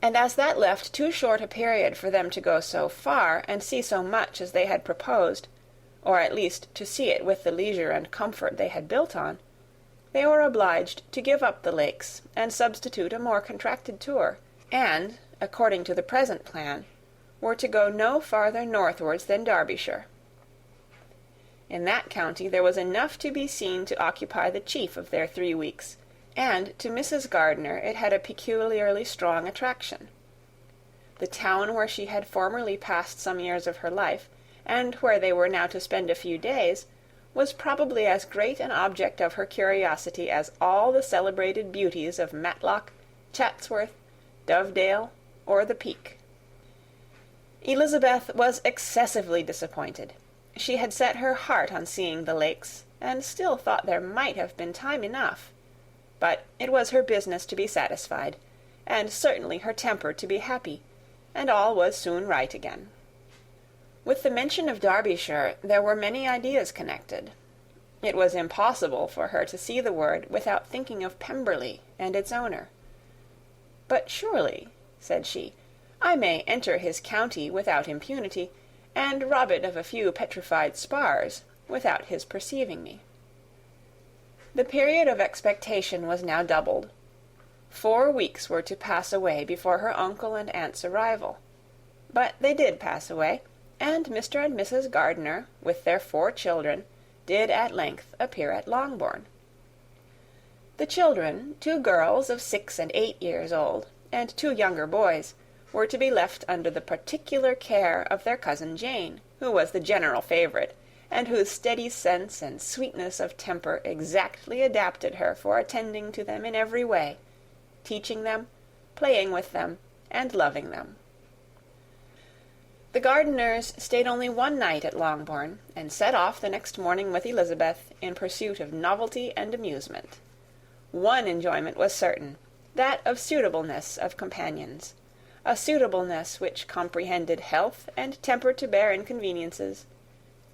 And as that left too short a period for them to go so far and see so much as they had proposed, or at least to see it with the leisure and comfort they had built on, they were obliged to give up the lakes and substitute a more contracted tour, and, according to the present plan, were to go no farther northwards than Derbyshire. In that county there was enough to be seen to occupy the chief of their 3 weeks, and to Mrs. Gardiner it had a peculiarly strong attraction. The town where she had formerly passed some years of her life, and where they were now to spend a few days, was probably as great an object of her curiosity as all the celebrated beauties of Matlock, Chatsworth, Dovedale, or the Peak. Elizabeth was excessively disappointed. She had set her heart on seeing the lakes, and still thought there might have been time enough. But it was her business to be satisfied, and certainly her temper to be happy, and all was soon right again. With the mention of Derbyshire there were many ideas connected. It was impossible for her to see the word without thinking of Pemberley and its owner. "But surely," said she, "I may enter his county without impunity, and rob it of a few petrified spars, without his perceiving me." The period of expectation was now doubled. 4 weeks were to pass away before her uncle and aunt's arrival. But they did pass away, and Mr. and Mrs. Gardiner, with their 4 children, did at length appear at Longbourn. The children, 2 girls of 6 and 8 years old, and 2 younger boys, were to be left under the particular care of their cousin Jane, who was the general favourite, and whose steady sense and sweetness of temper exactly adapted her for attending to them in every way, teaching them, playing with them, and loving them. The Gardiners stayed only one night at Longbourn, and set off the next morning with Elizabeth in pursuit of novelty and amusement. One enjoyment was certain, that of suitableness of companions, a suitableness which comprehended health and temper to bear inconveniences,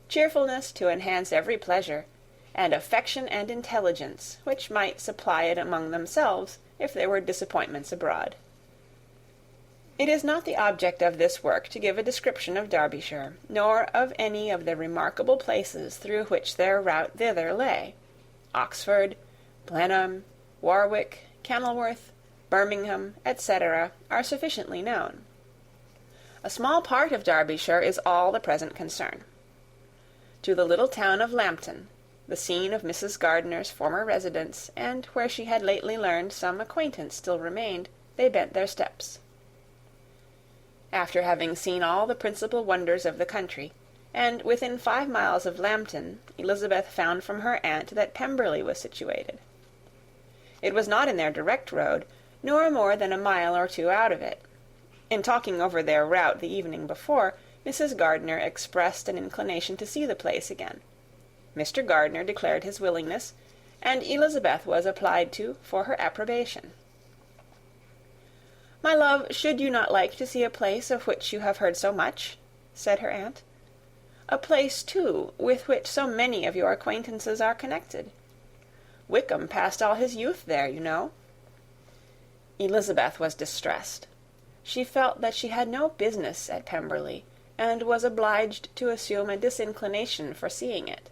cheerfulness to enhance every pleasure, and affection and intelligence which might supply it among themselves if there were disappointments abroad. It is not the object of this work to give a description of Derbyshire, nor of any of the remarkable places through which their route thither lay. Oxford, Blenheim, Warwick, Kenilworth, Birmingham, etc., are sufficiently known. A small part of Derbyshire is all the present concern. To the little town of Lambton, the scene of Mrs. Gardiner's former residence, and where she had lately learned some acquaintance still remained, they bent their steps. After having seen all the principal wonders of the country, and within 5 miles of Lambton, Elizabeth found from her aunt that Pemberley was situated. It was not in their direct road, nor more than a mile or 2 out of it. In talking over their route the evening before, Mrs. Gardiner expressed an inclination to see the place again. Mr. Gardiner declared his willingness, and Elizabeth was applied to for her approbation. "My love, should you not like to see a place of which you have heard so much?" said her aunt. "A place, too, with which so many of your acquaintances are connected. Wickham passed all his youth there, you know." Elizabeth was distressed. She felt that she had no business at Pemberley, and was obliged to assume a disinclination for seeing it.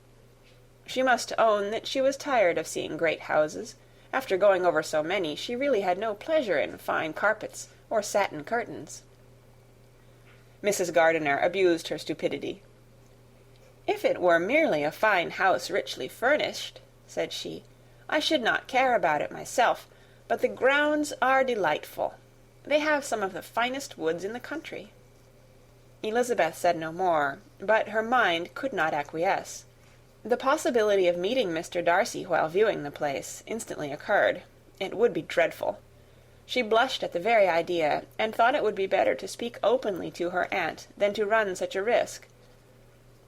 She must own that she was tired of seeing great houses. After going over so many, she really had no pleasure in fine carpets or satin curtains. Mrs. Gardiner abused her stupidity. "If it were merely a fine house richly furnished," said she, "I should not care about it myself, but the grounds are delightful. They have some of the finest woods in the country." Elizabeth said no more, but her mind could not acquiesce. The possibility of meeting Mr. Darcy while viewing the place instantly occurred. It would be dreadful. She blushed at the very idea, and thought it would be better to speak openly to her aunt than to run such a risk.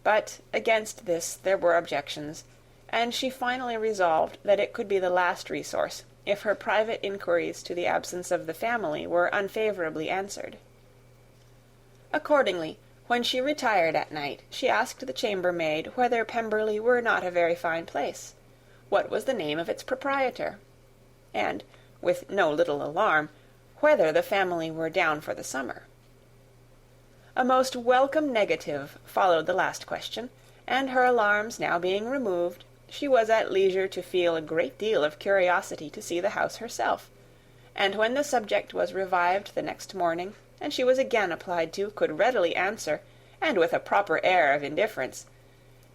But against this there were objections, and she finally resolved that it could be the last resource, if her private inquiries to the absence of the family were unfavourably answered. Accordingly, when she retired at night, she asked the chambermaid whether Pemberley were not a very fine place, what was the name of its proprietor, and, with no little alarm, whether the family were down for the summer. A most welcome negative followed the last question, and her alarms now being removed, she was at leisure to feel a great deal of curiosity to see the house herself, and when the subject was revived the next morning, and she was again applied to, could readily answer, and with a proper air of indifference,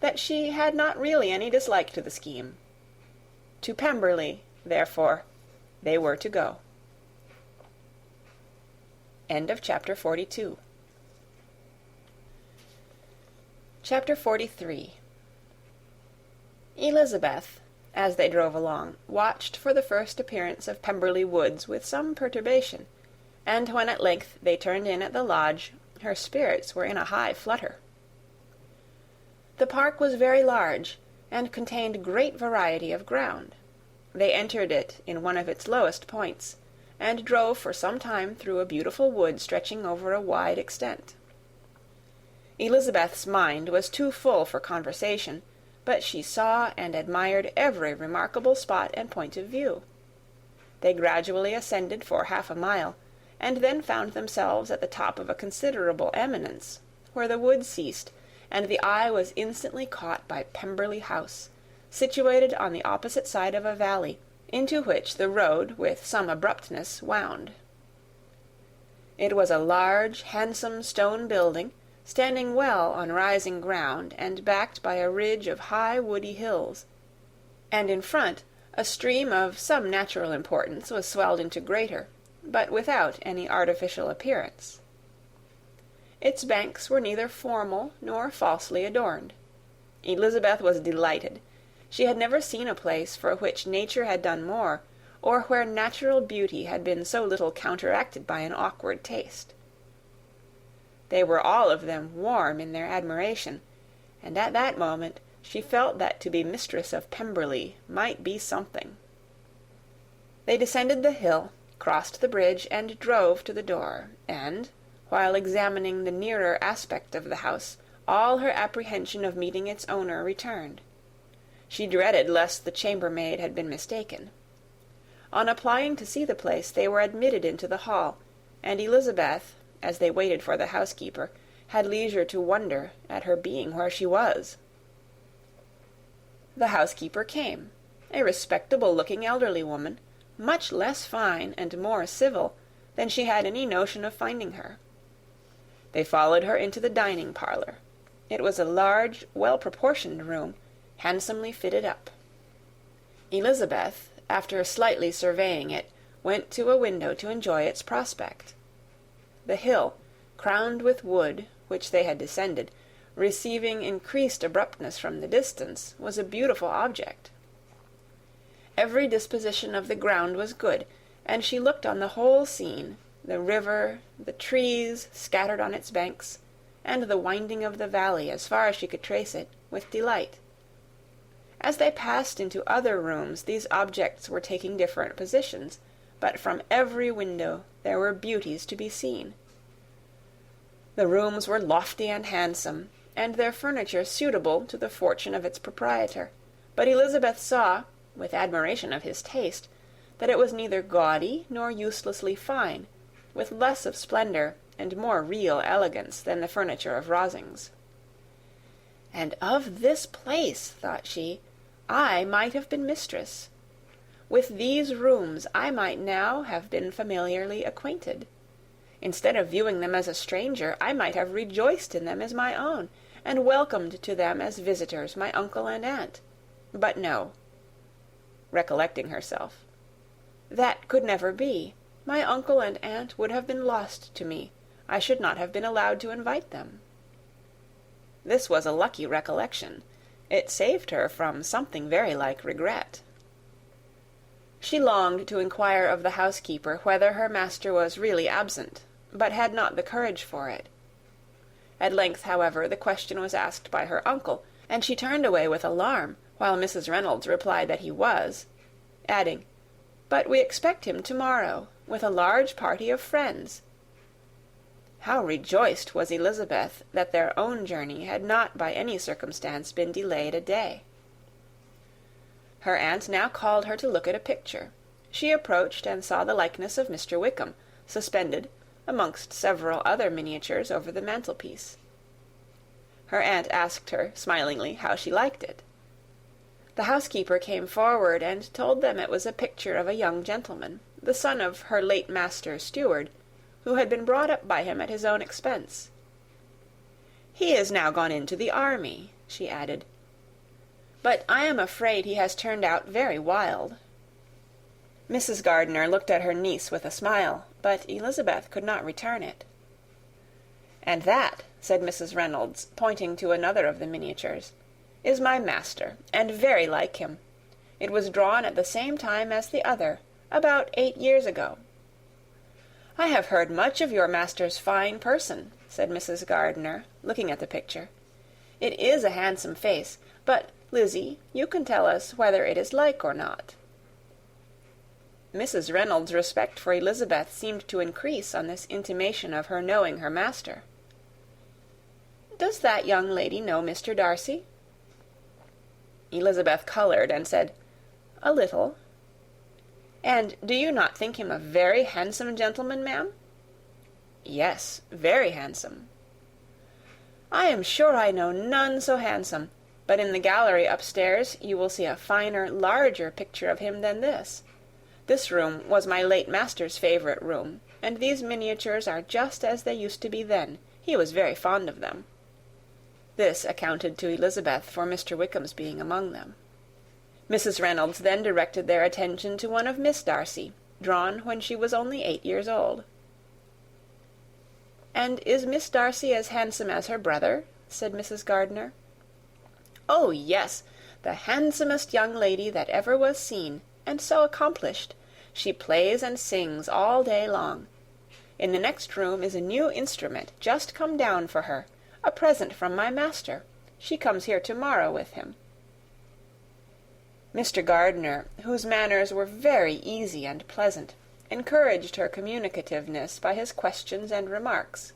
that she had not really any dislike to the scheme. To Pemberley, therefore, they were to go. End of chapter 42. Chapter 43. Elizabeth, as they drove along, watched for the first appearance of Pemberley Woods with some perturbation, and when at length they turned in at the lodge, her spirits were in a high flutter. The park was very large, and contained great variety of ground. They entered it in one of its lowest points, and drove for some time through a beautiful wood stretching over a wide extent. Elizabeth's mind was too full for conversation, but she saw and admired every remarkable spot and point of view. They gradually ascended for 1/2 a mile, and then found themselves at the top of a considerable eminence, where the wood ceased, and the eye was instantly caught by Pemberley House, situated on the opposite side of a valley, into which the road with some abruptness wound. It was a large, handsome stone building, standing well on rising ground, and backed by a ridge of high woody hills, and in front a stream of some natural importance was swelled into greater, but without any artificial appearance. Its banks were neither formal nor falsely adorned. Elizabeth was delighted. She had never seen a place for which nature had done more, or where natural beauty had been so little counteracted by an awkward taste. They were all of them warm in their admiration, and at that moment she felt that to be mistress of Pemberley might be something. They descended the hill, crossed the bridge, and drove to the door, and, while examining the nearer aspect of the house, all her apprehension of meeting its owner returned. She dreaded lest the chambermaid had been mistaken. On applying to see the place, they were admitted into the hall, and Elizabeth, as they waited for the housekeeper, had leisure to wonder at her being where she was. The housekeeper came, a respectable-looking elderly woman, much less fine and more civil than she had any notion of finding her. They followed her into the dining-parlour. It was a large, well-proportioned room, handsomely fitted up. Elizabeth, after slightly surveying it, went to a window to enjoy its prospect. The hill, crowned with wood, which they had descended, receiving increased abruptness from the distance, was a beautiful object. Every disposition of the ground was good, and she looked on the whole scene, the river, the trees scattered on its banks, and the winding of the valley as far as she could trace it, with delight. As they passed into other rooms, these objects were taking different positions, but from every window there were beauties to be seen. The rooms were lofty and handsome, and their furniture suitable to the fortune of its proprietor, but Elizabeth saw, with admiration of his taste, that it was neither gaudy nor uselessly fine, with less of splendour and more real elegance than the furniture of Rosings. And of this place, thought she, I might have been mistress. With these rooms I might now have been familiarly acquainted. Instead of viewing them as a stranger, I might have rejoiced in them as my own, and welcomed to them as visitors my uncle and aunt. But no. Recollecting herself, that could never be. My uncle and aunt would have been lost to me. I should not have been allowed to invite them. This was a lucky recollection. It saved her from something very like regret. She longed to inquire of the housekeeper whether her master was really absent, but had not the courage for it. At length, however, the question was asked by her uncle, and she turned away with alarm, while Mrs. Reynolds replied that he was, adding, "But we expect him to-morrow, with a large party of friends." How rejoiced was Elizabeth that their own journey had not by any circumstance been delayed a day. Her aunt now called her to look at a picture. She approached and saw the likeness of Mr. Wickham, suspended, amongst several other miniatures, over the mantelpiece. Her aunt asked her, smilingly, how she liked it. The housekeeper came forward and told them it was a picture of a young gentleman, the son of her late master's steward, who had been brought up by him at his own expense. "He is now gone into the army," she added, "but I am afraid he has turned out very wild." Mrs. Gardiner looked at her niece with a smile, but Elizabeth could not return it. "And that," said Mrs. Reynolds, pointing to another of the miniatures, "is my master, and very like him. It was drawn at the same time as the other, about 8 years ago." "I have heard much of your master's fine person," said Mrs. Gardiner, looking at the picture. "It is a handsome face, but, Lizzie, you can tell us whether it is like or not." Mrs. Reynolds' respect for Elizabeth seemed to increase on this intimation of her knowing her master. "Does that young lady know Mr. Darcy?" Elizabeth coloured and said, "A little." "And do you not think him a very handsome gentleman, ma'am?" "Yes, very handsome." "I am sure I know none so handsome, but in the gallery upstairs you will see a finer, larger picture of him than this. This room was my late master's favourite room, and these miniatures are just as they used to be then. He was very fond of them." This accounted to Elizabeth for Mr. Wickham's being among them. Mrs. Reynolds then directed their attention to one of Miss Darcy, drawn when she was only 8 years old. "And is Miss Darcy as handsome as her brother?" said Mrs. Gardiner. Oh, yes, the handsomest young lady that ever was seen, and so accomplished. She plays and sings all day long. In the next room is a new instrument just come down for her, a present from my master. She comes here to-morrow with him." Mr. Gardiner, whose manners were very easy and pleasant, encouraged her communicativeness by his questions and remarks.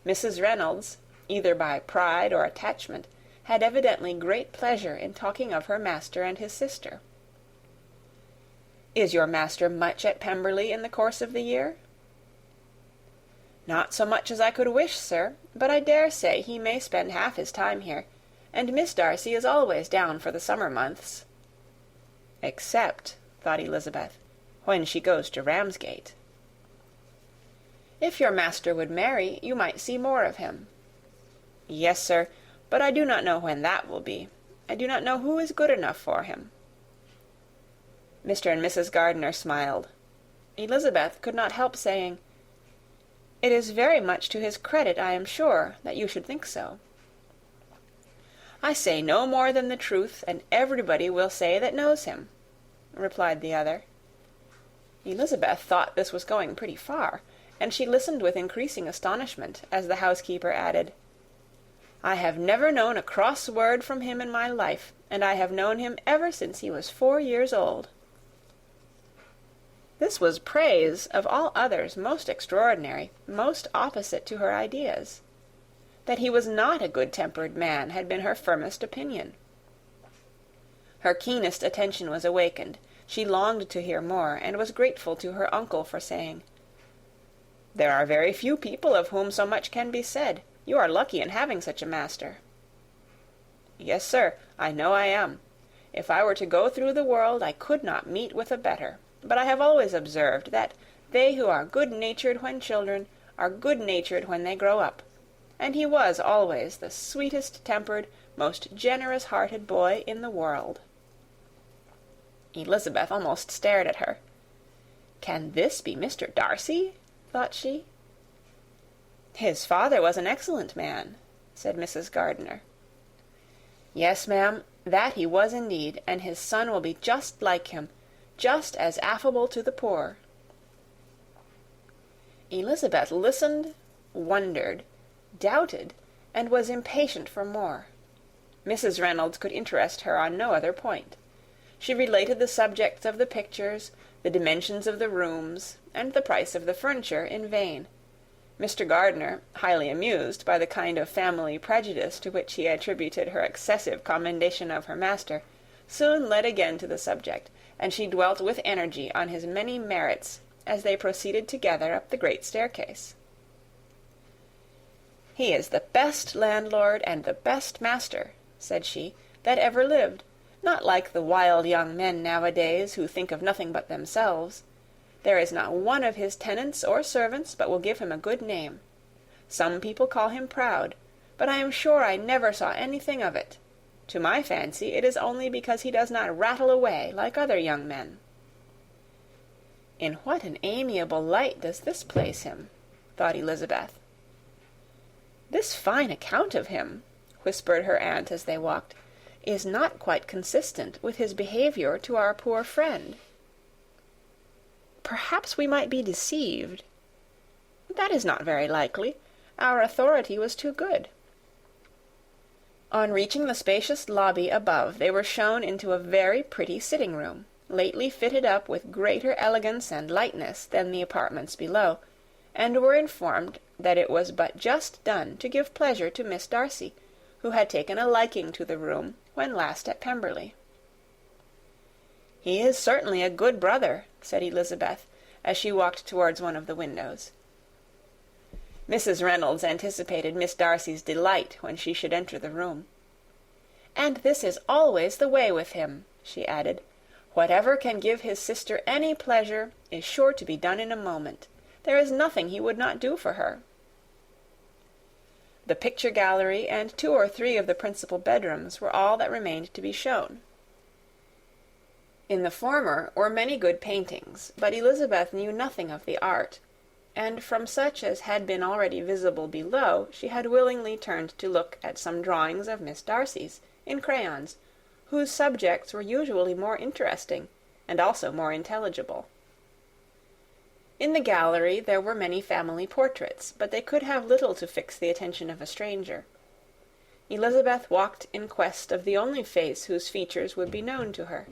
Mrs. Reynolds, either by pride or attachment, had evidently great pleasure in talking of her master and his sister. "Is your master much at Pemberley in the course of the year?" "Not so much as I could wish, sir, but I dare say he may spend half his time here, and Miss Darcy is always down for the summer months." "Except," thought Elizabeth, "when she goes to Ramsgate." "If your master would marry, you might see more of him." "Yes, sir, but I do not know when that will be. I do not know who is good enough for him." Mr. and Mrs. Gardiner smiled. Elizabeth could not help saying, "It is very much to his credit, I am sure, that you should think so." "I say no more than the truth, and everybody will say that knows him," replied the other. Elizabeth thought this was going pretty far, and she listened with increasing astonishment as the housekeeper added, "I have never known a cross word from him in my life, and I have known him ever since he was 4 years old." This was praise, of all others most extraordinary, most opposite to her ideas. That he was not a good-tempered man had been her firmest opinion. Her keenest attention was awakened. She longed to hear more, and was grateful to her uncle for saying, "There are very few people of whom so much can be said. You are lucky in having such a master." "Yes, sir, I know I am. If I were to go through the world, I could not meet with a better. But I have always observed that they who are good-natured when children are good-natured when they grow up, and he was always the sweetest-tempered, most generous-hearted boy in the world." Elizabeth almost stared at her. "Can this be Mr. Darcy?" thought she. "His father was an excellent man," said Mrs. Gardiner. "Yes, ma'am, that he was indeed, and his son will be just like him, just as affable to the poor." Elizabeth listened, wondered, doubted, and was impatient for more. Mrs. Reynolds could interest her on no other point. She related the subjects of the pictures, the dimensions of the rooms, and the price of the furniture in vain. Mr. Gardiner, highly amused by the kind of family prejudice to which he attributed her excessive commendation of her master, soon led again to the subject, and she dwelt with energy on his many merits as they proceeded together up the great staircase. "He is the best landlord and the best master," said she, "that ever lived, not like the wild young men nowadays who think of nothing but themselves. There is not one of his tenants or servants but will give him a good name. Some people call him proud, but I am sure I never saw anything of it. To my fancy, it is only because he does not rattle away like other young men." "In what an amiable light does this place him," thought Elizabeth. "This fine account of him," whispered her aunt as they walked, "is not quite consistent with his behaviour to our poor friend. Perhaps we might be deceived. That is not very likely. Our authority was too good." On reaching the spacious lobby above, they were shown into a very pretty sitting-room, lately fitted up with greater elegance and lightness than the apartments below, and were informed that it was but just done to give pleasure to Miss Darcy, who had taken a liking to the room when last at Pemberley. "He is certainly a good brother," said Elizabeth, as she walked towards one of the windows. Mrs. Reynolds anticipated Miss Darcy's delight when she should enter the room. "And this is always the way with him," she added. "Whatever can give his sister any pleasure is sure to be done in a moment. There is nothing he would not do for her." The picture gallery and 2 or 3 of the principal bedrooms were all that remained to be shown. In the former were many good paintings, but Elizabeth knew nothing of the art, and from such as had been already visible below, she had willingly turned to look at some drawings of Miss Darcy's, in crayons, whose subjects were usually more interesting, and also more intelligible. In the gallery there were many family portraits, but they could have little to fix the attention of a stranger. Elizabeth walked in quest of the only face whose features would be known to her.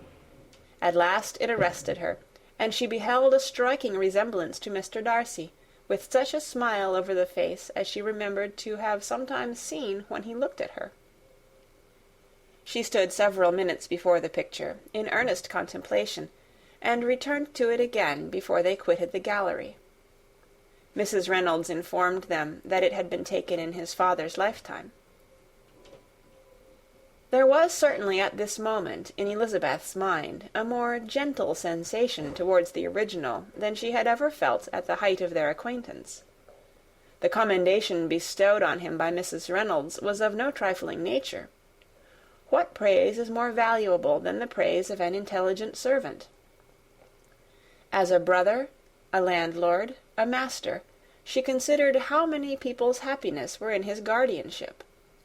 At last it arrested her, and she beheld a striking resemblance to Mr. Darcy, with such a smile over the face as she remembered to have sometimes seen when he looked at her. She stood several minutes before the picture, in earnest contemplation, and returned to it again before they quitted the gallery. Mrs. Reynolds informed them that it had been taken in his father's lifetime. There was certainly at this moment in Elizabeth's mind a more gentle sensation towards the original than she had ever felt at the height of their acquaintance. The commendation bestowed on him by Mrs. Reynolds was of no trifling nature. What praise is more valuable than the praise of an intelligent servant? As a brother, a landlord, a master, she considered how many people's happiness were in his guardianship.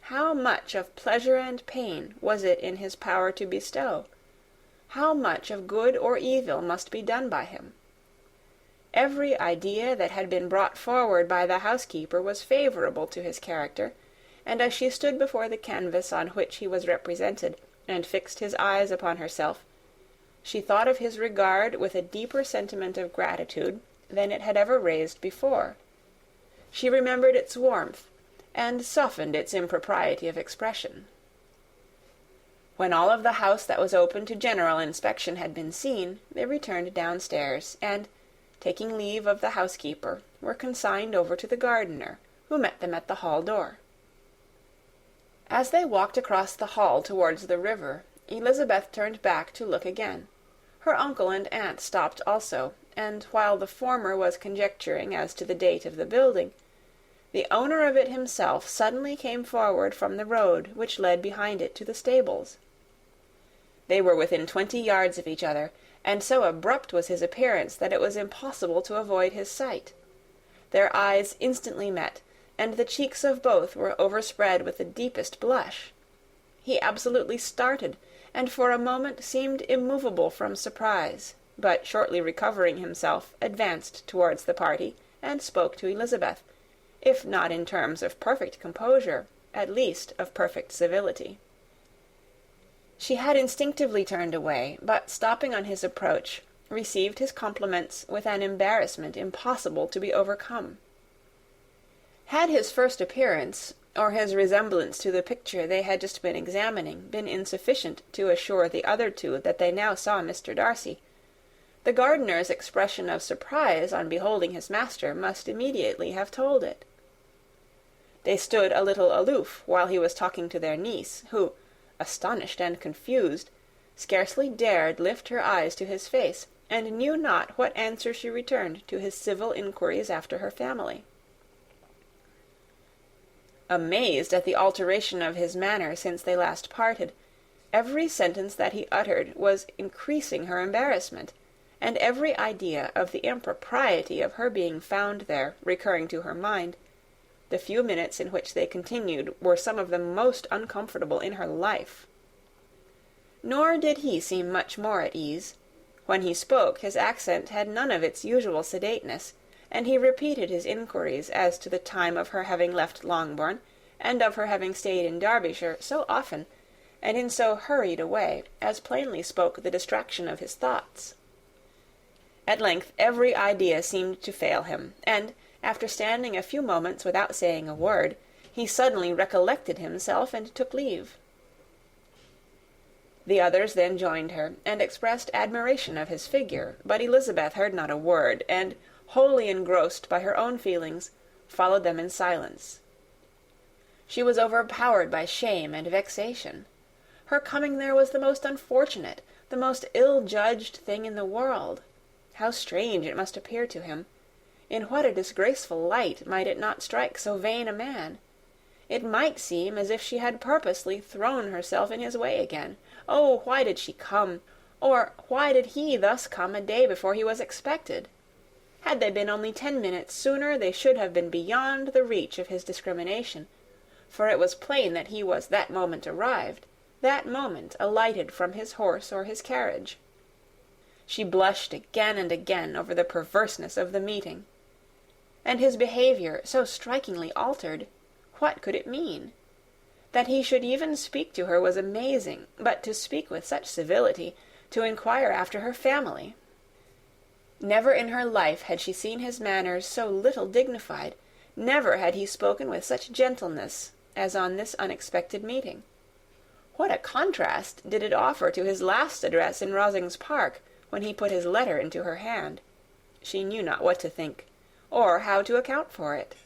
How much of pleasure and pain was it in his power to bestow? How much of good or evil must be done by him? Every idea that had been brought forward by the housekeeper was favourable to his character, and as she stood before the canvas on which he was represented, and fixed his eyes upon herself, she thought of his regard with a deeper sentiment of gratitude than it had ever raised before. She remembered its warmth, and softened its impropriety of expression. When all of the house that was open to general inspection had been seen, they returned downstairs, and, taking leave of the housekeeper, were consigned over to the gardener, who met them at the hall door. As they walked across the hall towards the river, Elizabeth turned back to look again. Her uncle and aunt stopped also, and while the former was conjecturing as to the date of the building, the owner of it himself suddenly came forward from the road which led behind it to the stables. They were within 20 yards of each other, and so abrupt was his appearance that it was impossible to avoid his sight. Their eyes instantly met, and the cheeks of both were overspread with the deepest blush. He absolutely started, and for a moment seemed immovable from surprise, but shortly recovering himself, advanced towards the party, and spoke to Elizabeth, if not in terms of perfect composure, at least of perfect civility. She had instinctively turned away, but stopping on his approach, received his compliments with an embarrassment impossible to be overcome. Had his first appearance, or his resemblance to the picture they had just been examining, been insufficient to assure the other two that they now saw Mr. Darcy, the gardener's expression of surprise on beholding his master must immediately have told it. They stood a little aloof while he was talking to their niece, who, astonished and confused, scarcely dared lift her eyes to his face, and knew not what answer she returned to his civil inquiries after her family. Amazed at the alteration of his manner since they last parted, every sentence that he uttered was increasing her embarrassment, and every idea of the impropriety of her being found there recurring to her mind, the few minutes in which they continued were some of the most uncomfortable in her life. Nor did he seem much more at ease. When he spoke, his accent had none of its usual sedateness, and he repeated his inquiries as to the time of her having left Longbourn, and of her having stayed in Derbyshire so often, and in so hurried a way, as plainly spoke the distraction of his thoughts. At length every idea seemed to fail him, and, after standing a few moments without saying a word, he suddenly recollected himself and took leave. The others then joined her, and expressed admiration of his figure, but Elizabeth heard not a word, and, wholly engrossed by her own feelings, followed them in silence. She was overpowered by shame and vexation. Her coming there was the most unfortunate, the most ill-judged thing in the world. How strange it must appear to him! In what a disgraceful light might it not strike so vain a man! It might seem as if she had purposely thrown herself in his way again. Oh, why did she come? Or why did he thus come a day before he was expected? Had they been only 10 minutes sooner, they should have been beyond the reach of his discrimination, for it was plain that he was that moment arrived, that moment alighted from his horse or his carriage. She blushed again and again over the perverseness of the meeting. And his behaviour so strikingly altered, what could it mean? That he should even speak to her was amazing, but to speak with such civility, to inquire after her family! Never in her life had she seen his manners so little dignified, never had he spoken with such gentleness as on this unexpected meeting. What a contrast did it offer to his last address in Rosings Park, when he put his letter into her hand! She knew not what to think, or how to account for it.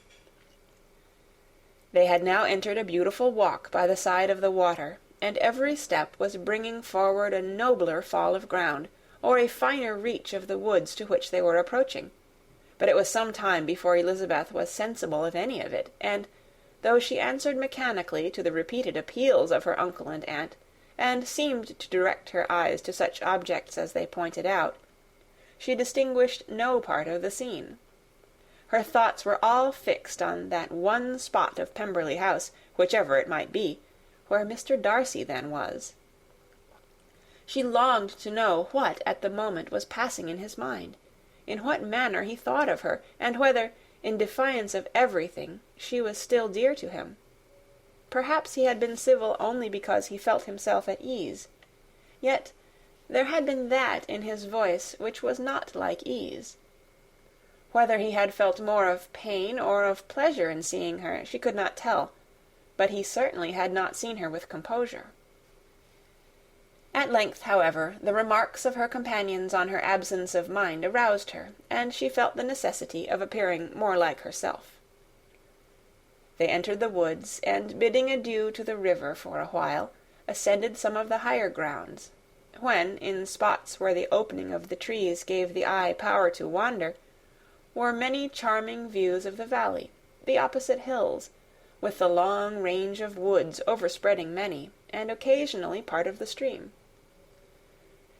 They had now entered a beautiful walk by the side of the water, and every step was bringing forward a nobler fall of ground, or a finer reach of the woods to which they were approaching. But it was some time before Elizabeth was sensible of any of it, and, though she answered mechanically to the repeated appeals of her uncle and aunt, and seemed to direct her eyes to such objects as they pointed out, she distinguished no part of the scene. Her thoughts were all fixed on that one spot of Pemberley House, whichever it might be, where Mr. Darcy then was. She longed to know what at the moment was passing in his mind, in what manner he thought of her, and whether, in defiance of everything, she was still dear to him. Perhaps he had been civil only because he felt himself at ease. Yet there had been that in his voice which was not like ease. Whether he had felt more of pain or of pleasure in seeing her, she could not tell, but he certainly had not seen her with composure. At length, however, the remarks of her companions on her absence of mind aroused her, and she felt the necessity of appearing more like herself. They entered the woods, and, bidding adieu to the river for a while, ascended some of the higher grounds, when, in spots where the opening of the trees gave the eye power to wander, were many charming views of the valley, the opposite hills, with the long range of woods overspreading many, and occasionally part of the stream.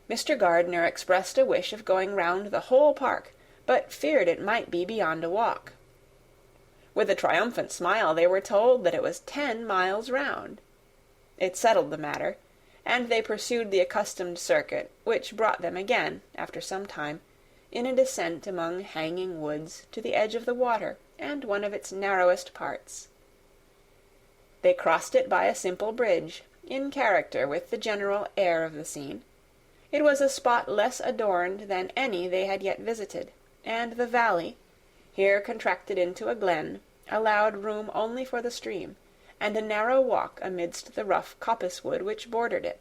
Mr. Gardiner expressed a wish of going round the whole park, but feared it might be beyond a walk. With a triumphant smile they were told that it was 10 miles round. It settled the matter, and they pursued the accustomed circuit, which brought them again, after some time, in a descent among hanging woods to the edge of the water, and one of its narrowest parts. They crossed it by a simple bridge, in character with the general air of the scene. It was a spot less adorned than any they had yet visited, and the valley, here contracted into a glen, allowed room only for the stream, and a narrow walk amidst the rough coppice-wood which bordered it.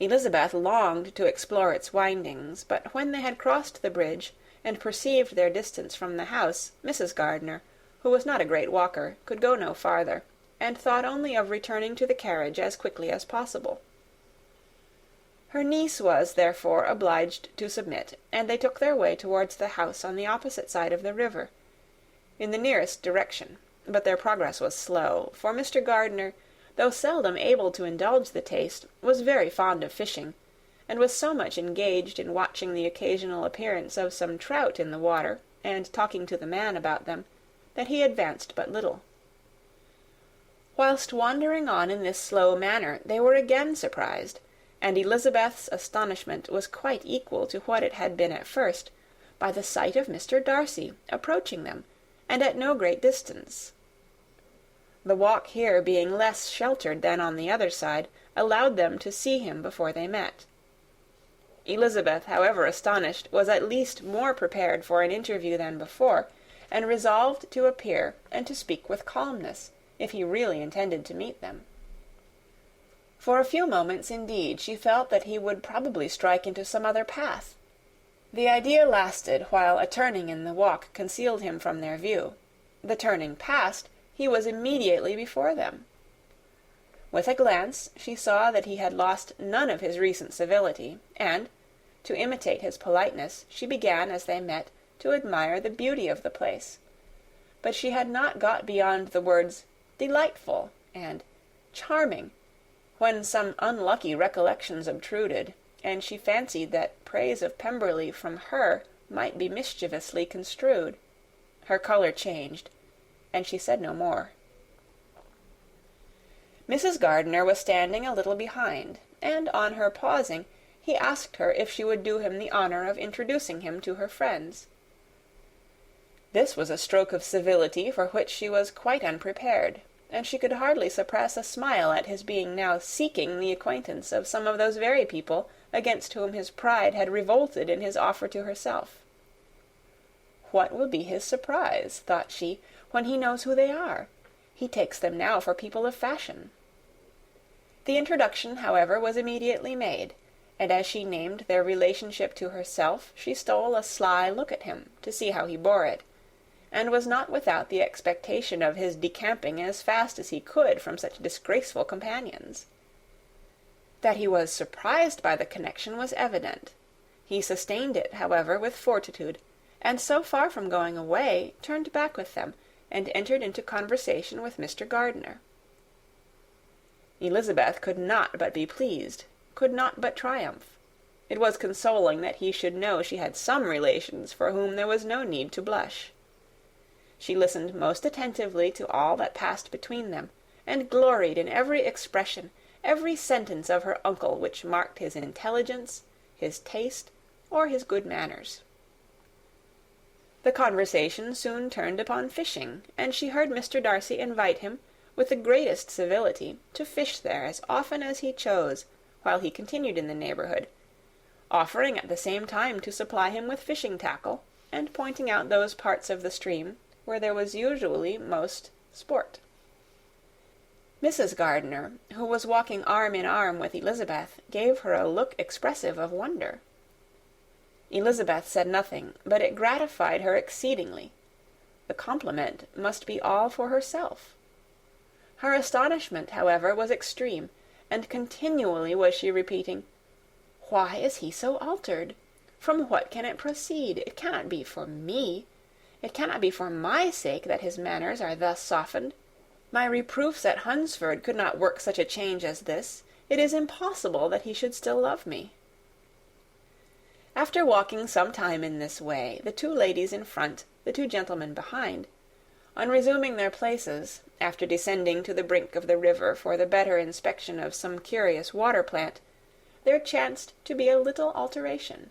Elizabeth longed to explore its windings, but when they had crossed the bridge, and perceived their distance from the house, Mrs. Gardiner, who was not a great walker, could go no farther, and thought only of returning to the carriage as quickly as possible. Her niece was, therefore, obliged to submit, and they took their way towards the house on the opposite side of the river, in the nearest direction, but their progress was slow, for Mr. Gardiner, though seldom able to indulge the taste, was very fond of fishing, and was so much engaged in watching the occasional appearance of some trout in the water, and talking to the man about them, that he advanced but little. Whilst wandering on in this slow manner, they were again surprised, and Elizabeth's astonishment was quite equal to what it had been at first, by the sight of Mr. Darcy approaching them, and at no great distance. The walk here being less sheltered than on the other side, allowed them to see him before they met. Elizabeth, however astonished, was at least more prepared for an interview than before, and resolved to appear and to speak with calmness, if he really intended to meet them. For a few moments, indeed, she felt that he would probably strike into some other path. The idea lasted while a turning in the walk concealed him from their view. The turning past, he was immediately before them. With a glance, she saw that he had lost none of his recent civility, and, to imitate his politeness, she began, as they met, to admire the beauty of the place. But she had not got beyond the words "delightful" and "charming," when some unlucky recollections obtruded, and she fancied that praise of Pemberley from her might be mischievously construed. Her colour changed, and she said no more. Mrs. Gardiner was standing a little behind, and on her pausing, he asked her if she would do him the honour of introducing him to her friends. This was a stroke of civility for which she was quite unprepared, and she could hardly suppress a smile at his being now seeking the acquaintance of some of those very people against whom his pride had revolted in his offer to herself. What will be his surprise, thought she, when he knows who they are? He takes them now for people of fashion. The introduction, however, was immediately made, and as she named their relationship to herself, she stole a sly look at him to see how he bore it, and was not without the expectation of his decamping as fast as he could from such disgraceful companions. That he was surprised by the connection was evident. He sustained it, however, with fortitude, and so far from going away, turned back with them, and entered into conversation with Mr. Gardiner. Elizabeth could not but be pleased, could not but triumph. It was consoling that he should know she had some relations for whom there was no need to blush. She listened most attentively to all that passed between them, and gloried in every expression, every sentence of her uncle which marked his intelligence, his taste, or his good manners. The conversation soon turned upon fishing, and she heard Mr. Darcy invite him, with the greatest civility, to fish there as often as he chose, while he continued in the neighbourhood, offering at the same time to supply him with fishing tackle, and pointing out those parts of the stream where there was usually most sport. Mrs. Gardiner, who was walking arm in arm with Elizabeth, gave her a look expressive of wonder. Elizabeth said nothing, but it gratified her exceedingly. The compliment must be all for herself. Her astonishment, however, was extreme, and continually was she repeating, "Why is he so altered? From what can it proceed? It cannot be for me. It cannot be for my sake that his manners are thus softened. My reproofs at Hunsford could not work such a change as this. It is impossible that he should still love me." After walking some time in this way, the two ladies in front, the two gentlemen behind, on resuming their places, after descending to the brink of the river for the better inspection of some curious water-plant, there chanced to be a little alteration.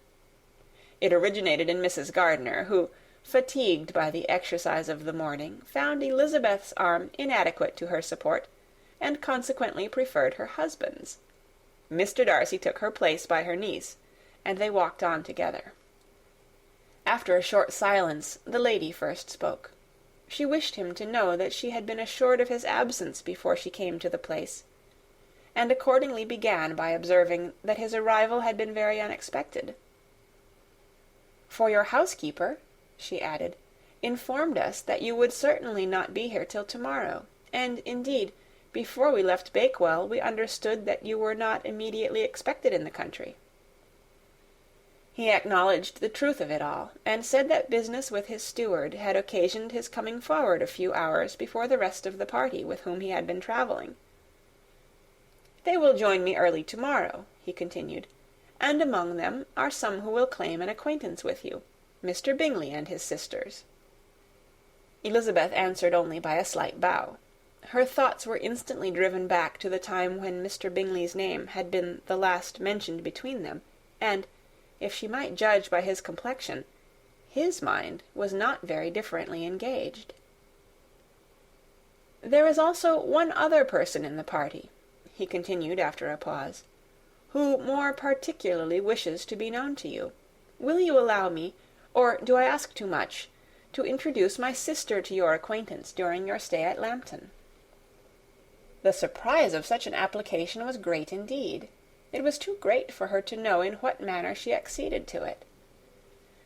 It originated in Mrs. Gardiner, who, fatigued by the exercise of the morning, found Elizabeth's arm inadequate to her support, and consequently preferred her husband's. Mr. Darcy took her place by her niece, and they walked on together. After a short silence, the lady first spoke. She wished him to know that she had been assured of his absence before she came to the place, and accordingly began by observing that his arrival had been very unexpected. "For your housekeeper," she added, "informed us that you would certainly not be here till tomorrow, and, indeed, before we left Bakewell, we understood that you were not immediately expected in the country." He acknowledged the truth of it all, and said that business with his steward had occasioned his coming forward a few hours before the rest of the party with whom he had been travelling. "They will join me early tomorrow," he continued, "and among them are some who will claim an acquaintance with you, Mr. Bingley and his sisters." Elizabeth answered only by a slight bow. Her thoughts were instantly driven back to the time when Mr. Bingley's name had been the last mentioned between them, and, if she might judge by his complexion, his mind was not very differently engaged. "There is also one other person in the party," he continued after a pause, "who more particularly wishes to be known to you. Will you allow me, or do I ask too much, to introduce my sister to your acquaintance during your stay at Lambton?" The surprise of such an application was great indeed. It was too great for her to know in what manner she acceded to it.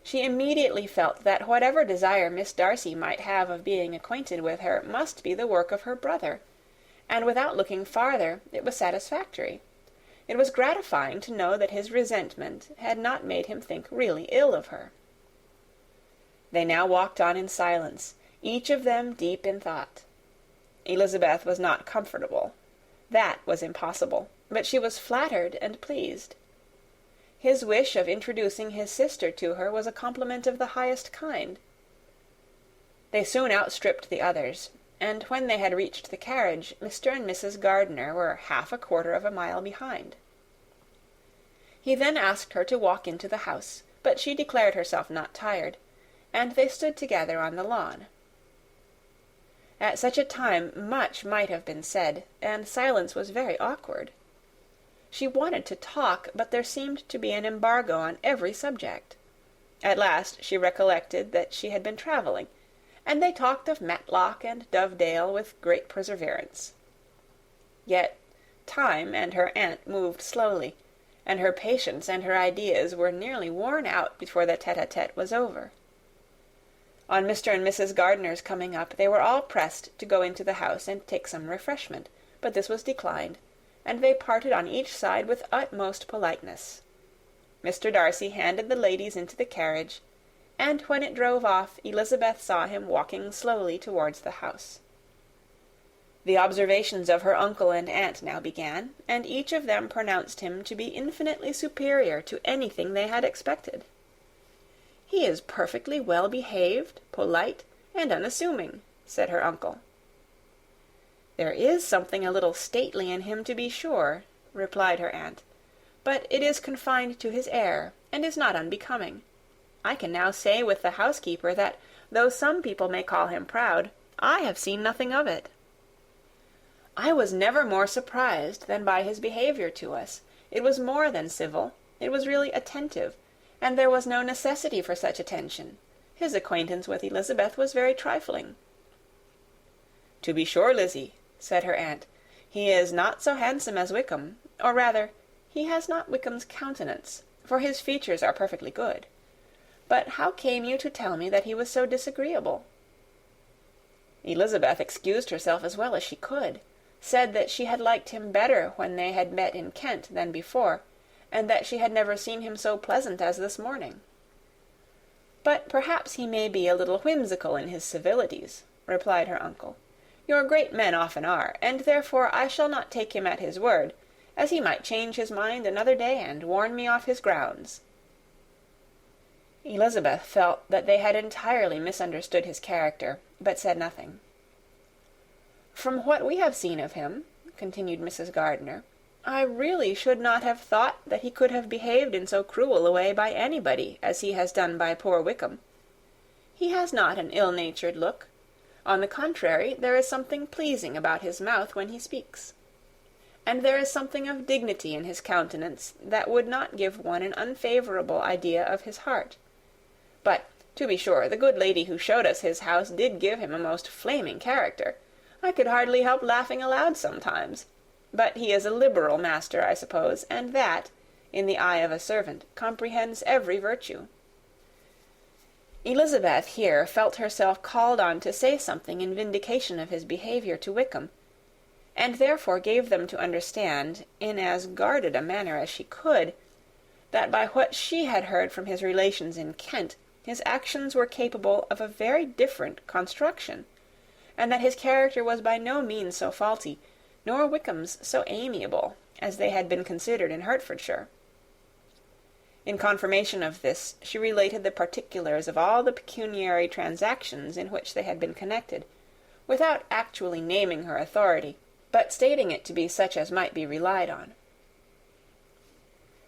She immediately felt that whatever desire Miss Darcy might have of being acquainted with her must be the work of her brother, and without looking farther, it was satisfactory. It was gratifying to know that his resentment had not made him think really ill of her. They now walked on in silence, each of them deep in thought. Elizabeth was not comfortable. That was impossible, but she was flattered and pleased. His wish of introducing his sister to her was a compliment of the highest kind. They soon outstripped the others, and when they had reached the carriage, Mr. and Mrs. Gardiner were 1/4 of a mile behind. He then asked her to walk into the house, but she declared herself not tired, and they stood together on the lawn. At such a time much might have been said, and silence was very awkward. She wanted to talk, but there seemed to be an embargo on every subject. At last she recollected that she had been travelling, and they talked of Matlock and Dovedale with great perseverance. Yet time and her aunt moved slowly, and her patience and her ideas were nearly worn out before the tete-a-tete was over. On Mr. and Mrs. Gardiner's coming up, they were all pressed to go into the house and take some refreshment, but this was declined, and they parted on each side with utmost politeness. Mr. Darcy handed the ladies into the carriage, and when it drove off, Elizabeth saw him walking slowly towards the house. The observations of her uncle and aunt now began, and each of them pronounced him to be infinitely superior to anything they had expected. "He is perfectly well behaved, polite, and unassuming," said her uncle. "There is something a little stately in him, to be sure," replied her aunt, "but it is confined to his air, and is not unbecoming. I can now say with the housekeeper that, though some people may call him proud, I have seen nothing of it. I was never more surprised than by his behaviour to us. It was more than civil, it was really attentive, and there was no necessity for such attention. His acquaintance with Elizabeth was very trifling." "To be sure, Lizzie," said her aunt, "he is not so handsome as Wickham, or rather, he has not Wickham's countenance, for his features are perfectly good. But how came you to tell me that he was so disagreeable?" Elizabeth excused herself as well as she could, said that she had liked him better when they had met in Kent than before, and that she had never seen him so pleasant as this morning. "But perhaps he may be a little whimsical in his civilities," replied her uncle. "Your great men often are, and therefore I shall not take him at his word, as he might change his mind another day and warn me off his grounds." Elizabeth felt that they had entirely misunderstood his character, but said nothing. "From what we have seen of him," continued Mrs. Gardiner, "I really should not have thought that he could have behaved in so cruel a way by anybody as he has done by poor Wickham. He has not an ill-natured look. On the contrary, there is something pleasing about his mouth when he speaks. And there is something of dignity in his countenance that would not give one an unfavourable idea of his heart. But, to be sure, the good lady who showed us his house did give him a most flaming character. I could hardly help laughing aloud sometimes. But he is a liberal master, I suppose, and that, in the eye of a servant, comprehends every virtue." Elizabeth here felt herself called on to say something in vindication of his behaviour to Wickham, and therefore gave them to understand, in as guarded a manner as she could, that by what she had heard from his relations in Kent, his actions were capable of a very different construction, and that his character was by no means so faulty, nor Wickham's so amiable, as they had been considered in Hertfordshire. In confirmation of this, she related the particulars of all the pecuniary transactions in which they had been connected, without actually naming her authority, but stating it to be such as might be relied on.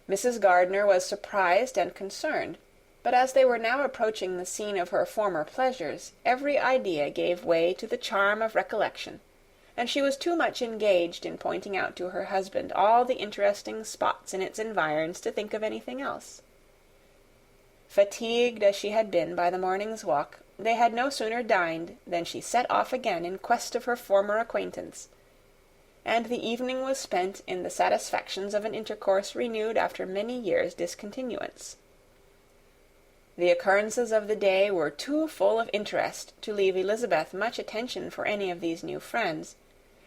Mrs. Gardiner was surprised and concerned, but as they were now approaching the scene of her former pleasures, every idea gave way to the charm of recollection, and she was too much engaged in pointing out to her husband all the interesting spots in its environs to think of anything else. Fatigued as she had been by the morning's walk, they had no sooner dined than she set off again in quest of her former acquaintance, and the evening was spent in the satisfactions of an intercourse renewed after many years' discontinuance. The occurrences of the day were too full of interest to leave Elizabeth much attention for any of these new friends,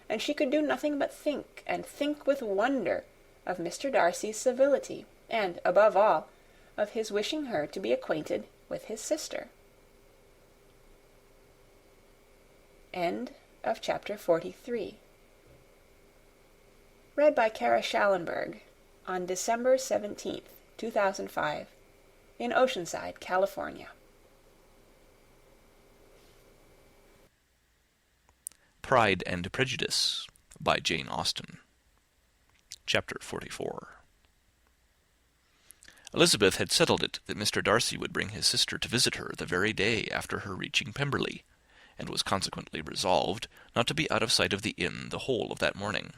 and she could do nothing but think, and think with wonder, of Mr. Darcy's civility, and, above all, of his wishing her to be acquainted with his sister. End of chapter 43. Read by Kara Schallenberg on December 17th, 2005. In Oceanside, California. Pride and Prejudice by Jane Austen. Chapter 44. Elizabeth had settled it that Mr. Darcy would bring his sister to visit her the very day after her reaching Pemberley, and was consequently resolved not to be out of sight of the inn the whole of that morning.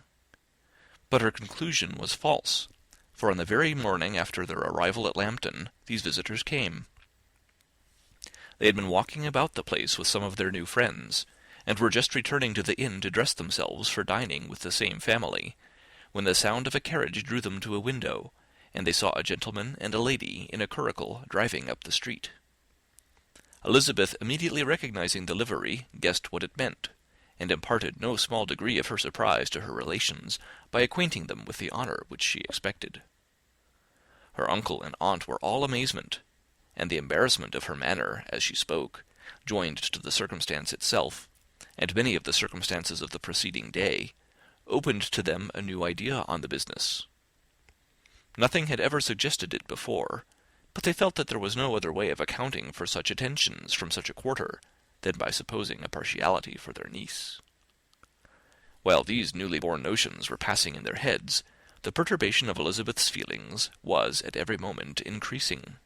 But her conclusion was false, for on the very morning after their arrival at Lambton, these visitors came. They had been walking about the place with some of their new friends, and were just returning to the inn to dress themselves for dining with the same family, when the sound of a carriage drew them to a window, and they saw a gentleman and a lady in a curricle driving up the street. Elizabeth, immediately recognizing the livery, guessed what it meant, and imparted no small degree of her surprise to her relations by acquainting them with the honour which she expected. Her uncle and aunt were all amazement, and the embarrassment of her manner as she spoke, joined to the circumstance itself, and many of the circumstances of the preceding day, opened to them a new idea on the business. Nothing had ever suggested it before, but they felt that there was no other way of accounting for such attentions from such a quarter than by supposing a partiality for their niece. While these newly born notions were passing in their heads, the perturbation of Elizabeth's feelings was at every moment increasing.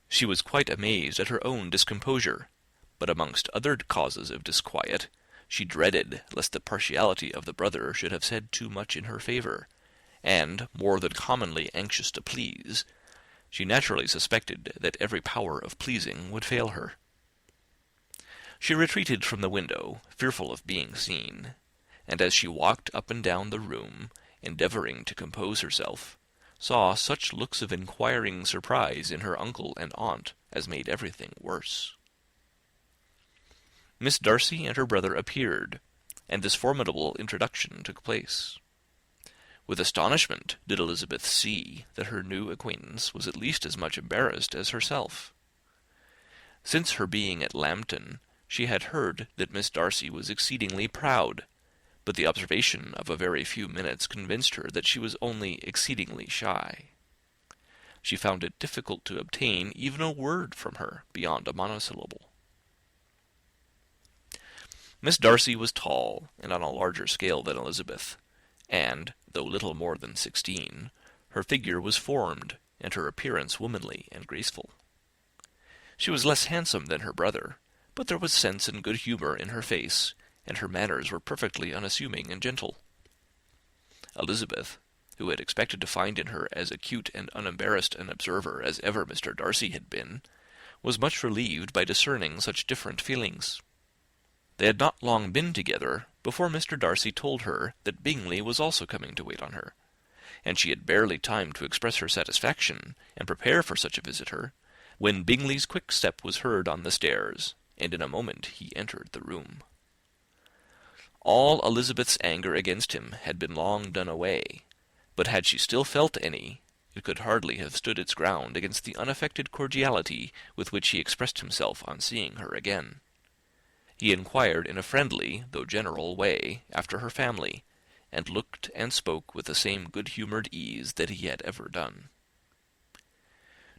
She was quite amazed at her own discomposure, but amongst other causes of disquiet, she dreaded lest the partiality of the brother should have said too much in her favour, and, more than commonly anxious to please, she naturally suspected that every power of pleasing would fail her. She retreated from the window, fearful of being seen, and as she walked up and down the room, endeavouring to compose herself, saw such looks of inquiring surprise in her uncle and aunt as made everything worse. Miss Darcy and her brother appeared, and this formidable introduction took place. With astonishment did Elizabeth see that her new acquaintance was at least as much embarrassed as herself. Since her being at Lambton, she had heard that Miss Darcy was exceedingly proud, but the observation of a very few minutes convinced her that she was only exceedingly shy. She found it difficult to obtain even a word from her beyond a monosyllable. Miss Darcy was tall, and on a larger scale than Elizabeth, and, though little more than 16, her figure was formed, and her appearance womanly and graceful. She was less handsome than her brother, but there was sense and good humour in her face, and her manners were perfectly unassuming and gentle. Elizabeth, who had expected to find in her as acute and unembarrassed an observer as ever Mr. Darcy had been, was much relieved by discerning such different feelings. They had not long been together before Mr. Darcy told her that Bingley was also coming to wait on her, and she had barely time to express her satisfaction and prepare for such a visitor, when Bingley's quick step was heard on the stairs, and in a moment he entered the room. All Elizabeth's anger against him had been long done away, but had she still felt any, it could hardly have stood its ground against the unaffected cordiality with which he expressed himself on seeing her again. He inquired in a friendly, though general way, after her family, and looked and spoke with the same good-humoured ease that he had ever done.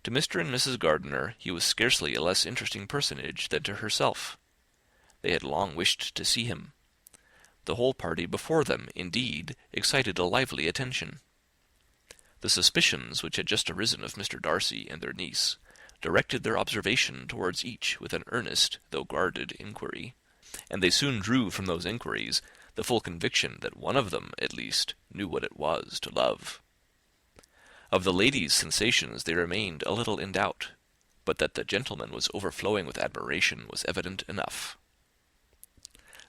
To Mr. and Mrs. Gardiner he was scarcely a less interesting personage than to herself. They had long wished to see him. The whole party before them, indeed, excited a lively attention. The suspicions which had just arisen of Mr. Darcy and their niece directed their observation towards each with an earnest, though guarded, inquiry, and they soon drew from those inquiries the full conviction that one of them, at least, knew what it was to love. Of the lady's sensations they remained a little in doubt, but that the gentleman was overflowing with admiration was evident enough.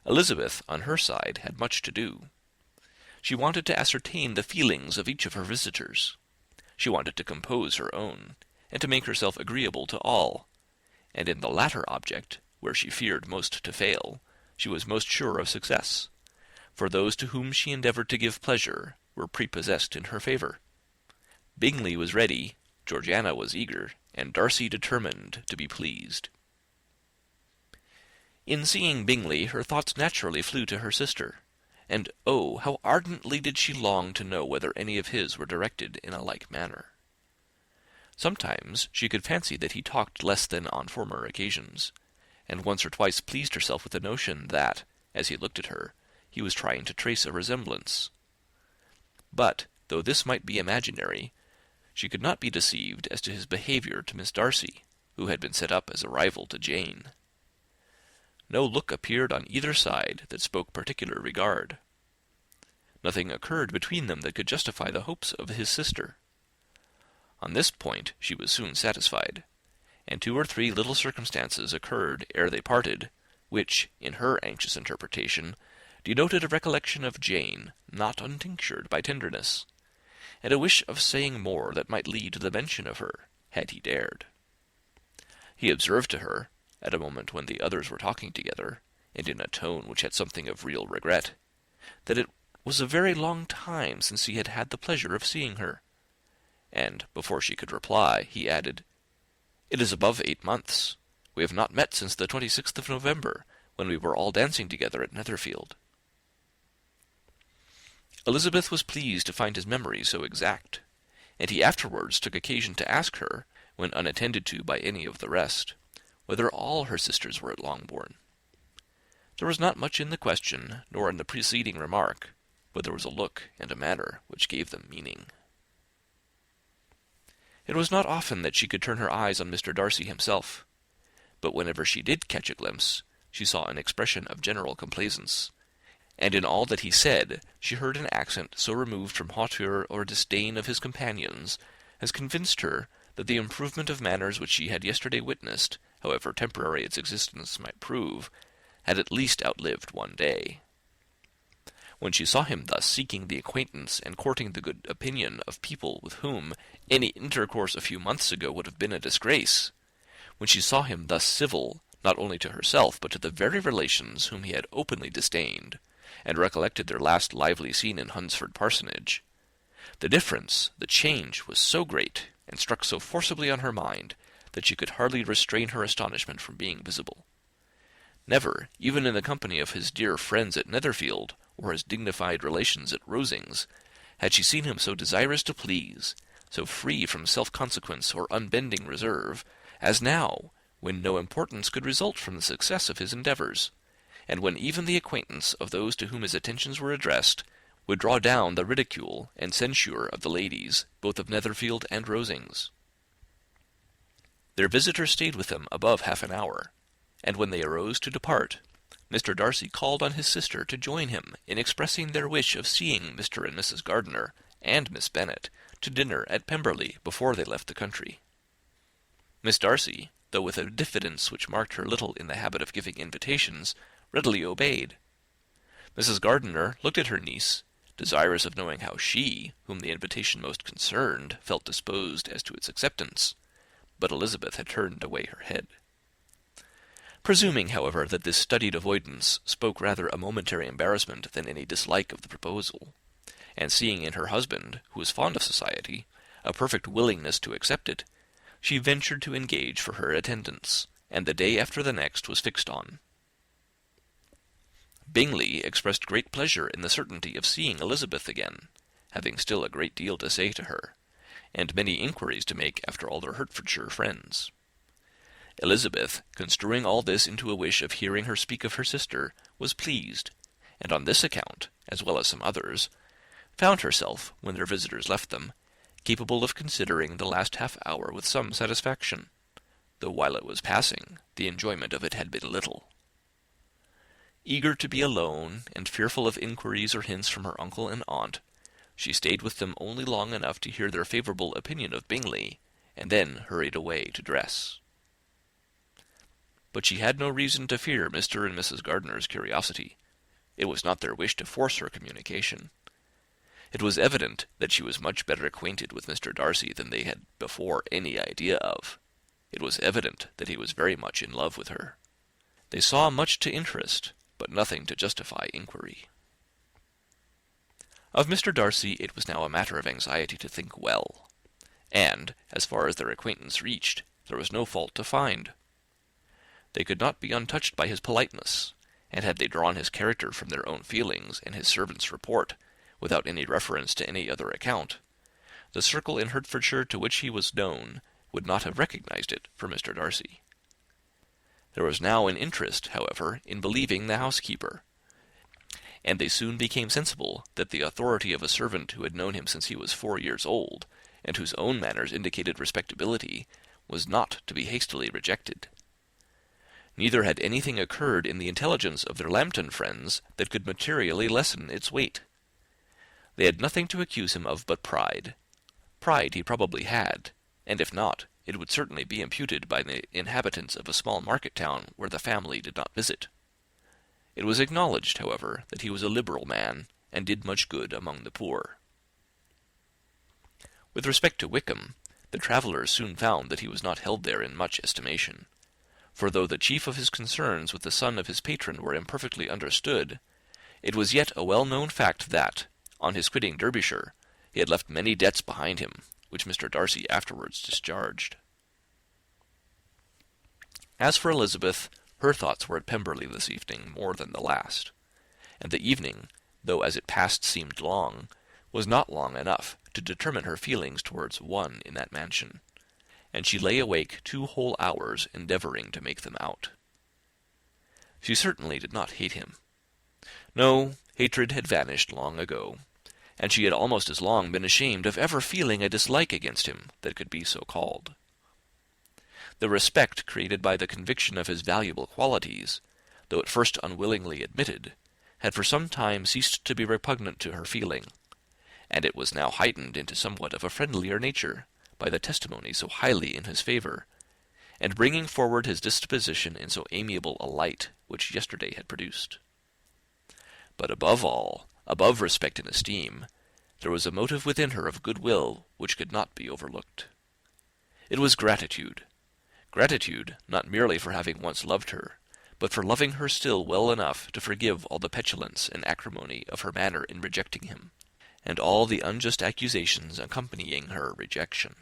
Elizabeth, on her side, had much to do. She wanted to ascertain the feelings of each of her visitors. She wanted to compose her own, and to make herself agreeable to all, and in the latter object, where she feared most to fail, she was most sure of success, for those to whom she endeavoured to give pleasure were prepossessed in her favour. Bingley was ready, Georgiana was eager, and Darcy determined to be pleased. In seeing Bingley, her thoughts naturally flew to her sister, and oh, how ardently did she long to know whether any of his were directed in a like manner. Sometimes she could fancy that he talked less than on former occasions, and once or twice pleased herself with the notion that, as he looked at her, he was trying to trace a resemblance. But, though this might be imaginary, she could not be deceived as to his behaviour to Miss Darcy, who had been set up as a rival to Jane. No look appeared on either side that spoke particular regard. Nothing occurred between them that could justify the hopes of his sister. On this point she was soon satisfied, and 2 or 3 little circumstances occurred ere they parted, which, in her anxious interpretation, denoted a recollection of Jane not untinctured by tenderness, and a wish of saying more that might lead to the mention of her, had he dared. He observed to her, at a moment when the others were talking together, and in a tone which had something of real regret, that it was a very long time since he had had the pleasure of seeing her, and, before she could reply, he added, "It is above 8 months. We have not met since the 26th of November, when we were all dancing together at Netherfield." Elizabeth was pleased to find his memory so exact, and he afterwards took occasion to ask her, when unattended to by any of the rest, whether all her sisters were at Longbourn. There was not much in the question, nor in the preceding remark, but there was a look and a manner which gave them meaning. It was not often that she could turn her eyes on Mr. Darcy himself, but whenever she did catch a glimpse, she saw an expression of general complaisance, and in all that he said she heard an accent so removed from hauteur or disdain of his companions as convinced her that the improvement of manners which she had yesterday witnessed, however temporary its existence might prove, had at least outlived one day. When she saw him thus seeking the acquaintance and courting the good opinion of people with whom any intercourse a few months ago would have been a disgrace, when she saw him thus civil, not only to herself, but to the very relations whom he had openly disdained, and recollected their last lively scene in Hunsford Parsonage, the difference, the change, was so great, and struck so forcibly on her mind, that she could hardly restrain her astonishment from being visible. Never, even in the company of his dear friends at Netherfield, or his dignified relations at Rosings, had she seen him so desirous to please, so free from self-consequence or unbending reserve, as now, when no importance could result from the success of his endeavours, and when even the acquaintance of those to whom his attentions were addressed would draw down the ridicule and censure of the ladies, both of Netherfield and Rosings. Their visitor stayed with them above half an hour, and when they arose to depart, Mr. Darcy called on his sister to join him in expressing their wish of seeing Mr. and Mrs. Gardiner and Miss Bennet to dinner at Pemberley before they left the country. Miss Darcy, though with a diffidence which marked her little in the habit of giving invitations, readily obeyed. Mrs. Gardiner looked at her niece, desirous of knowing how she, whom the invitation most concerned, felt disposed as to its acceptance, but Elizabeth had turned away her head. Presuming, however, that this studied avoidance spoke rather a momentary embarrassment than any dislike of the proposal, and seeing in her husband, who was fond of society, a perfect willingness to accept it, she ventured to engage for her attendance, and the day after the next was fixed on. Bingley expressed great pleasure in the certainty of seeing Elizabeth again, having still a great deal to say to her, and many inquiries to make after all their Hertfordshire friends. Elizabeth, construing all this into a wish of hearing her speak of her sister, was pleased, and on this account, as well as some others, found herself, when their visitors left them, capable of considering the last half-hour with some satisfaction, though while it was passing, the enjoyment of it had been little. Eager to be alone, and fearful of inquiries or hints from her uncle and aunt, she stayed with them only long enough to hear their favourable opinion of Bingley, and then hurried away to dress. But she had no reason to fear Mr. and Mrs. Gardiner's curiosity. It was not their wish to force her communication. It was evident that she was much better acquainted with Mr. Darcy than they had before any idea of. It was evident that he was very much in love with her. They saw much to interest, but nothing to justify inquiry. Of Mr. Darcy it was now a matter of anxiety to think well, and, as far as their acquaintance reached, there was no fault to find. They could not be untouched by his politeness, and had they drawn his character from their own feelings and his servant's report, without any reference to any other account, the circle in Hertfordshire to which he was known would not have recognized it for Mr. Darcy. There was now an interest, however, in believing the housekeeper, and they soon became sensible that the authority of a servant who had known him since he was 4 years old, and whose own manners indicated respectability, was not to be hastily rejected. Neither had anything occurred in the intelligence of their Lambton friends that could materially lessen its weight. They had nothing to accuse him of but pride. Pride he probably had, and if not, it would certainly be imputed by the inhabitants of a small market town where the family did not visit. It was acknowledged, however, that he was a liberal man, and did much good among the poor. With respect to Wickham, the travellers soon found that he was not held there in much estimation, for though the chief of his concerns with the son of his patron were imperfectly understood, it was yet a well-known fact that, on his quitting Derbyshire, he had left many debts behind him, which Mr. Darcy afterwards discharged. As for Elizabeth, her thoughts were at Pemberley this evening more than the last, and the evening, though as it passed seemed long, was not long enough to determine her feelings towards one in that mansion, and she lay awake 2 whole hours endeavouring to make them out. She certainly did not hate him. No, hatred had vanished long ago, and she had almost as long been ashamed of ever feeling a dislike against him that could be so called. The respect created by the conviction of his valuable qualities, though at first unwillingly admitted, had for some time ceased to be repugnant to her feeling, and it was now heightened into somewhat of a friendlier nature by the testimony so highly in his favour, and bringing forward his disposition in so amiable a light which yesterday had produced. But above all, above respect and esteem, there was a motive within her of goodwill which could not be overlooked. It was gratitude. Gratitude, not merely for having once loved her, but for loving her still well enough to forgive all the petulance and acrimony of her manner in rejecting him, and all the unjust accusations accompanying her rejection.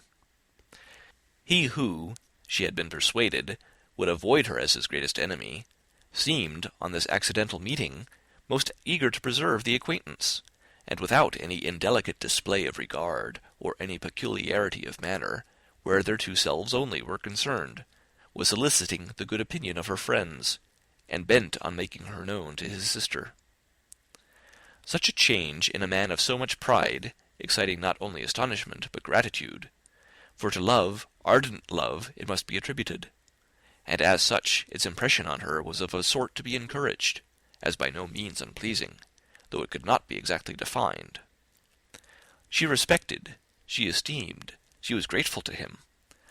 He who, she had been persuaded, would avoid her as his greatest enemy, seemed, on this accidental meeting, most eager to preserve the acquaintance, and without any indelicate display of regard, or any peculiarity of manner, where their 2 selves only were concerned, was soliciting the good opinion of her friends, and bent on making her known to his sister. Such a change in a man of so much pride, exciting not only astonishment but gratitude, for to love, ardent love, it must be attributed, and as such its impression on her was of a sort to be encouraged, as by no means unpleasing, though it could not be exactly defined. She respected, she esteemed, she was grateful to him,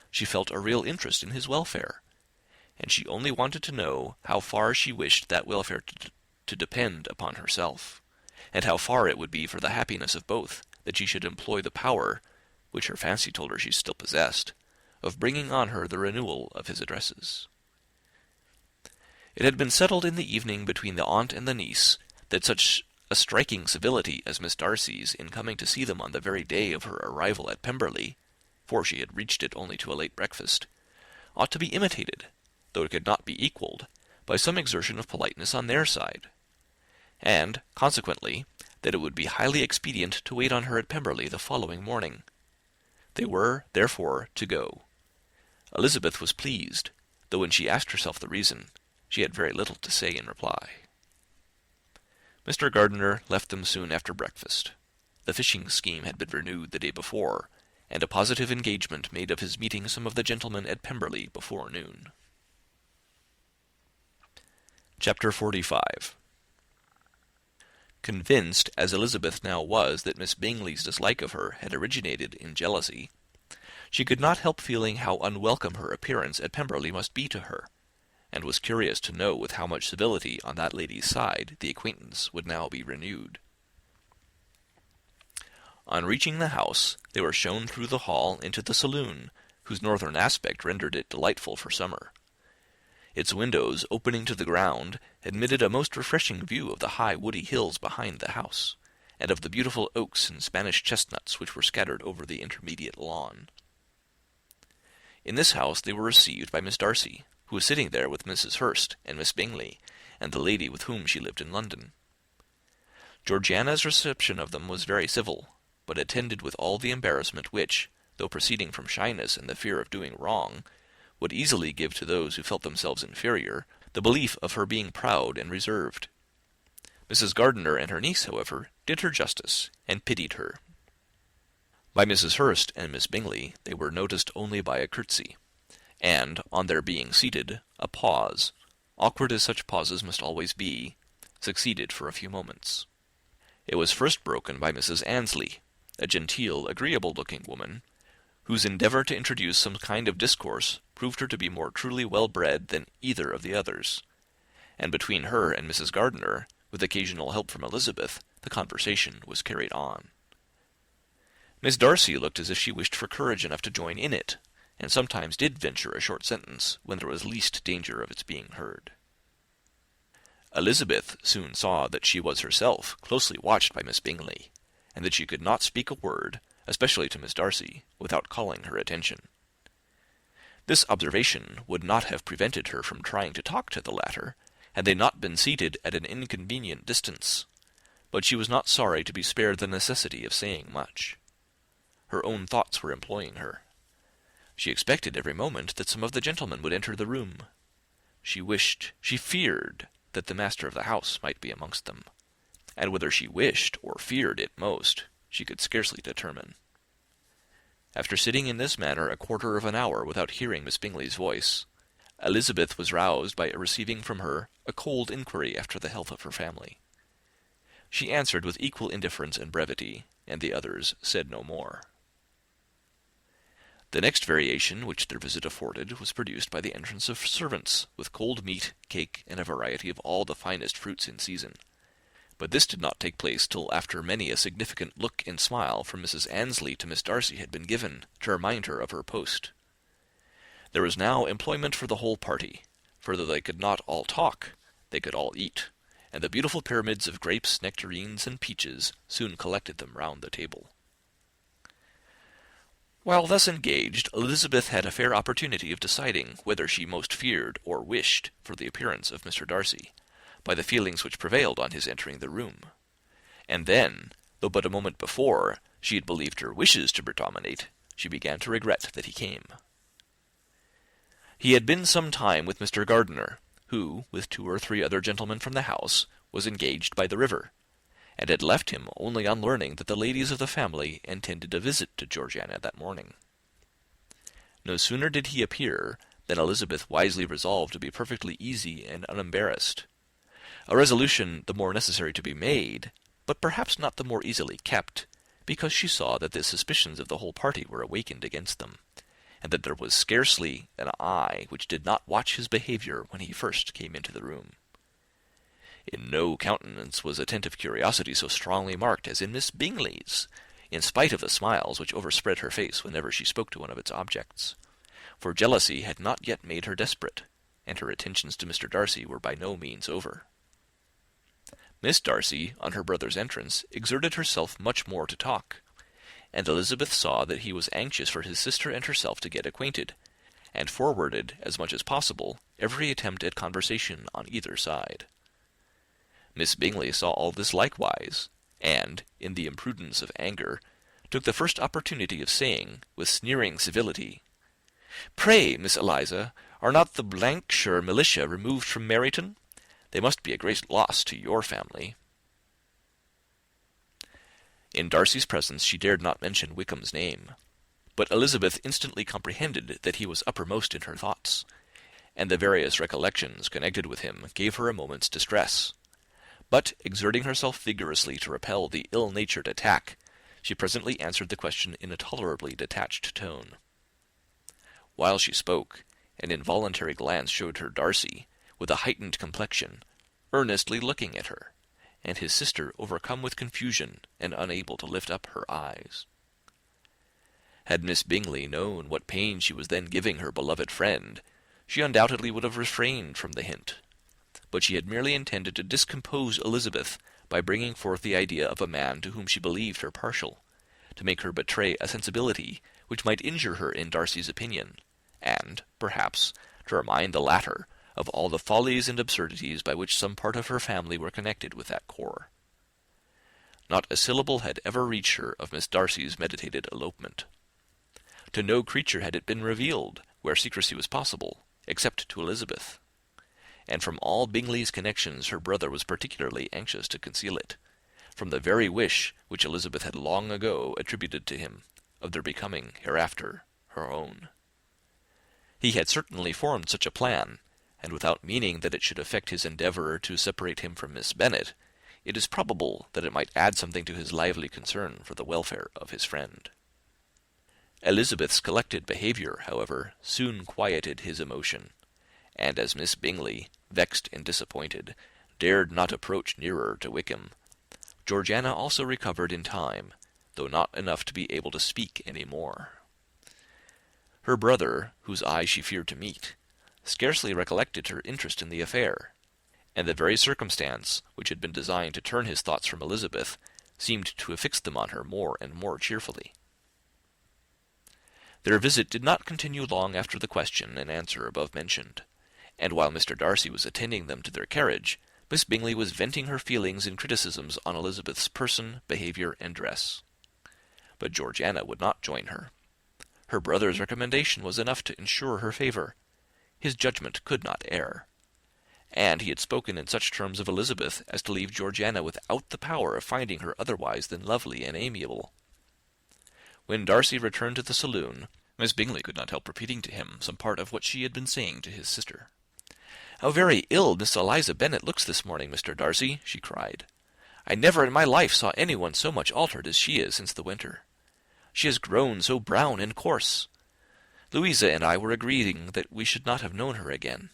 she felt a real interest in his welfare, and she only wanted to know how far she wished that welfare to depend upon herself, and how far it would be for the happiness of both that she should employ the power, which her fancy told her she still possessed, of bringing on her the renewal of his addresses. It had been settled in the evening between the aunt and the niece that such a striking civility as Miss Darcy's in coming to see them on the very day of her arrival at Pemberley, for she had reached it only to a late breakfast, ought to be imitated, though it could not be equalled, by some exertion of politeness on their side, and, consequently, that it would be highly expedient to wait on her at Pemberley the following morning. They were, therefore, to go. Elizabeth was pleased, though when she asked herself the reason, she had very little to say in reply. Mr. Gardiner left them soon after breakfast. The fishing scheme had been renewed the day before, and a positive engagement made of his meeting some of the gentlemen at Pemberley before noon. Chapter 45. Convinced, as Elizabeth now was, that Miss Bingley's dislike of her had originated in jealousy, she could not help feeling how unwelcome her appearance at Pemberley must be to her, and was curious to know with how much civility on that lady's side the acquaintance would now be renewed. On reaching the house, they were shown through the hall into the saloon, whose northern aspect rendered it delightful for summer. Its windows, opening to the ground, admitted a most refreshing view of the high woody hills behind the house, and of the beautiful oaks and Spanish chestnuts which were scattered over the intermediate lawn. In this house they were received by Miss Darcy, who was sitting there with Mrs. Hurst and Miss Bingley, and the lady with whom she lived in London. Georgiana's reception of them was very civil, but attended with all the embarrassment which, though proceeding from shyness and the fear of doing wrong, would easily give to those who felt themselves inferior the belief of her being proud and reserved. Mrs. Gardiner and her niece, however, did her justice, and pitied her. By Mrs. Hurst and Miss Bingley they were noticed only by a curtsy, and, on their being seated, a pause, awkward as such pauses must always be, succeeded for a few moments. It was first broken by Mrs. Annesley, a genteel, agreeable-looking woman, whose endeavour to introduce some kind of discourse proved her to be more truly well-bred than either of the others, and between her and Mrs. Gardiner, with occasional help from Elizabeth, the conversation was carried on. Miss Darcy looked as if she wished for courage enough to join in it, and sometimes did venture a short sentence when there was least danger of its being heard. Elizabeth soon saw that she was herself closely watched by Miss Bingley, and that she could not speak a word, especially to Miss Darcy, without calling her attention. This observation would not have prevented her from trying to talk to the latter, had they not been seated at an inconvenient distance, but she was not sorry to be spared the necessity of saying much. Her own thoughts were employing her. She expected every moment that some of the gentlemen would enter the room. She wished, she feared, that the master of the house might be amongst them, and whether she wished or feared it most, she could scarcely determine. After sitting in this manner a quarter of an hour without hearing Miss Bingley's voice, Elizabeth was roused by receiving from her a cold inquiry after the health of her family. She answered with equal indifference and brevity, and the others said no more. The next variation which their visit afforded was produced by the entrance of servants, with cold meat, cake, and a variety of all the finest fruits in season. But this did not take place till after many a significant look and smile from Mrs. Annesley to Miss Darcy had been given, to remind her of her post. There was now employment for the whole party, for though they could not all talk, they could all eat, and the beautiful pyramids of grapes, nectarines, and peaches soon collected them round the table. While thus engaged, Elizabeth had a fair opportunity of deciding whether she most feared or wished for the appearance of Mr. Darcy, by the feelings which prevailed on his entering the room. And then, though but a moment before she had believed her wishes to predominate, she began to regret that he came. He had been some time with Mr. Gardiner, who, with 2 or 3 other gentlemen from the house, was engaged by the river, and had left him only on learning that the ladies of the family intended a visit to Georgiana that morning. No sooner did he appear than Elizabeth wisely resolved to be perfectly easy and unembarrassed, a resolution the more necessary to be made, but perhaps not the more easily kept, because she saw that the suspicions of the whole party were awakened against them, and that there was scarcely an eye which did not watch his behaviour when he first came into the room. In no countenance was attentive curiosity so strongly marked as in Miss Bingley's, in spite of the smiles which overspread her face whenever she spoke to one of its objects, for jealousy had not yet made her desperate, and her attentions to Mr. Darcy were by no means over. Miss Darcy, on her brother's entrance, exerted herself much more to talk, and Elizabeth saw that he was anxious for his sister and herself to get acquainted, and forwarded, as much as possible, every attempt at conversation on either side. Miss Bingley saw all this likewise, and, in the imprudence of anger, took the first opportunity of saying, with sneering civility, "Pray, Miss Eliza, are not the shire militia removed from Meryton? They must be a great loss to your family." In Darcy's presence she dared not mention Wickham's name, but Elizabeth instantly comprehended that he was uppermost in her thoughts, and the various recollections connected with him gave her a moment's distress. But, exerting herself vigorously to repel the ill-natured attack, she presently answered the question in a tolerably detached tone. While she spoke, an involuntary glance showed her Darcy, with a heightened complexion, earnestly looking at her, and his sister overcome with confusion and unable to lift up her eyes. Had Miss Bingley known what pain she was then giving her beloved friend, she undoubtedly would have refrained from the hint, but she had merely intended to discompose Elizabeth by bringing forth the idea of a man to whom she believed her partial, to make her betray a sensibility which might injure her in Darcy's opinion, and, perhaps, to remind the latter of all the follies and absurdities by which some part of her family were connected with that corps. Not a syllable had ever reached her of Miss Darcy's meditated elopement. To no creature had it been revealed, where secrecy was possible, except to Elizabeth, and from all Bingley's connections her brother was particularly anxious to conceal it, from the very wish which Elizabeth had long ago attributed to him, of their becoming hereafter her own. He had certainly formed such a plan, and without meaning that it should affect his endeavour to separate him from Miss Bennet, it is probable that it might add something to his lively concern for the welfare of his friend. Elizabeth's collected behaviour, however, soon quieted his emotion, and as Miss Bingley, vexed and disappointed, dared not approach nearer to Wickham, Georgiana also recovered in time, though not enough to be able to speak any more. Her brother, whose eye she feared to meet, scarcely recollected her interest in the affair, and the very circumstance which had been designed to turn his thoughts from Elizabeth seemed to have fixed them on her more and more cheerfully. Their visit did not continue long after the question and answer above mentioned, and while Mr. Darcy was attending them to their carriage, Miss Bingley was venting her feelings in criticisms on Elizabeth's person, behaviour, and dress. But Georgiana would not join her. Her brother's recommendation was enough to ensure her favour. His judgment could not err, and he had spoken in such terms of Elizabeth as to leave Georgiana without the power of finding her otherwise than lovely and amiable. When Darcy returned to the saloon, Miss Bingley could not help repeating to him some part of what she had been saying to his sister. "How very ill Miss Eliza Bennet looks this morning, Mr. Darcy," she cried. "I never in my life saw anyone so much altered as she is since the winter. She has grown so brown and coarse. Louisa and I were agreeing that we should not have known her again."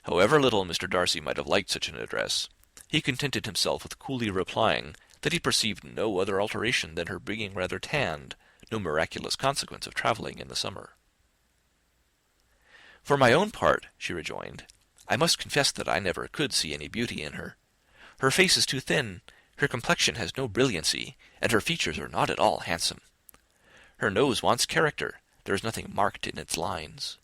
However little Mr. Darcy might have liked such an address, he contented himself with coolly replying that he perceived no other alteration than her being rather tanned, no miraculous consequence of travelling in the summer. "For my own part," she rejoined, "I must confess that I never could see any beauty in her. Her face is too thin, her complexion has no brilliancy, and her features are not at all handsome. Her nose wants character, there is nothing marked in its lines.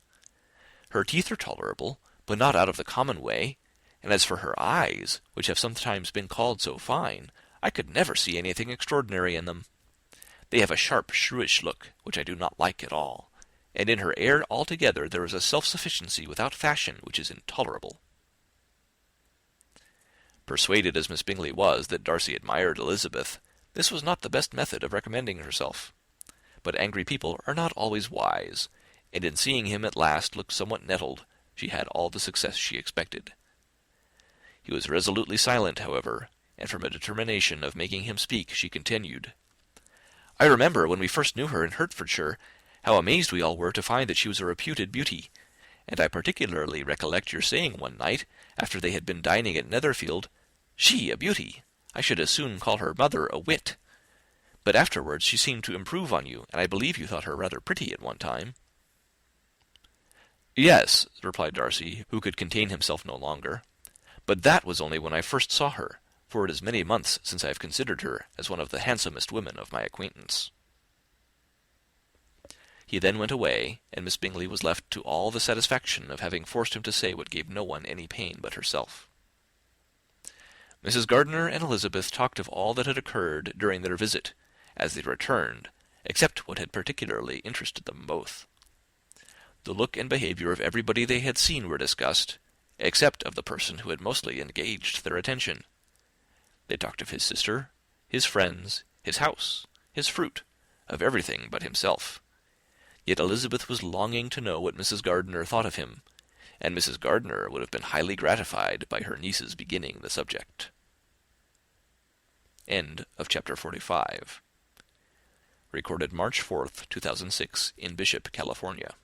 Her teeth are tolerable, but not out of the common way, and as for her eyes, which have sometimes been called so fine, I could never see anything extraordinary in them. They have a sharp, shrewish look, which I do not like at all, and in her air altogether there is a self-sufficiency without fashion which is intolerable." Persuaded as Miss Bingley was that Darcy admired Elizabeth, this was not the best method of recommending herself. But angry people are not always wise, and in seeing him at last look somewhat nettled, she had all the success she expected. He was resolutely silent, however, and from a determination of making him speak, she continued, "I remember, when we first knew her in Hertfordshire, how amazed we all were to find that she was a reputed beauty, and I particularly recollect your saying one night, after they had been dining at Netherfield, 'She a beauty! I should as soon call her mother a wit.' But afterwards she seemed to improve on you, and I believe you thought her rather pretty at one time." "Yes," replied Darcy, who could contain himself no longer, "but that was only when I first saw her, for it is many months since I have considered her as one of the handsomest women of my acquaintance." He then went away, and Miss Bingley was left to all the satisfaction of having forced him to say what gave no one any pain but herself. Mrs. Gardiner and Elizabeth talked of all that had occurred during their visit, as they returned, except what had particularly interested them both. The look and behaviour of everybody they had seen were discussed, except of the person who had mostly engaged their attention. They talked of his sister, his friends, his house, his fruit, of everything but himself. Yet Elizabeth was longing to know what Mrs. Gardiner thought of him, and Mrs. Gardiner would have been highly gratified by her niece's beginning the subject. End of chapter 45. Recorded March 4th, 2006, in Bishop, California.